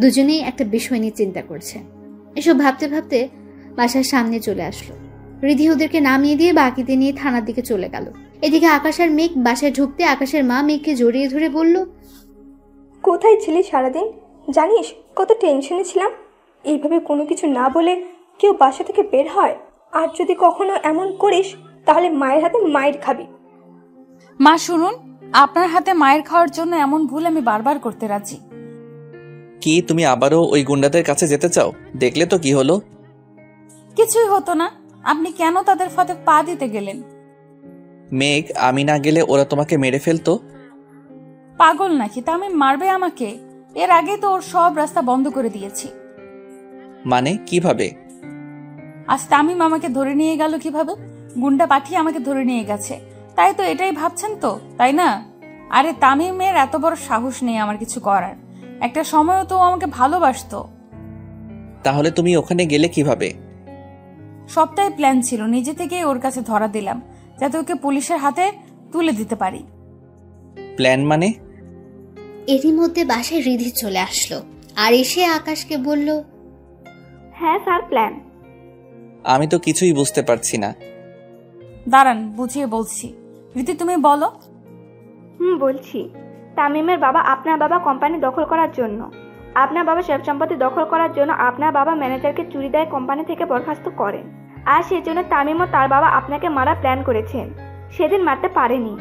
দুজনেই একটা বিষয় নিয়ে চিন্তা করছে। এসব ভাবতে ভাবতে বাসার সামনে চলে আসলো। রিধি ওদেরকে নামিয়ে দিয়ে বাকিতে নিয়ে থানার দিকে চলে গেল। এদিকে আকাশ আর মেঘ বাসায় ঢুকতে আকাশের মা মেঘকে জড়িয়ে ধরে বলল, কোথায় ছিলি সারাদিন? জানিস কত টেনশনে ছিলাম। এইভাবে কোনো কিছু না বলে কেউ বাসা থেকে বের হয়? আর যদি কখনো এমন করিস তাহলে মায়ের হাতে মায়ের খাবি। মা শুনুন, আপনার হাতে মায়ের খাওয়ার জন্য এমন ভুল আমি বারবার করতে রাজি। কি তুমি আবারও ওই গুন্ডাদের কাছে যেতে চাও? দেখলে তো কি হলো। কিছুই হতো না, আপনি কেন তাদের ফাঁদে পা দিতে গেলেন? মেঘ, আমি না গেলে ওরা তোমাকে মেরে ফেলতো। পাগল নাকি? তামিম মারবে আমাকে? এর আগে তো ওর সব রাস্তা বন্ধ করে দিয়েছি। মানে কিভাবে? আজ তামিম আমাকে ধরে নিয়ে গেল কিভাবে? গুন্ডা পাঠিয়ে আমাকে ধরে নিয়ে গেছে, তাই তো এটাই ভাবছেন তো, তাই না? আরে তামিমের এত বড় সাহস নেই আমার কিছু করার। একটা সময়ও তো আমাকে ভালোবাসতো। তাহলে তুমি ওখানে গেলে কিভাবে? সবটাই প্ল্যান ছিল, নিজে থেকেই ওর কাছে ধরা দিলাম যাতে ওকে পুলিশের হাতে তুলে দিতে পারি। প্ল্যান মানে? এরই মধ্যে বাসায় রিধি চলে আসলো আর এসে আকাশকে বলল, হ্যাঁ স্যার, প্ল্যান। আমি তো কিছুই বুঝতে পারছি না। দাঁড়ান, বুঝিয়ে বলছি। রীতি তুমি বলো। বলছি। তামিমের বাবা আপনার বাবা কোম্পানি দখল করার জন্য, আপনার বাবা সব সম্পত্তি দখল করার জন্য আপনার বাবা ম্যানেজারকে চুরি দেয় কোম্পানি থেকে বরখাস্ত করেন। আর সেজন্য তামিম ও তার বাবা আপনাকে মারা প্ল্যান করেছেন। সেদিন মারতে পারেনি,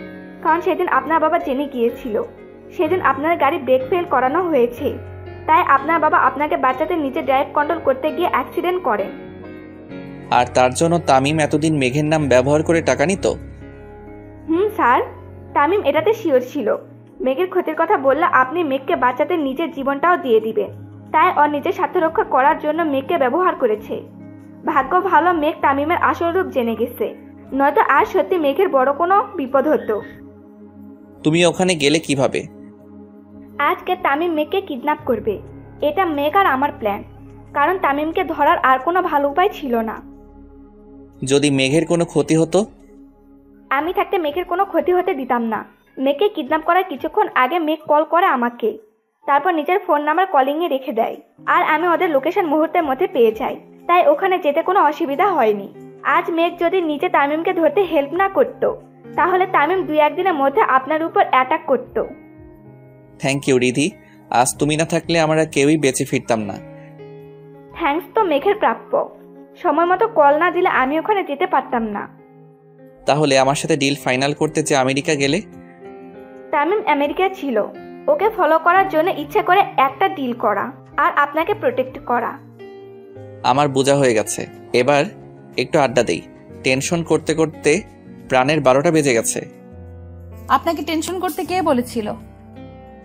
কারণ সেদিন আপনার বাবা জেনে গিয়েছিল। সেদিন আপনার গাড়ি ব্রেক ফেল করানো হয়েছে, তাই আপনার বাবা আপনাকে বাঁচাতে নিচে ড্রাইভ কন্ট্রোল করতে গিয়ে অ্যাক্সিডেন্ট করেন। আর তার জন্য তামিম এতদিন মেঘের নাম ব্যবহার করে টাকা নিত? স্যার, তামিম এটাতে শিওর ছিল। মেঘের ক্ষতির কথা বললে আপনি মেঘকে বাঁচাতে নিজের জীবনটাও দিয়ে দিবেন, তাই ওর নিজের স্বার্থ রক্ষা করার জন্য মেঘকে ব্যবহার করেছে। ভাগ্য ভালো মেঘ তামিমের আসল রূপ জেনে গেছে, নয়তো আর সত্যি মেঘের বড় কোনো বিপদ হতো। তুমি ওখানে গেলে কিভাবে? আজকে তামিম মেঘকে কিডন্যাপ করবে, এটা মেঘ আর আমার প্ল্যান, কারণ তামিমকে ধরার আর কোনো ভালো উপায় ছিল না। যদি মেঘের কোনো ক্ষতি হতো? আমি থাকতে মেঘের কোনো ক্ষতি হতে দিতাম না। মেঘকে কিডন্যাপ করার কিছুক্ষণ আগে মেঘ কল করে আমাকে, তারপর নিজের ফোন নাম্বার কলিংয়ে রেখে দেয়, আর আমি ওদের লোকেশন মুহূর্তের মধ্যে পেয়ে যাই, তাই ওখানে যেতে কোনো অসুবিধা হয়নি। আজ মেঘ যদি নিজে তামিমকে ধরতে হেল্প না করতো, তাহলে তামিম 2-1 দিনের মধ্যে আপনার উপর অ্যাটাক করতো। থ্যাংক ইউ রিধি, আজ তুমি না থাকলে আমরা কেউই বেঁচে ফিরতাম না। থ্যাঙ্কস তো মেঘের প্রাপ্য। সময় মতো কল না দিলে আমি ওখানে যেতে পারতাম না। তাহলে আমার সাথে ডিল ফাইনাল করতে যে আমেরিকা গেলে? তামিম আমেরিকা ছিল, ওকে ফলো করার জন্য ইচ্ছে করে একটা ডিল করা আর আপনাকে প্রোটেক্ট করা। আমার বোঝা হয়ে গেছে, এবার একটু আড্ডা দেই। টেনশন করতে করতে প্রাণের 12টা বেজে গেছে। আপনাকে টেনশন করতে কে বলেছিল?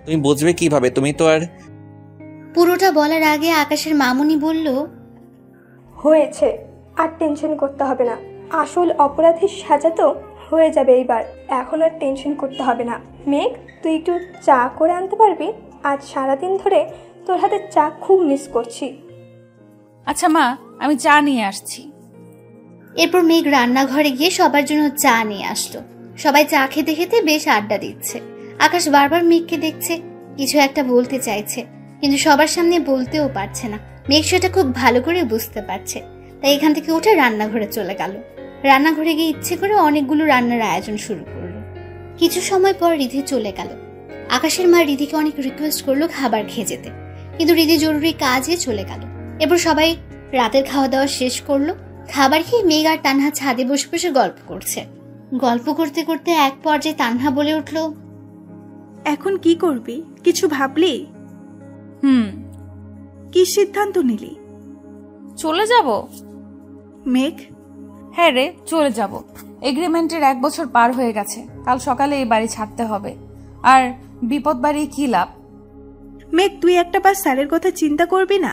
তুমি বুঝবে কিভাবে? তুমি তো আর। পুরোটা বলার আগে আকাশের মামুনি বলল, হয়েছে, আর টেনশন করতে হবে না। আসল অপরাধীর সাজা তো হয়ে যাবে এইবার, এখন আর টেনশন করতে হবে না। মেঘ, তুই একটু চা করে আনতে পারবি? আজ সারাদিন ধরে তোর হাতে চা খুব মিস করছি। আচ্ছা মা, আমি চা নিয়ে আসছি। এরপর মেঘ রান্নাঘরে গিয়ে সবার জন্য চা নিয়ে আসলো। সবাই চা খেতে খেতে বেশ আড্ডা দিচ্ছে। আকাশ বারবার মেঘকে দেখছে, কিছু একটা বলতে চাইছে, কিন্তু সবার সামনে বলতেও পারছে না। মেঘ সেটা খুব ভালো করে বুঝতে পারছে, তাই এখান থেকে উঠে রান্নাঘরে চলে গেল। রান্নাঘরে গিয়ে ইচ্ছে করে অনেকগুলো রান্নার আয়োজন শুরু করলো। কিছু সময় পর রিধি চলে গেল। আকাশের মা রিধিকে অনেক রিকোয়েস্ট করলো খাবার খেয়ে যেতে, কিন্তু রিধি জরুরি কাজে চলে গেল। এরপর সবাই রাতের খাওয়া দাওয়া শেষ করলো। খাবার খেয়ে মেঘ আর তানহা ছাদে বসে বসে গল্প করছে। গল্প করতে করতে এক পর্যায়ে তানহা বলে উঠল, এখন কি করবি? কিছু ভাবলি? কি সিদ্ধান্ত নিলি? চলে যাব। মেঘ? হ্যাঁ রে, চলে যাব। এগ্রিমেন্টের 1 বছর পার হয়ে গেছে। কাল সকালে এই বাড়ি ছাড়তে হবে, আর বিপদ বাড়ি কি লাভ? মেঘ, তুই একটা বার স্যারের কথা চিন্তা করবি না?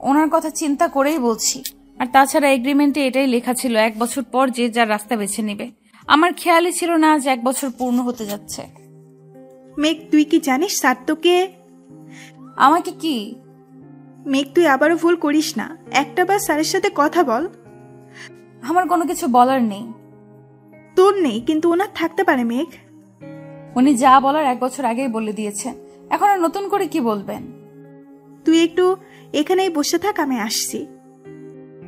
ওনার কথা চিন্তা করেই বলছি। আর তাছাড়া এগ্রিমেন্টে এটাই লেখা ছিল 1 বছর পর যে যার রাস্তা বেছে নেবে। আমার খেয়ালই ছিল না আজ 1 বছর পূর্ণ হতে যাচ্ছে। মেঘ, তুই কি জানিস স্যার তোকে? আমাকে কি? মেঘ, তুই আবারও ভুল করিস না। একটা বার স্যারের সাথে কথা বল। আমার কোনো কিছু বলার নেই। তোর নেই, কিন্তু ওনার থাকতে পারে। মেঘ, উনি যা বলার 1 বছর আগেই বলে দিয়েছেন, এখন আর নতুন করে কি বলবেন? তুই একটু এখানেই বসে থাক, আমি আসছি।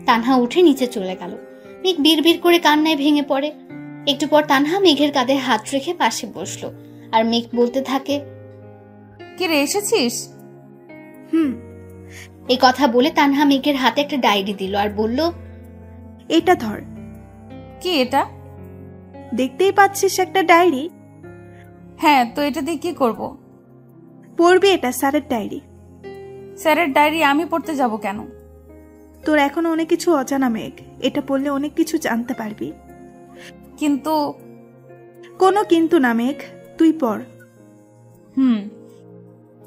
তানহা উঠে নিচে চলে গেল। মেঘ বিড়বিড় করে কান্নায় ভেঙে পড়ে। একটু পর তানহা মেঘের কাঁধে হাত রেখে পাশে বসলো, আর মেঘ বলতে থাকে, কি রে, এসেছিস? এই কথা বলে তানহা মেঘের হাতে একটা ডায়েরি দিল আর বলল, এটা ধর। কি এটা? দেখতেই পাচ্ছিস একটা ডায়েরি। হ্যাঁ, তো এটা দিয়ে কি করব? পড়বি, এটা স্যারের ডায়েরি। স্যারের ডায়েরি আমি পড়তে যাব কেন? তোর এখনো অনেক কিছু অজানা মেঘ, এটা পড়লে অনেক কিছু জানতে পারবি। কিন্তু? কোনো কিন্তু না মেঘ, তুই পড়।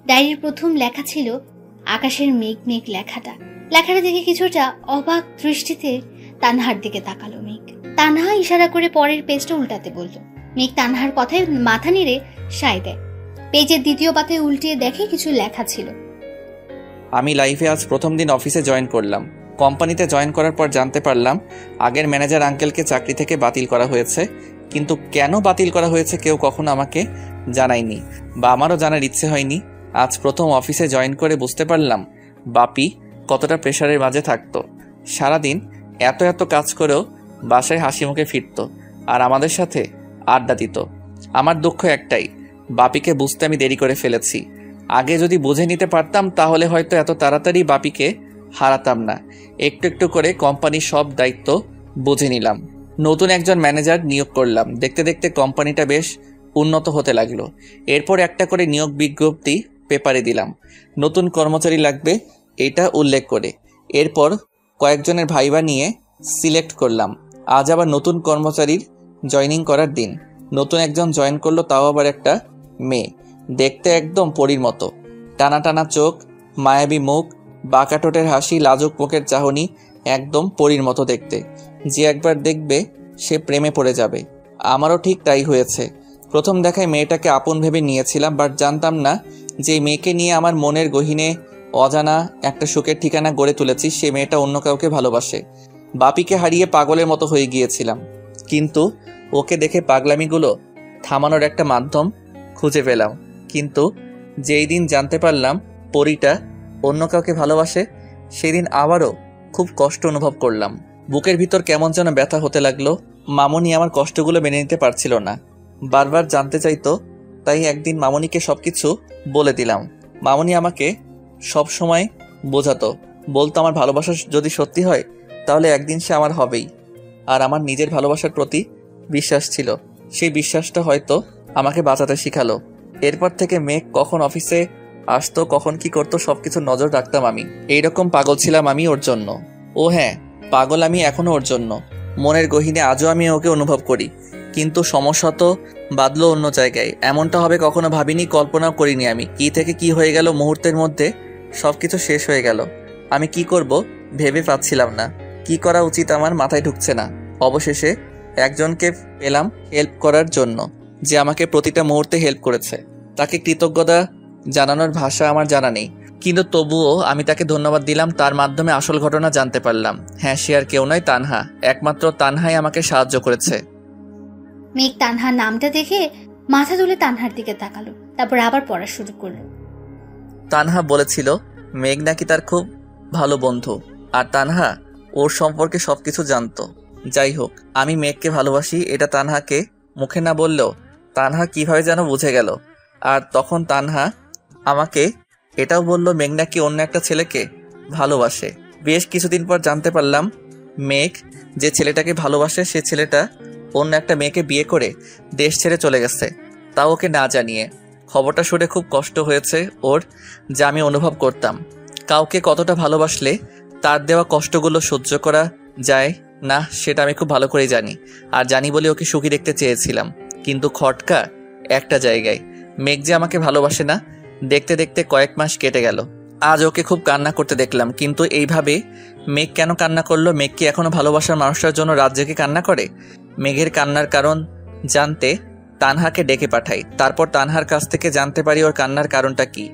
ডায়েরির প্রথম লেখা ছিল আকাশের মেঘ মেঘ। লেখাটা দেখে কিছুটা অবাক দৃষ্টিতে তানহার দিকে তাকালো মেঘ। তানহা ইশারা করে পরের পেজটা উল্টাতে বলল। মেঘ তানহার কথায় মাথা নেড়ে সায় দেয়। পেজের দ্বিতীয় পাতায় উল্টিয়ে দেখে কিছু লেখা ছিল, আমি লাইফে আজ প্রথম দিন অফিসে জয়েন করলাম। কোম্পানিতে জয়েন করার পর জানতে পারলাম আগের ম্যানেজার আঙ্কেলকে চাকরি থেকে বাতিল করা হয়েছে, কিন্তু কেন বাতিল করা হয়েছে কেউ কখনো আমাকে জানায়নি, বা আমারও জানার ইচ্ছে হয়নি। আজ প্রথম অফিসে জয়েন করে বুঝতে পারলাম বাপি কতটা প্রেশারের মাঝে থাকতো। সারাদিন এত কাজ করেও বাসায় হাসি মুখে ফিরত আর আমাদের সাথে আড্ডা দিত। আমার দুঃখ একটাই, বাপিকে বুঝতে আমি দেরি করে ফেলেছি। আগে যদি বুঝে নিতে পারতাম তাহলে হয়তো এত তাড়াতাড়ি বাপিকে হারাতাম না। একটু একটু করে কোম্পানির সব দায়িত্ব বুঝে নিলাম। নতুন একজন ম্যানেজার নিয়োগ করলাম। দেখতে দেখতে কোম্পানিটা বেশ উন্নত হতে লাগলো। এরপর একটা করে নিয়োগ বিজ্ঞপ্তি পেপারে দিলাম, নতুন কর্মচারী লাগবে এটা উল্লেখ করে। এরপর কয়েকজনের ভাইবা নিয়ে সিলেক্ট করলাম। আজ আবার নতুন কর্মচারীর জয়েনিং করার দিন। নতুন একজন জয়েন করলো, তাও আবার একটা মেয়ে। দেখতে একদম পরীর মতো, টানা টানা চোখ, মায়াবী মুখ, বাঁকা ঠোঁটের হাসি, লাজুক মুখের চাহনি, একদম পরীর মতো দেখতে। যে একবার দেখবে সে প্রেমে পড়ে যাবে। আমারও ঠিক তাই হয়েছে। প্রথম দেখায় মেয়েটাকে আপন ভেবে নিয়েছিলাম, বাট জানতাম না যে মেয়েকে নিয়ে আমার মনের গহীনে অজানা একটা সুখের ঠিকানা গড়ে তুলেছি, সে মেয়েটা অন্য কাউকে ভালোবাসে। বাপিকে হারিয়ে পাগলের মতো হয়ে গিয়েছিলাম, কিন্তু ওকে দেখে পাগলামিগুলো থামানোর একটা মাধ্যম খুঁজে পেলাম। কিন্তু যেই দিন জানতে পারলাম পরীটা অন্য কাউকে ভালোবাসে, সেদিন আবারও খুব কষ্ট অনুভব করলাম। বুকের ভিতর কেমন যেন ব্যথা হতে লাগলো। মামনি আমার কষ্টগুলো মেনে নিতে পারছিল না, বারবার জানতে চাইতো। তাই একদিন মামনিকে সবকিছু বলে দিলাম। মামনি আমাকে সব সময় বোঝাতো, বলতো আমার ভালোবাসা যদি সত্যি হয় তাহলে একদিন সে আমার হবেই। আর আমার নিজের ভালোবাসার প্রতি বিশ্বাস ছিল, সেই বিশ্বাসটা হয়তো আমাকে বাঁচাতে শিখালো। এরপর থেকে মেঘ কখন অফিসে আসতো, কখন কি করতো, সবকিছু নজর রাখতাম আমি। এইরকম পাগল ছিলাম আমি ওর জন্য। ও হ্যাঁ, পাগল আমি এখনো ওর জন্য। মনের গহীনে আজও আমি ওকে অনুভব করি। কিন্তু সমস্যা তো বাদলো অন্য জায়গায়। এমনটা হবে কখনো ভাবিনি, কল্পনাও করিনি আমি। কি থেকে কি হয়ে গেল, মুহূর্তের মধ্যে সবকিছু শেষ হয়ে গেল। আমি কি করব ভেবে পাচ্ছিলাম না, কি করা উচিত আমার মাথায় ঢুকছে না। অবশেষে একজনকে পেলাম হেল্প করার জন্য, যে আমাকে প্রতিটা মুহূর্তে হেল্প করেছে। তাকে কৃতজ্ঞতা জানানোর ভাষা আমার জানা নেই, কিন্তু তবুও আমি তাকে ধন্যবাদ দিলাম। তার মাধ্যমে আসল ঘটনা জানতে পারলাম। হ্যাঁ, সে আর কেউ নয়, তানহা। একমাত্র তানহাই আমাকে সাহায্য করেছে। মেঘ তানহার নামটা দেখে মাথা তুলে তানহার দিকে তাকালো, তারপর আবার পড়া শুরু করলো। তানহা বলেছিল মেঘ নাকি তার খুব ভালো বন্ধু, আর তানহা ওর সম্পর্কে সবকিছু জানতো। যাই হোক, আমি মেঘকে ভালোবাসি এটা তানহাকে মুখে না বললেও তানহা কিভাবে যেন বুঝে গেল। আর তখন তানহা আমাকে এটাও বলল মেঘ নাকি অন্য একটা ছেলেকে ভালোবাসে। বেশ কিছুদিন পর জানতে পারলাম মেঘ যে ছেলেটাকে ভালোবাসে সে ছেলেটা অন্য একটা মেয়েকে বিয়ে করে দেশ ছেড়ে চলে গেছে, তাও ওকে না জানিয়ে। খবরটা শুনে খুব কষ্ট হয়েছে ওর, যা আমি অনুভব করতাম। কাউকে কতটা ভালোবাসলে তার দেওয়া কষ্টগুলো সহ্য করা যায় না সেটা আমি খুব ভালো করেই জানি। আর জানি বলে ওকে সুখী দেখতে চেয়েছিলাম। কিন্তু খটকা একটা জায়গায়, মেঘ যে আমাকে ভালোবাসে না। দেখতে দেখতে কয়েক মাস কেটে গেল। আজ ওকে খুব কান্না করতে দেখলাম। কিন্তু এইভাবে মেঘ কেন কান্না করলো? মেঘ কি এখনো ভালোবাসার মানুষটার জন্য রাত জেগে কান্না করে? মেঘের কান্নার কারণ জানতে তানহাকে ডেকে পাঠাই। তারপর তানহার কাছ থেকে জানতে পারি ওর কান্নার কারণটা কি।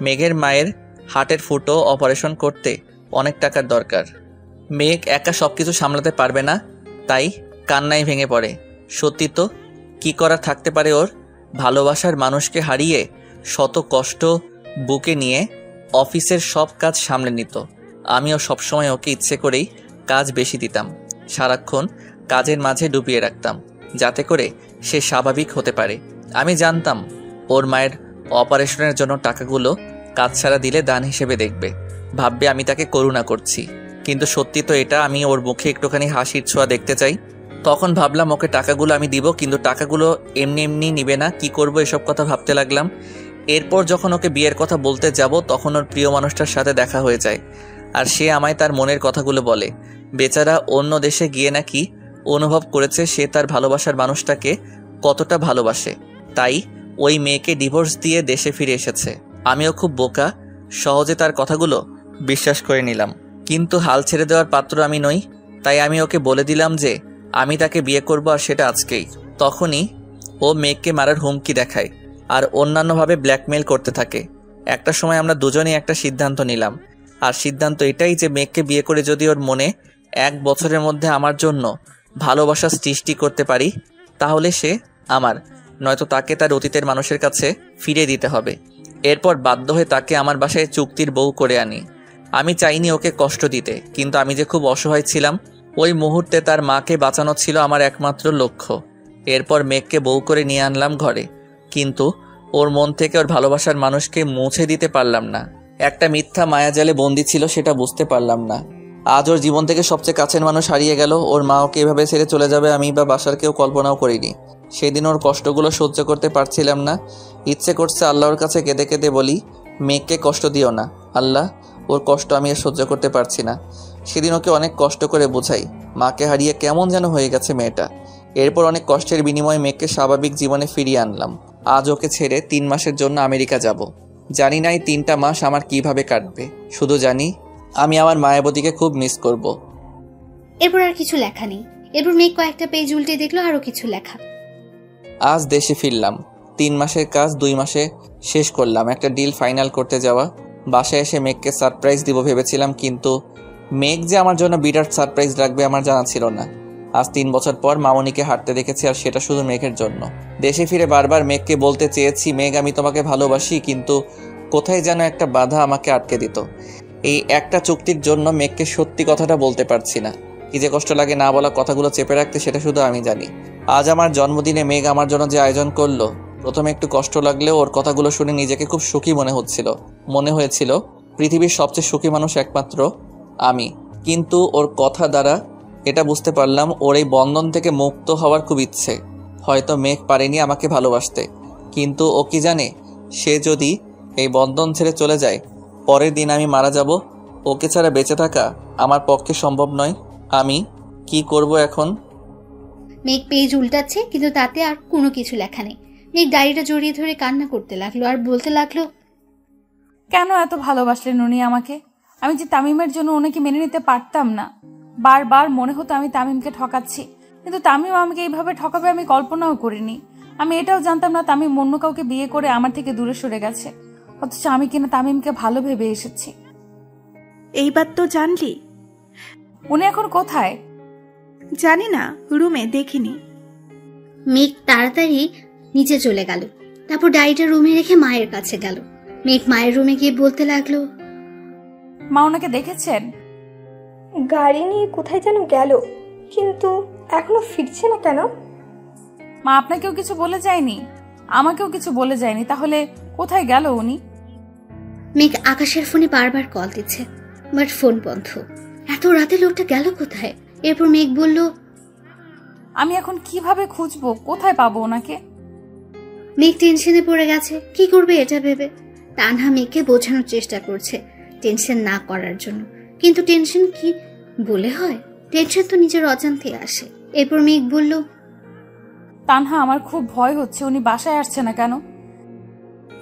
মেঘের মায়ের হার্টের ফুটো অপারেশন করতে অনেক টাকার দরকার। মেঘ একা সবকিছু সামলাতে পারবে না, তাই কান্নায় ভেঙে পড়ে। সত্যি তো, কি করার থাকতে পারে ওর? ভালোবাসার মানুষকে হারিয়ে শত কষ্ট বুকে নিয়ে অফিসের সব কাজ সামলে নিত। আমিও সবসময় ওকে ইচ্ছে করেই কাজ বেশি দিতাম, সারাক্ষণ কাজের মাঝে ডুবিয়ে রাখতাম, যাতে করে সে স্বাভাবিক হতে পারে। আমি জানতাম ওর মায়ের অপারেশনের জন্য টাকাগুলো কাজ ছাড়া দিলে দান হিসেবে দেখবে, ভাববে আমি তাকে করুণা করছি। কিন্তু সত্যি তো এটা, আমি ওর মুখে একটুখানি হাসির ছোঁয়া দেখতে চাই। তখন ভাবলাম ওকে টাকাগুলো আমি দিব, কিন্তু টাকাগুলো এমনি এমনি নিবে না। কি করব এসব কথা ভাবতে লাগলাম। এরপর যখন ওকে বিয়ের কথা বলতে যাব তখন ওর প্রিয় মানুষটার সাথে দেখা হয়ে যায়, আর সে আমায় তার মনের কথাগুলো বলে। বেচারা অন্য দেশে গিয়ে নাকি অনুভব করেছে সে তার ভালোবাসার মানুষটাকে কতটা ভালোবাসে, তাই ওই মেয়েকে ডিভোর্স দিয়ে দেশে ফিরে এসেছে। আমিও খুব বোকা, সহজে তার কথাগুলো বিশ্বাস করে নিলাম। কিন্তু হাল ছেড়ে দেওয়ার পাত্র আমি নই, তাই আমি ওকে বলে দিলাম যে আমি তাকে বিয়ে করব, আর সেটা আজকেই। তখনই ও মেঘকে মারার হুমকি দেখায় আর অন্যান্যভাবে ব্ল্যাকমেল করতে থাকে। একটা সময় আমরা দুজনেই একটা সিদ্ধান্ত নিলাম, আর সিদ্ধান্ত এটাই যে মেঘকে বিয়ে করে যদি ওর মনে 1 বছরের মধ্যে আমার জন্য ভালোবাসা সৃষ্টি করতে পারি তাহলে সে আমার, নয়তো তাকে তার অতীতের মানুষের কাছে ফিরে দিতে হবে। এরপর বাধ্য হয়ে তাকে আমার বাসায় চুক্তির বউ করে আনি। আমি চাইনি ওকে কষ্ট দিতে, কিন্তু আমি যে খুব অসহায় ছিলাম, ওই মুহূর্তে তার মাকে বাঁচানো ছিল আমার একমাত্র লক্ষ্য। এরপর মেঘকে বউ করে নিয়ে আনলাম ঘরে, কিন্তু ওর মন থেকে ওর ভালোবাসার মানুষকে মুছে দিতে পারলাম না। একটা মিথ্যা মায়াজালে বন্দী ছিল, সেটা বুঝতে পারলাম না। আজ ওর জীবন থেকে সবচেয়ে কাছের মানুষ হারিয়ে গেল। ওর মা ওকে এভাবে ছেড়ে চলে যাবে আমি বা বাসার কেউ কল্পনাও করিনি। সেদিন ওর কষ্টগুলো সহ্য করতে পারছিলাম না। ইচ্ছে করছে আল্লাহর কাছে কেঁদে কেঁদে বলি, মেঘকে কষ্ট দিও না আল্লাহ, ওর কষ্ট আমি আর সহ্য করতে পারছি না। সেদিন ওকে অনেক কষ্ট করে বোঝাই, মাকে হারিয়ে কেমন যেন হয়ে গেছে মেয়েটা। এরপর অনেক কষ্টের বিনিময়ে মেঘকে স্বাভাবিক জীবনে ফিরিয়ে আনলাম। আজ ওকে ছেড়ে 3 মাসের জন্য আমেরিকা যাব। জানি না এই 3টা মাস আমার কিভাবে কাটবে, শুধু জানি আমি আমার মায়াবতীকে খুব মিস করব। এরপর আর কিছু লেখা নেই। এরপর মেঘ কয়েকটা পেজ উল্টে দেখলো আরো কিছু লেখা। আজ দেশে ফিরলাম। 3 মাসের কাজ 2 মাসে শেষ করলাম। একটা ডিল ফাইনাল করতে যাওয়া। বাসায় এসে মেঘকে সারপ্রাইজ দিব ভেবেছিলাম, কিন্তু মেঘ যে আমার জন্য বিরাট সারপ্রাইজ রাখবে আমার জানা ছিল না। আজ 3 বছর পর মামনিকে হাঁটতে দেখেছি, আর সেটা শুধু মেঘের জন্য। দেশে ফিরে বারবার মেঘকে বলতে চেয়েছি, মেঘ আমি তোমাকে ভালোবাসি, কিন্তু কোথায় যেন একটা বাধা আমাকে আটকে দিত। এই একটা চুক্তির জন্য মেঘকে সত্যি কথাটা বলতে পারছি না। কি যে কষ্ট লাগে না বলা কথাগুলো চেপে রাখতে, সেটা শুধু আমি জানি। আজ আমার জন্মদিনে মেঘ আমার জন্য যে আয়োজন করলো, প্রথমে একটু কষ্ট লাগলেও ওর কথাগুলো শুনে নিজেকে খুব সুখী মনে হয়েছিল পৃথিবীর সবচেয়ে সুখী মানুষ একমাত্র আমি। কিন্তু ওর কথা দ্বারা এটা বুঝতে পারলাম ওর এই বন্ধন থেকে মুক্ত হওয়ার খুব ইচ্ছে। হয়তো মেঘ পারেনি আমাকে ভালোবাসতে, কিন্তু ও কি জানে, সে যদি এই বন্ধন ছেড়ে চলে যায়, পরের দিন আমি মারা যাব। ওকে ছাড়া বেঁচে থাকা আমার পক্ষে সম্ভব নয়। আমি কি করব এখন? মেঘ পেজ উল্টাচ্ছে, কিন্তু তাতে আর কোনো কিছু লেখা নেই। মেঘ ডায়েরিটা জড়িয়ে ধরে কান্না করতে লাগলো আর বলতে লাগলো, কেন এত ভালোবাসলেন উনি আমাকে? আমি যে তামিমের জন্য ওনাকে মেনে নিতে পারতাম না। বারবার মনে হতো আমি তামিমকে ঠকাচ্ছি, কিন্তু তামিম আমাকে এইভাবে ঠকাবে আমি কল্পনাও করিনি। আমি এটাও জানতাম না তামিম অন্য কাউকে বিয়ে করে আমার থেকে দূরে সরে গেছে, অথচ আমি কিনা তামিমকে ভালো ভেবে এসেছি। এইবার তো জানলি। উনি এখন কোথায়? জানি না, রুমে দেখিনি। মেঘ তাড়াতাড়ি নিচে চলে গেল। তারপর ডায়েরিটা রুমে রেখে মায়ের কাছে গেল। মেঘ মায়ের রুমে গিয়ে বলতে লাগলো, মা ওনাকে দেখেছেন? গাড়ি নিয়ে কোথায় যেন গেল, কিন্তু এখনো ফিরছে না কেন? মা আপনাকেও কিছু বলে যায়নি? আমাকেও কিছু বলে যায়নি, তাহলে কোথায় গেল উনি? মেঘ আকাশের ফোনে বারবার কল দিচ্ছে, বাট ফোন বন্ধ। এত রাতে লোকটা গেল কোথায়? এরপর মেঘ বলল, আমি এখন কিভাবে খুঁজবো, কোথায় পাবো ওনাকে? মেঘ টেনশনে পড়ে গেছে, কি করবে এটা ভেবে। তানহা মেঘকে বোঝানোর চেষ্টা করছে টেনশন না করার জন্য, কিন্তু টেনশন কি বলে হয়? টেনশন তো নিজের অজান্তে আসে। এরপর মেঘ বলল, তানহা আমার খুব ভয় হচ্ছে, উনি বাসায় আসছে না কেন?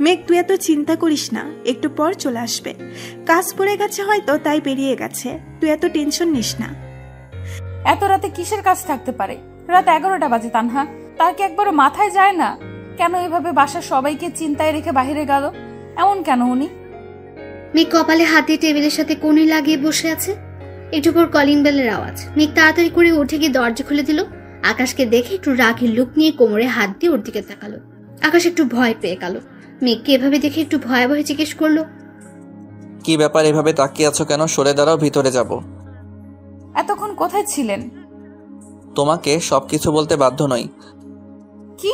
মেঘ তুই এত চিন্তা করিস না, একটু পর চলে আসবে। কাজ পড়ে গেছে হয়তো, তাই বেরিয়ে গেছে। তুই এত টেনশন নিস না। এত রাতে কিসের কাজ থাকতে পারে? রাত 11টা বাজে। তানহা, তার কি একবারও মাথায় যায় না? কেন এভাবে বাসার সবাইকে চিন্তায় রেখে বাইরে গেল? এমন কেন উনি? মেঘ কপালে হাত দিয়ে টেবিলের সাথে কোণে লাগিয়ে বসে আছে। একটু পর কলিং বেলের আওয়াজ। মেঘ তাড়াতাড়ি করে উঠে গিয়ে দরজা খুলে দিল। আকাশকে দেখে একটু রাগী লুক নিয়ে কোমরে হাত দিয়ে ওর দিকে তাকালো। আকাশ একটু ভয় পেয়ে গেল। মেঘকে এভাবে দেখে একটু ভয়ে ভয়ে জিজ্ঞেস করলো, কি ব্যাপার, এভাবে তাকিয়ে আছো কেন? সরে দাঁড়াও, ভিতরে যাব। এতক্ষণ কোথায় ছিলেন? তোমাকে সবকিছু বলতে বাধ্য নই। কি?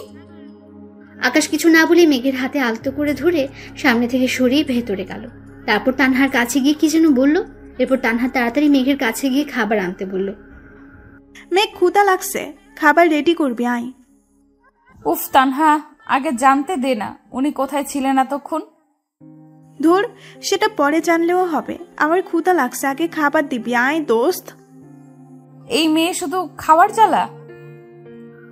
আকাশ কিছু না বলে মেঘের হাতে আলতো করে ধরে সামনে থেকে সরিয়ে ভেতরে গেল। তারপর তানহার কাছে গিয়ে কি যেন বলল। এরপর তানহা তাড়াতাড়ি মেঘের কাছে গিয়ে খাবার আনতে বলল। মেঘ ক্ষুধা লাগছে, খাবার রেডি করবি, আয়। উফ তানহা, আগে জানতে দে না উনি কোথায় ছিলেন এতক্ষণ। ধুর, সেটা পরে জানলেও হবে। আমার ক্ষুধা লাগছে, আগে খাবার দিবি, আয় দোস্ত। এই মেয়ে শুধু খাবার জ্বালা।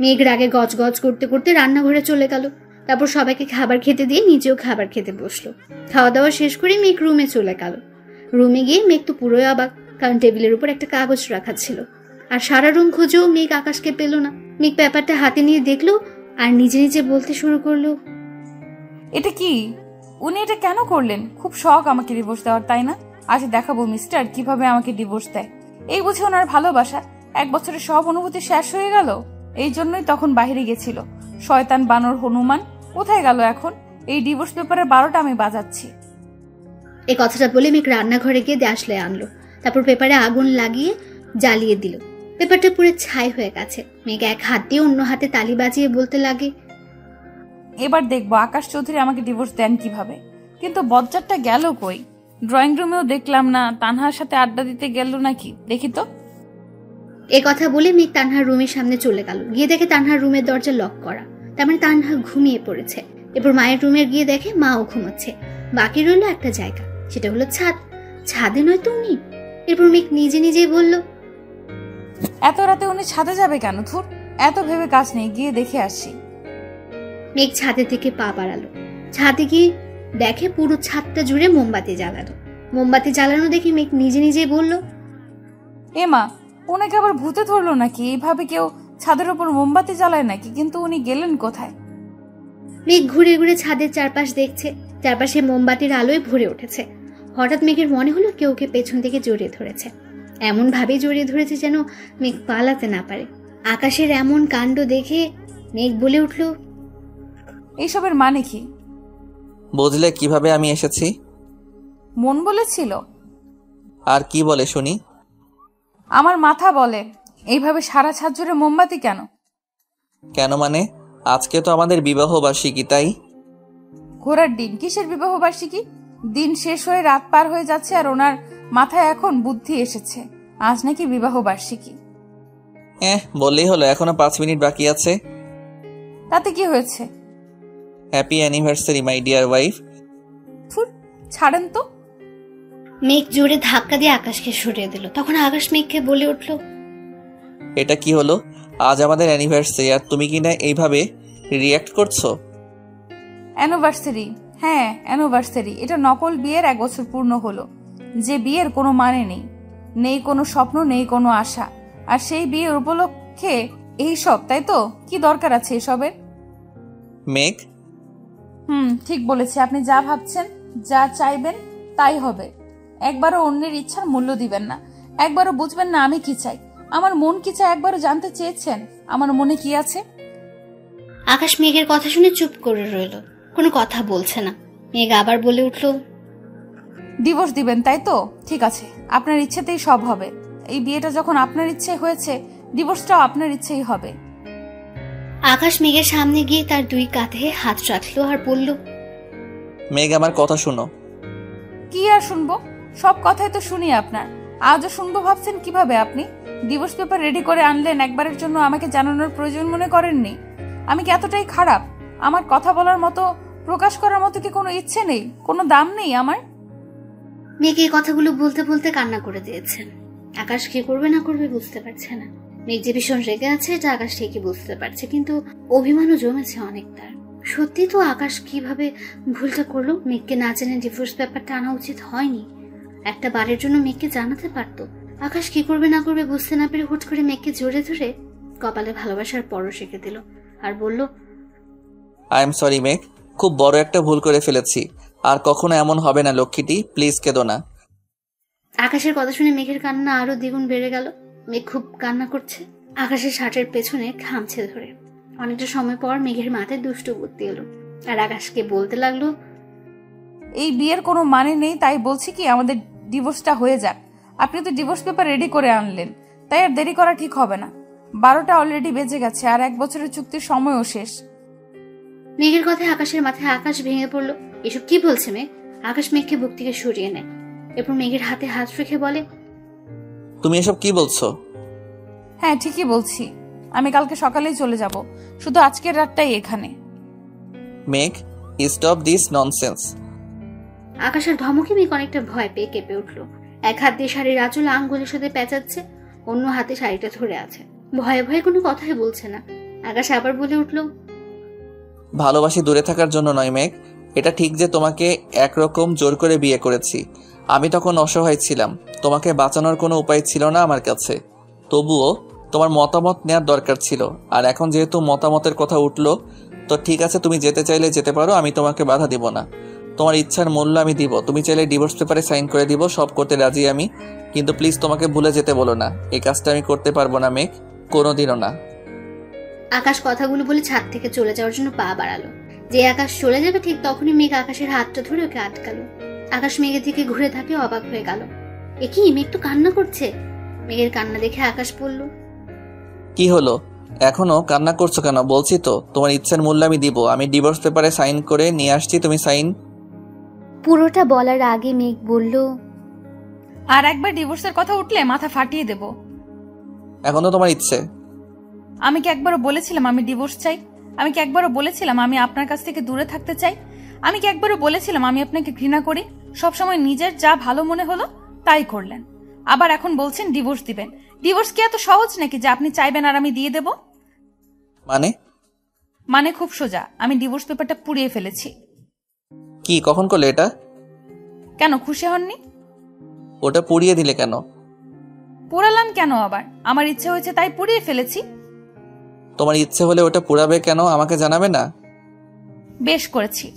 মেঘ রাগে গজ গজ করতে করতে রান্নাঘরে চলে গেল। তারপর সবাইকে খাবার খেতে দিয়ে নিজেও খাবার খেতে বসলো। খাওয়া দাওয়া শেষ করে মেঘ রুমে চলে গেল। রুমে গিয়ে মেঘ তো পুরোই অবাক, কারণ টেবিলের উপর একটা কাগজ রাখা ছিল। আর সারা রুম খুঁজেও মেঘ আকাশকে পেল না। মেঘ পেপারটা হাতে নিয়ে দেখলো আর নিজে নিজে বলতে শুরু করলো, এটা কি? উনি এটা কেন করলেন? খুব শখ আমাকে ডিভোর্স দেওয়ার, তাই না? আজ দেখাবো মিস্টার কিভাবে আমাকে ডিভোর্স দেয়। এই বুঝে ওনার ভালোবাসা 1 বছরের সব অনুভূতি শেষ হয়ে গেল। এই জন্যই তখন বাইরে গেছিল শয়তান বানর হনুমান। কোথায় গেল এখন? এই ডিভোর্স পেপারের 12টা আমি বাজাচ্ছি। এই কথাটা বলে মেঘ রান্নাঘরে গিয়ে দেশলাই আনলো। তারপর পেপারে আগুন লাগিয়ে জ্বালিয়ে দিল। পেপারটা পুরো ছাই হয়ে গেছে। মেঘ এক হাত দিয়ে অন্য হাতে তালি বাজিয়ে বলতে লাগে, এবার দেখবো আকাশ চৌধুরী আমাকে ডিভোর্স দেন কিভাবে। কিন্তু বজ্জারটা গেল কই? ড্রয়িং রুমেও দেখলাম না। তানহার সাথে আড্ডা দিতে গেল নাকি? দেখি তো। এ কথা বলে মেঘ তানহার রুমের সামনে চলে গেল। গিয়ে দেখে তানহার রুমের দরজা লক করা, তার মানে তানহা ঘুমিয়ে পড়েছে। এরপর মায়ের রুমে গিয়ে দেখে মাও ঘুমাচ্ছে। বাকি রইল একটা জায়গা, সেটা হলো ছাদ। ছাদে নয় তো উনি। এরপর মেঘ নিজে নিজেই বলল, এত রাতে উনি ছাদে যাবে কেন? ধুর, এত ভেবে কাজ নেই, গিয়ে দেখে আসি। মেঘ ছাদের দিকে পা বাড়ালো। ছাদে গিয়ে দেখে পুরো ছাদটা জুড়ে মোমবাতি জ্বালানো। মোমবাতি জ্বালানো দেখে মেঘ নিজে নিজেই বলল, এ মা, ওনাকে আবার ভূতে ধরলো নাকি? এইভাবে কেউ ছাদের উপর মোমবাতি জ্বালায় নাকি? কিন্তু উনি গেলেন কোথায়? মেঘ ঘুরে ঘুরে ছাদের চারপাশ দেখছে। চারপাশে মোমবাতির আলোয় ভরে উঠেছে। হঠাৎ মেঘের মনে হলো কেউ ওকে পেছন থেকে জড়িয়ে ধরেছে। এমন ভাবে জড়িয়ে ধরেছে যেন মেঘ পালাতে না পারে। আকাশের এমন কাণ্ড দেখে মেঘ বলে উঠল, এইসবের মানে কি? বুঝলে কিভাবে আমি এসেছি? মন বলেছিল। আর কি বলে শুনি? আমার মাথা বলে। এইভাবে সারা ছাদ জুড়ে মোমবাতি কেন? কেন মানে? আজকে তো আমাদের বিবাহ বার্ষিকী, তাই? ঘোড়ার ডিম, কিসের বিবাহ বার্ষিকী? দিন শেষ হয়ে রাত পার হয়ে যাচ্ছে আর ওনার মাথায় এখন বুদ্ধি এসেছে আজ নাকি বিবাহ বার্ষিকী। বললেই হলো, এখনো 5 মিনিট বাকি আছে। তাতে কি হয়েছে? Happy anniversary my dear wife. ছাড়েন তো। মেঘ জোরে ধাক্কা দিয়ে আকাশকে সরিয়ে দিল। তখন আকাশ মেঘকে বলে উঠল, এটা কি হলো? আজ আমাদের অ্যানিভার্সারি আর তুমি কি না এইভাবে রিয়্যাক্ট করছো? অ্যানিভার্সারি? হ্যাঁ অ্যানিভার্সারি। এটা নকল বিয়ের 1 বছর পূর্ণ হলো, যে বিয়ের কোনো মানে নেই, নেই কোনো স্বপ্ন, নেই কোনো আশা। আর সেই বিয়ের উপলক্ষে এই সব, তাই তো? কি দরকার আছে এসবের? মেঘ, ঠিক বলেছি। আপনি যা ভাবছেন, যা চাইবেন তাই হবে। একবারও অন্যের ইচ্ছার মূল্য দিবেন না, একবারও বুঝবেন না আমি কি চাই, আমার মন কি চাই। একবারও জানতে চেয়েছেন আমার মনে কি আছে? আকাশ মেঘের কথা শুনে চুপ করে রইল, কোনো কথা বলছে না। মেঘ আবার বলে উঠল, ডিভোর্স দিবেন তাই তো? ঠিক আছে, আপনার ইচ্ছেতেই সব হবে। এই বিয়েটা যখন আপনার ইচ্ছে হয়েছে, ডিভোর্সটাও আপনার ইচ্ছেই হবে। আকাশ মেঘের সামনে গিয়ে তার 2 কাঁধে হাত রাখলো আর বলল, মেঘ আমার কথা শুনো। কি আর শুনবো? সব কথাই তো শুনি আপনার। আজও শুনবো ভাবছেন কিভাবে? আপনি ডিভোর্স পেপার রেডি করে আনলেন, একবারের জন্য আমাকে জানানোর প্রয়োজন মনে করেননি? আমি কি এতটাই খারাপ? আমার কথা বলার মতো, প্রকাশ করার মতো কি কোনো ইচ্ছে নেই, কোনো দাম নেই আমার? মেঘ এই কথাগুলো বলতে বলতে কান্না করে দিয়েছেন। আকাশ কি করবে না করবে বুঝতে পারছে না। মেঘ যে ভীষণ রেগে আছে এটা আকাশ ঠিকই বুঝতে পারছে, কিন্তু অভিমানও জমেছে অনেক তার। সত্যি তো আকাশ কিভাবে ভুলটা করলো? মেঘকে না জেনে ডিভোর্স পেপারটা আনা উচিত হয়নি। একটা বারের জন্য মেঘকে জানাতে পারতো। আকাশ কি করবে না করবে বুঝতে না পেরে হুট করে মেঘকে জোরে ধরে কপালে ভালোবাসার পরশ এঁকে দিল আর বলল, আই এম সরি মেঘ, খুব বড় একটা ভুল করে ফেলেছি। আর কখনো এমন হবে না লক্ষ্মীটি, প্লিজ কেঁদো না। আকাশের কথা শুনে মেঘের কান্না আরো দ্বিগুণ বেড়ে গেল। মেঘ খুব কান্না করছে, আকাশের শার্টের পেছনে খামছে ধরে। অনেকটা সময় পর মেঘের মাথায় দুষ্ট বুদ্ধি এলো আর আকাশকে বলতে লাগলো, এই বিয়ের কোনো মানে নেই, তাই বলছি কি আমাদের ডিভোর্সটা হয়ে যাক। আপনি তো ডিভোর্স পেপার রেডি করে আনলেন, তাই আর দেরি করা ঠিক হবে না। 12টা অলরেডি বেজে গেছে আর 1 বছরের চুক্তির সময়ও শেষ। মেঘের কথায় আকাশের মাথায় আকাশ ভেঙে পড়লো। এসব কি বলছে মেঘ? আকাশ মেঘকে বুক থেকে সরিয়ে নেয়, এরপর মেঘের হাতে হাত রেখে বলে, তুমি এসব কি বলছো? হ্যাঁ ঠিকই বলছি, আমি কালকে সকালেই চলে যাব, শুধু আজকের রাতটাই এখানে। মেঘ, স্টপ দিস ননসেন্স। আকাশের ধমকে মেঘ অনেকটা ভয় পেয়ে কেঁপে উঠলো। এক হাত দিয়ে শাড়ির আঁচল আঙ্গুলের সাথে পেঁচাচ্ছে, অন্য হাতে শাড়িটা ধরে আছে। ভয়ে ভয়ে কোনো কথাই বলছে না। আকাশ আবার বলে উঠল, ভালোবাসি দূরে থাকার জন্য নয় মেঘ। এটা ঠিক যে তোমাকে একরকম জোর করে বিয়ে করেছি। আমি তখন অসহায় ছিলাম, তোমাকে বাঁচানোর কোনো উপায় ছিল না আমার কাছে। তবুও তোমার মতামত নেওয়ার দরকার ছিল। আর এখন যেহেতু মতামতের কথা উঠলো, তো ঠিক আছে, তুমি যেতে চাইলে যেতে পারো, আমি তোমাকে বাধা দিব না। তোমার ইচ্ছার মূল্য আমি দিব। তুমি চাইলে ডিভোর্স পেপারে সাইন করে দিব, সব করতে রাজি আমি। কিন্তু প্লিজ তোমাকে ভুলে যেতে বলো না, এই কাজটা আমি করতে পারবো না মেঘ, কোনোদিনও না। আকাশ কথাগুলো বলে ছাদ থেকে চলে যাওয়ার জন্য পা বাড়ালো। যে আকাশ চলে যাবে ঠিক তখনই মেঘ আকাশের হাতটা ধরে ওকে আটকালো। আকাশ মেঘের দিকে ঘুরে থাকে, অবাক হয়ে গেল। এ কি, মেঘ তো কান্না করছে। মেঘের কান্না দেখে আকাশ বলল, কি হলো, এখনো কান্না করছো কেন? বলছি তো তোমার ইচ্ছার মূল্য আমি দিব। আমি ডিভোর্স পেপারে সাইন করে নিয়ে আসছি, তুমি সাইন। পুরোটা বলার আগে মেঘ বলল, আর একবার ডিভোর্সের কথা উঠলে মাথা ফাটিয়ে দেব। এখনো তোমার ইচ্ছে? আমি কি একবারও বলেছিলাম আমি ডিভোর্স চাই? আমি কি একবারও বলেছিলাম আমি আপনার কাছ থেকে দূরে থাকতে চাই? আমি কি একবারও বলেছিলাম আমি আপনাকে ঘৃণা করি? সবসময় নিজের যা ভালো মনে হলো তাই করলেন, আবার এখন বলছেন ডিভোর্স দিবেন। ডিভোর্স কি এত সহজ নাকি যে আপনি চাইবেন আর আমি দিয়ে দেব? মানে খুব সোজা, আমি ডিভোর্স পেপারটা পুড়িয়ে ফেলেছি। কি, কখন করলে এটা? কেন খুশি হননি? ওটা পুড়িয়ে দিলে কেন? পোড়ালাম কেন আবার? আমার ইচ্ছে হয়েছে তাই পুড়িয়ে ফেলেছি। তোমার ইচ্ছে হলে ওটা পুড়াবে কেন, আমাকে জানাবে না? বেশ করেছি।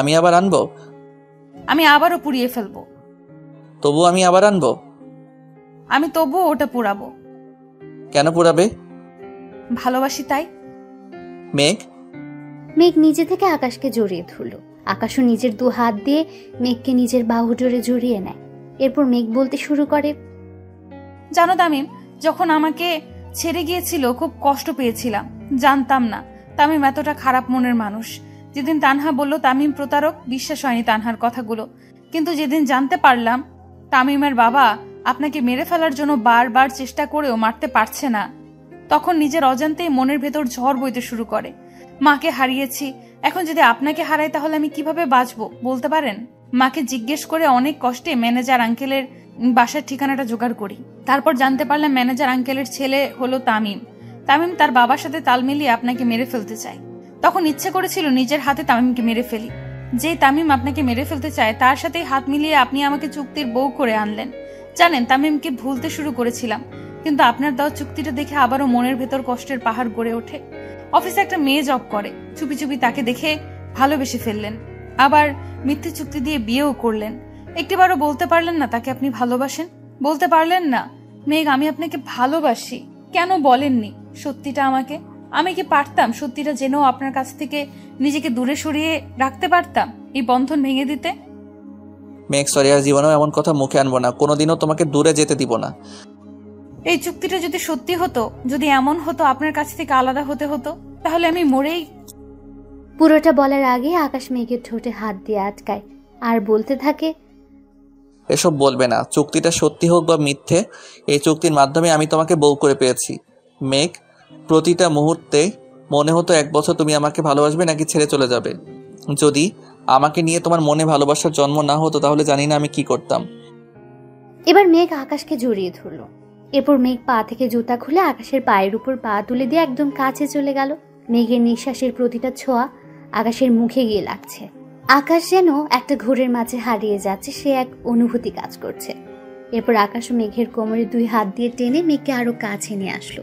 আমি আবার আনবো? আমি আবারও পুড়িয়ে ফেলবো। তবু আমি আবার আনবো? আমি তবুও ওটা পুরাবো। কেন পুরাবে? ভালোবাসি তাই। মেঘ মেঘ নিজে থেকে আকাশকে জড়িয়ে ধরল। আকাশও নিজের 2 হাত দিয়ে মেঘকে নিজের বাহু জোরে জড়িয়ে নেয়। এরপর মেঘ বলতে শুরু করে, জানো তামিম, যখন আমাকে ছেড়ে গিয়েছিল খুব কষ্ট পেয়েছিলাম। জানতাম না তামিম এতটা খারাপ মনের মানুষ। যেদিন তানহা বলল তামিম প্রতারক, বিশ্বাস হয়নি তানহার কথাগুলো। কিন্তু যেদিন জানতে পারলাম তামিমের বাবা আপনাকে মেরে ফেলার জন্য বারবার চেষ্টা করেও মারতে পারছে না, তখন নিজের অজান্তেই মনের ভেতর ঝড় বইতে শুরু করে। মাকে হারিয়েছি, এখন যদি আপনাকে হারাই তাহলে আমি কিভাবে বাঁচবো বলতে পারেন? মাকে জিজ্ঞেস করে অনেক কষ্টে ম্যানেজার আঙ্কেলের বাসার ঠিকানাটা জোগাড় করি। তারপর জানতে পারলাম ম্যানেজার আঙ্কেলের ছেলে হলো তামিম। তামিম তার বাবার সাথে তাল মিলিয়ে আপনাকে মেরে ফেলতে চায়। তখন ইচ্ছে করেছিল নিজের হাতে তামিমকে মেরে ফেলি। যে তামিম আপনাকে মেরে ফেলতে চায় তার সাথেই হাত মিলিয়ে আপনি আমাকে চুক্তির বউ করে আনলেন। জানেন, তামিমকে ভুলতে শুরু করেছিলাম, কিন্তু আপনার দেওয়া চুক্তিটা দেখে আবারও মনের ভেতর কষ্টের পাহাড় গড়ে ওঠে। অফিসে একটা মেয়ে জব করে, চুপি চুপি তাকে দেখে ভালোবেসে ফেললেন, আবার মিথ্যে চুক্তি দিয়ে বিয়েও করলেন। একটিবারও বলতে পারলেন না তাকে আপনি ভালোবাসেন? বলতে পারলেন না, মেঘ আমি আপনাকে ভালোবাসি? কেন বলেননি সত্যিটা আমাকে? আমি কি পারতাম সত্যিটা জেনেও আপনার কাছ থেকে নিজেকে দূরে সরিয়ে রাখতে পারতাম, এই বন্ধন ভেঙে দিতে? মেঘ সরি, আর জীবনেও এমন কথা মুখে আনবো না, কোনোদিনও তোমাকে দূরে যেতে দিব না। এই চুক্তিটা যদি সত্যি হতো, যদি এমন হতো আপনার কাছ থেকে আলাদা হতে হতো, তাহলে আমি মরেই। পুরোটা বলার আগে আকাশ মেঘের ঠোঁটে হাত দিয়ে আটকায় আর বলতে থাকে, এসব বলবে না, চুক্তিটা সত্যি হোক বা মিথ্যে, এই চুক্তির মাধ্যমে আমি তোমাকে বউ করে পেয়েছি। মেঘ, প্রতিটা মুহূর্তে মনে হতো 1 বছর তুমি আমাকে ভালোবাসবে নাকি ছেড়ে চলে যাবে। যদি আমাকে নিয়ে তোমার মনে ভালোবাসার জন্ম না হতো তাহলে জানি না আমি কি করতাম। এবার মেঘ আকাশকে জড়িয়ে ধরল। এরপর মেঘ পা থেকে জুতা খুলে আকাশের পায়ের উপর পা তুলে দিয়ে একদম কাছে চলে গেল। মেঘের নিঃশ্বাসের প্রতিটা ছোঁয়া আকাশের মুখে গিয়ে লাগছে। আকাশ যেন একটা ঘোরের মাঝে হারিয়ে যাচ্ছে, সে এক অনুভূতি কাজ করছে। এরপর আকাশ ও মেঘের কোমরে 2 হাত দিয়ে টেনে মেঘকে আরো কাছে নিয়ে আসলো।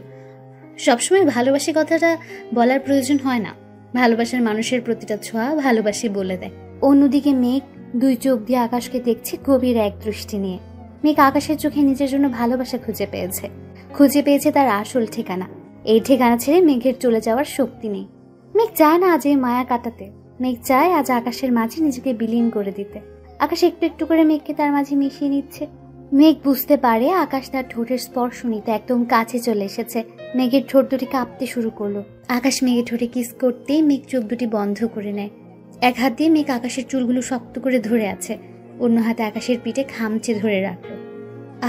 সবসময় ভালোবাসি কথাটা বলার প্রয়োজন হয় না, ভালোবাসার মানুষের প্রতিটা ছোঁয়া ভালোবাসি বলে দেয়। অন্যদিকে মেঘ 2 চোখ দিয়ে আকাশকে দেখছে গভীর এক দৃষ্টি নিয়ে। মেঘ আকাশের চোখে নিজের জন্য ভালোবাসা খুঁজে পেয়েছে তার আসল ঠিকানা। এই ঠিকানা ছেড়ে মেঘের চলে যাওয়ার শক্তি নেই। মেঘ চায় না আজ এই মায়া কাটাতে, মেঘ চায় আজ আকাশের মাঝে নিজেকে বিলীন করে দিতে। আকাশ একটু একটু করে মেঘকে তার মাঝে মিশিয়ে নিচ্ছে। মেঘ বুঝতে পারে আকাশ তার ঠোঁটের স্পর্শ নিতে একদম কাছে চলে এসেছে। মেঘের ঠোঁট দুটি কাঁপতে শুরু করলো। আকাশ মেঘের ঠোঁটে কিস করতেই মেঘ চোখ দুটি বন্ধ করে নেয়। এক হাত দিয়ে মেঘ আকাশের চুলগুলো শক্ত করে ধরে আছে, অন্য হাতে আকাশের পিঠে খামচে ধরে রাখলো।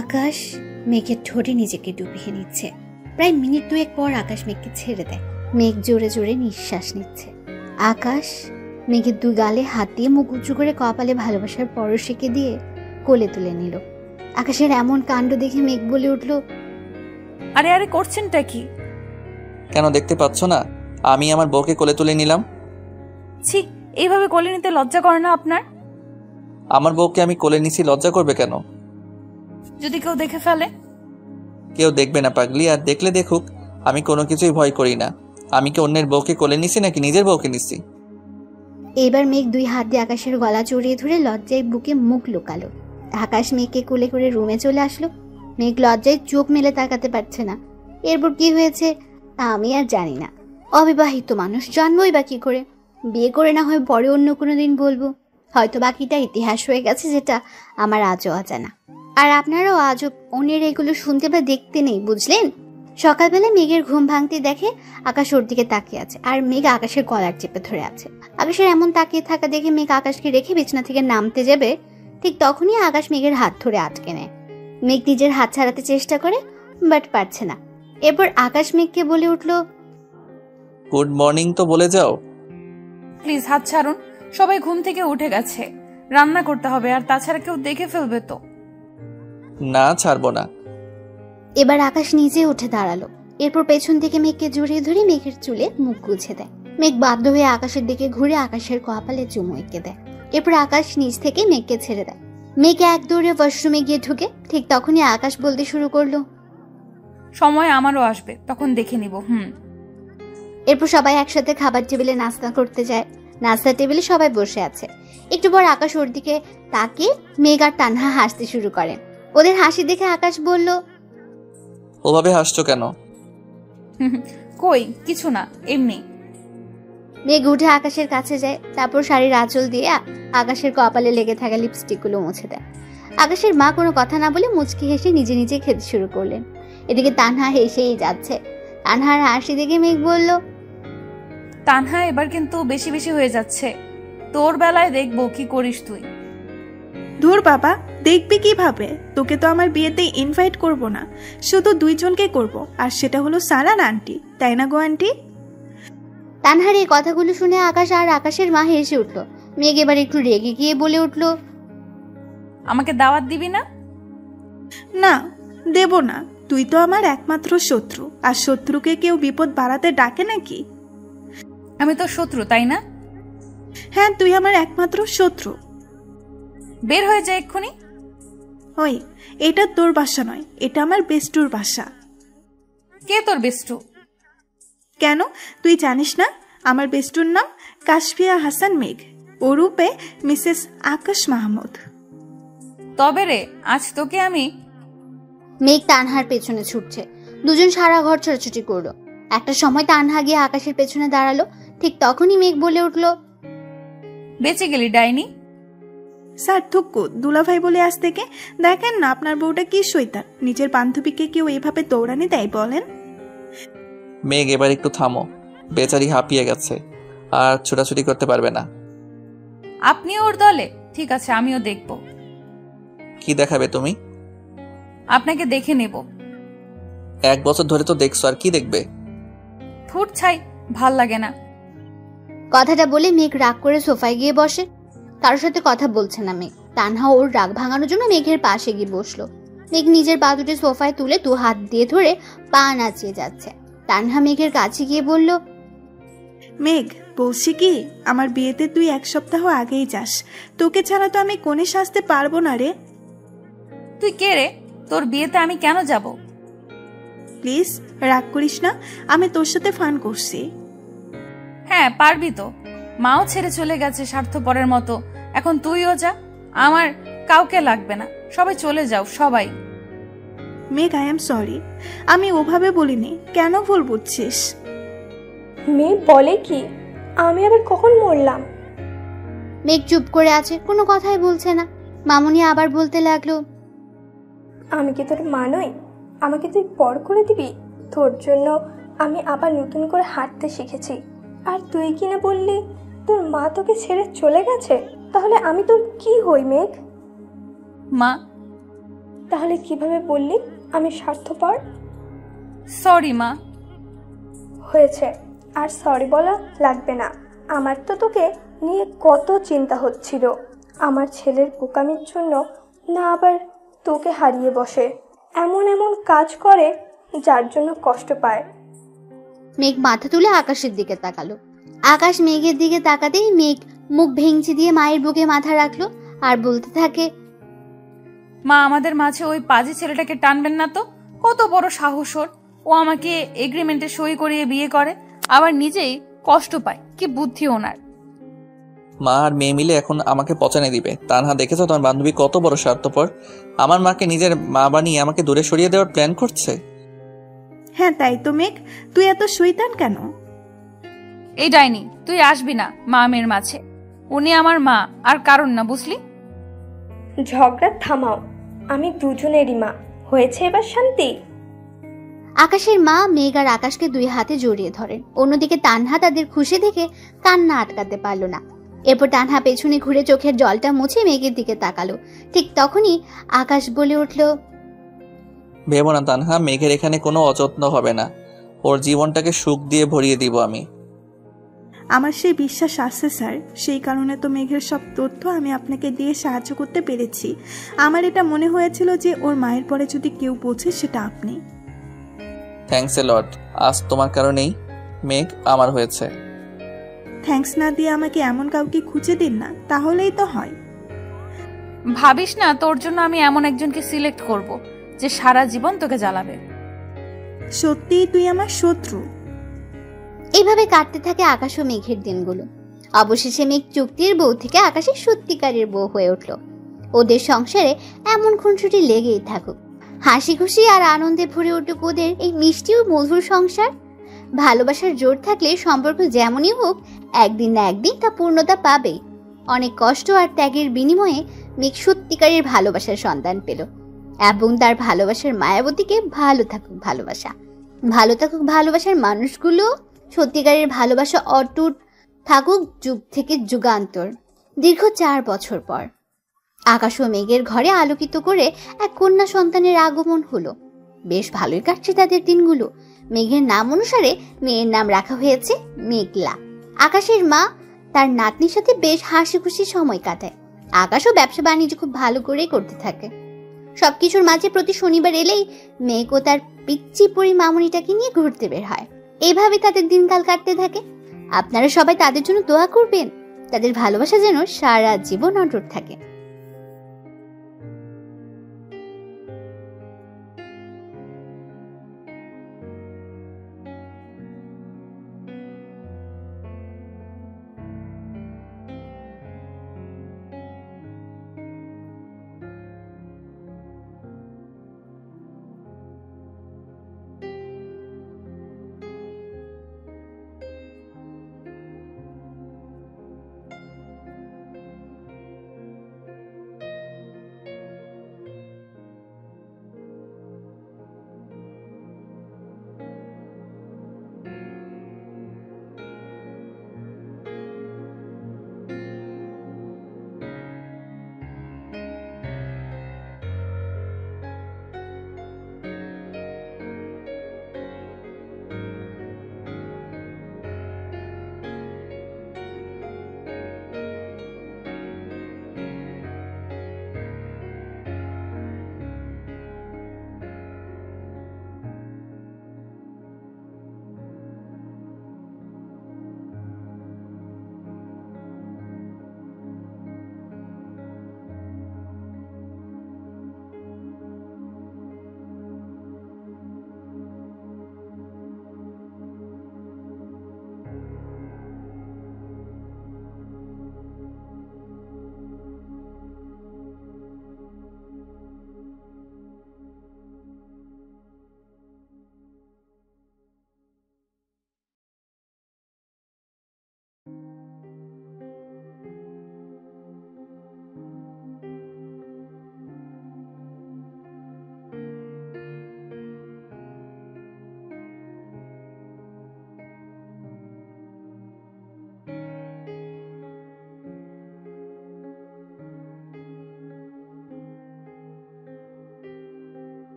আকাশ মেঘের ঠোঁটে নিজেকে ডুবিয়ে নিচ্ছে। প্রায় মিনিট 2 পর আকাশ মেঘকে ছেড়ে দেয়। মেঘ জোরে জোরে নিঃশ্বাস নিচ্ছে। আকাশ মেঘের 2 গালে হাত দিয়ে মুখ উঁচু করে কপালে ভালোবাসার পরশ এঁকে দিয়ে কোলে তুলে নিল। আকাশের এমন কাণ্ড দেখে মেঘ বলে উঠল, আরে আরে করছেনটা কি? কেন দেখতে পাচ্ছ না আমি আমার বউকে কোলে তুলে নিলাম? ছি, এইভাবে কোলে নিতে লজ্জা করে না আপনার? আমার বউকে আমি কোলে নিছি, লজ্জা করবে কেন? যদি কেউ দেখে ফেলে? কেউ দেখবে না পাগলি, আর দেখলে দেখুক, আমি কোনো কিছুই ভয় করি না। আমি কি অন্যের বউকে কোলে নিছি নাকি নিজের বউকে নিছি? এবার মেঘ 2 হাত দিয়ে আকাশের গলা জড়িয়ে ধরে লজ্জায় বুকে মুখ লুকালো। আকাশ মেঘকে কোলে করে রুমে চলে আসলো। মেঘ লজ্জায় চোখ মেলে তাকাতে পারছে না। এরপর কি হয়েছে আমি আর জানি না। অবিবাহিত মানুষ, জানবই বা কি করে? বিয়ে করে না হয় পরে অন্য কোনো দিন বলবো, হয়তো বাকিটা ইতিহাস হয়ে গেছে যেটা আমার আজও অজানা। আর আপনারাও আজও অন্যের এগুলো শুনতে বা দেখতে নেই, বুঝলেন? সকালবেলা মেঘের ঘুম ভাঙতে দেখে আকাশ ওর দিকে তাকিয়ে আছে, আর মেঘ আকাশের গলার চেপে ধরে আছে। আকাশের এমন তাকিয়ে থাকা দেখে মেঘ আকাশকে রেখে বিছানা থেকে নামতে যাবে, ঠিক তখনই আকাশ মেঘের হাত ধরে আটকে নেয়। মেঘ নিজের হাত ছাড়াতে চেষ্টা করে, বাট পারছে না। এরপর আকাশ মেঘকে বলে উঠল, গুড মর্নিং তো বলে যাও। প্লিজ হাত ছাড়ুন, সবাই ঘুম থেকে উঠে গেছে, রান্না করতে হবে, আর তাছাড়া কেউ দেখে ফেলবে তো। না, ছাড়বো না। এবার আকাশ নিজে উঠে দাঁড়ালো। এরপর পেছন থেকে মেঘকে জড়িয়ে ধরে মেঘের চুলে মুখ গুছে দেয়। মেঘ বাধ্য হয়ে আকাশের দিকে ঘুরে আকাশের কপালে চুমু এঁকে দেয়। এরপর আকাশ নিচ থেকে মেঘকে ছেড়ে দেয়। মেঘ এক দৌড়ে ওয়াশরুমে গিয়ে ঢুকে। ঠিক তখনই আকাশ বলতে শুরু করলো, সময় আমারও আসবে, তখন দেখে নিব। এরপর সবাই একসাথে খাবার টেবিলে নাস্তা করতে যায়। নাস্তার টেবিলে সবাই বসে আছে। একটু পর আকাশ ওর দিকে তাকিয়ে মেঘ আর তানহা হাসতে শুরু করে। ওদের হাসি দেখে আকাশ বলল, ওভাবে হাসছো কেন? কই কিছু না, এমনি। মেঘ উঠে আকাশের কাছে যায়, তারপর শাড়ির আঁচল দিয়ে আকাশের কপালে লেগে থাকা লিপস্টিকগুলো মুছে দেয়। আকাশের মা কোনো কথা না বলে মুচকি হেসে নিজে নিজে খেতে শুরু করলেন। এদিকে তানহা হেসেই যাচ্ছে। তানহার হাসি দেখে মেঘ বলল, তানহা এবার কিন্তু বেশি বেশি হয়ে যাচ্ছে, তোর বেলায় দেখবো কি করিস তুই। ধুর বাবা, দেখবি কিভাবে? তোকে তো আমার বিয়েতে ইনভাইট করব না, শুধু দুইজনকে করব, আর সেটা হলো সারান আন্টি, তাই না গো আন্টি? তানহার এই কথাগুলো শুনে আকাশ আর আকাশের মা হেসে উঠল। মেঘ এবার একটু রেগে গিয়ে বলে উঠল, আমাকে দাওয়াত দিবি না? না, দেব না। তুই তো আমার একমাত্র শত্রু, আর শত্রুকে কেউ বিপদ বাড়াতে ডাকে নাকি? আমি তো শত্রু, তাই না? হ্যাঁ, তুই আমার একমাত্র শত্রু। বের হয়ে যায় এক্ষুনি। ওই, এটা তোর বাসা নয়, এটা আমার বেস্টুর বাসা। কে তোর বেস্টু? কেন, তুই জানিস না? আমার বেস্টুর নাম কাশফিয়া হাসান মেঘ, ওরূপে মিসেস আকাশ মাহমুদ। তবে রে, আজ তোকে আমি। মেঘ তানহার পেছনে ছুটছে। দুজন সারা ঘর ছোটাছুটি করলো। একটা সময় তানহা গিয়ে আকাশের পেছনে দাঁড়ালো। ঠিক তখনই মেঘ বলে উঠল, বেঁচে গেলি ডাইনি। স্যার থুক্কু, দুলাভাই বলে আজ থেকে। দেখেন না আপনার বউটা কি শয়তান, নিজের বান্ধবীকে কেউ এইভাবে দৌড়ানি দেয় বলেন? মেঘ, এবার একটু থামো, বেচারি হাঁপিয়ে গেছে, আর ছোটাছুটি করতে পারবে না। আপনি ওর দলে? ঠিক আছে, আমিও দেখব। কি দেখাবে তুমি? আপনাকে দেখে নেব। 1 বছর ধরে তো দেখছো, আর কি দেখবে? ফুট ছাই, ভাল লাগে না। কথাটা বলে মেঘ রাগ করে সোফায় গিয়ে বসে। কারোর সাথে কথা বলছে না মেঘ। তানহা ওর রাগ ভাঙানোর জন্য মেঘের পাশে গিয়ে বসলো। মেঘ নিজের পা দুটি সোফায় তুলে 2 হাত দিয়ে ধরে পা নাচিয়ে যাচ্ছে। তানহা মেঘের কাছে গিয়ে বলল, মেঘ, বলছি কি, আমার বিয়েতে তুই 1 সপ্তাহ আগেই যাস। তোকে ছাড়া তো আমি কোণে সাজতে পারবো না রে। তুই কে রে? তোর বিয়েতে আমি কেন যাব? প্লিজ রাগ করিস না, আমি তোর সাথে ফান করছি। হ্যাঁ পারবি তো, মাও ছেড়ে চলে গেছে স্বার্থপরের মতো, এখন তুইও যা। আমার কাউকে লাগবে না, সবাই চলে যাও, সবাই। মেঘ, আই এম সরি, আমি ওভাবে বলিনি, কেন ভুল বুঝছিস? মেয়ে বলে কি? আমি আবার কখন মরলাম? মেঘ চুপ করে আছে, কোনো কথাই বলছে না। মামুনি আবার বলতে লাগলো, আমি কি তোর মা নই? আমাকে তুই পর করে দিবি? তোর জন্য আমি আবার নতুন করে হাঁটতে শিখেছি, আর তুই কিনা বললি তোর মা তোকে ছেড়ে চলে গেছে। তাহলে আমি তোর কি হই মেঘ? মা। তাহলে কিভাবে বললি আমি স্বার্থপর? সরি মা। হয়েছে, আর সরি বলা লাগবে না। আমার তো তোকে নিয়ে কত চিন্তা হচ্ছিল, আমার ছেলের বোকামির জন্য না আবার তোকে হারিয়ে বসে, এমন এমন কাজ করে যার জন্য কষ্ট পায়। মেঘ মাথা তুলে আকাশের দিকে তাকালো। আকাশ মেঘের দিকে তাকাতেই মেঘ মুখ ভেঙচি দিয়ে মায়ের বুকে মাথা রাখলো আর বলতে থাকে, মা, আমাদের মাঝে ওই পাজি ছেলেটাকে টানবেন না তো। কত বড় সাহস ওর! ও আমাকে এগ্রিমেন্টে সই করিয়ে বিয়ে করে, আবার নিজেই কষ্ট পায়। কি বুদ্ধি ওনার! মা আর মেয়ে মিলে এখন আমাকে পচানে দিবে। তানহা, দেখেছো তোমার বান্ধবী কত বড় স্বার্থপর? আমার মাকে নিজের মা বানিয়ে আমাকে দূরে সরিয়ে দেওয়ার প্ল্যান করছে। হ্যাঁ তাই তো মেঘ, তুই এত শয়তান কেন? এই ডাইনি, তুই আসবি না মা মেয়ের মাঝে। উনি আমার মা, আর কারণ না, বুঝলি? ঝগড়া থামাও, আমি দুজনেরই মা। হয়েছে এবার শান্তি? আকাশের মা মেঘ আর আকাশকে 2 হাতে জড়িয়ে ধরেন। অন্যদিকে তানহা তাদের খুশি দেখে কান্না আটকাতে পারল না। এরপর তানহা পেছনে ঘুরে চোখের জলটা মুছে মেঘের দিকে তাকালো। ঠিক তখনই আকাশ বলে উঠল, ভেবো না তানহা, মেঘের এখানে কোনো অযত্ন হবে না। ওর জীবনটাকে সুখ দিয়ে ভরিয়ে দিব আমি। আমার সেই বিশ্বাস আছে স্যার, সেই কারণে তো মেঘের সব তথ্য আমি আপনাকে দিয়ে সাহায্য করতে পেরেছি। আমার এটা মনে হয়েছিল যে ওর মায়ের পরে যদি কেউ বোঝে সেটা আপনি। থ্যাঙ্কস এ লট। আজ তোমার কারণেই মেঘ আমার হয়েছে। থ্যাঙ্কস না দিয়ে আমাকে এমন কাউকে খুঁজে দিন না, তাহলেই তো হয়। ভাবিস না তোর জন্য আমি এমন একজনকে সিলেক্ট করব যে সারা জীবন তোকে জ্বালাবে। সত্যিই তুই আমার শত্রু। এইভাবে কাটতে থাকে আকাশ ও মেঘের দিনগুলো। অবশেষে মেঘ চুক্তির বউ থেকে আকাশের সত্যিকারের বউ হয়ে উঠল। ওদের সংসারে এমন খুনসুটি লেগেই থাকুক, হাসি খুশি আর আনন্দে ভরে উঠুক ওদের এই মিষ্টি ও মধুর সংসার। ভালোবাসার জোর থাকলে সম্পর্ক যেমনই হোক একদিন না একদিন তা পূর্ণতা পাবেই। অনেক কষ্ট আর ত্যাগের বিনিময়ে মেঘ সত্যিকারের ভালোবাসার সন্তান পেল এবং তার ভালোবাসার মায়াবতীকে ভালো থাকুক ভালোবাসা, ভালো থাকুক ভালোবাসার মানুষগুলো, সত্যিকারের ভালোবাসা অটুট থাকুক যুগ থেকে যুগান্তর। দীর্ঘ 4 বছর পর আকাশ ও মেঘের ঘরে আলোকিত করে এক কন্যা সন্তানের আগমন হলো। বেশ ভালোই কাটছে তাদের দিনগুলো। মেঘের নাম অনুসারে মেয়ের নাম রাখা হয়েছে মেঘলা। আকাশের মা তার নাতনির সাথে বেশ হাসি খুশি সময় কাটায়। আকাশও ব্যবসা বাণিজ্য খুব ভালো করেই করতে থাকে। সবকিছুর মাঝে প্রতি শনিবার এলেই মেঘ ও তার পিচ্চি পরি মামুনিটাকে নিয়ে ঘুরতে বের হয়। এইভাবে তাদের দিনকাল কাটতে থাকে। আপনারা সবাই তাদের জন্য দোয়া করবেন, তাদের ভালোবাসা যেন সারা জীবন অটুট থাকে।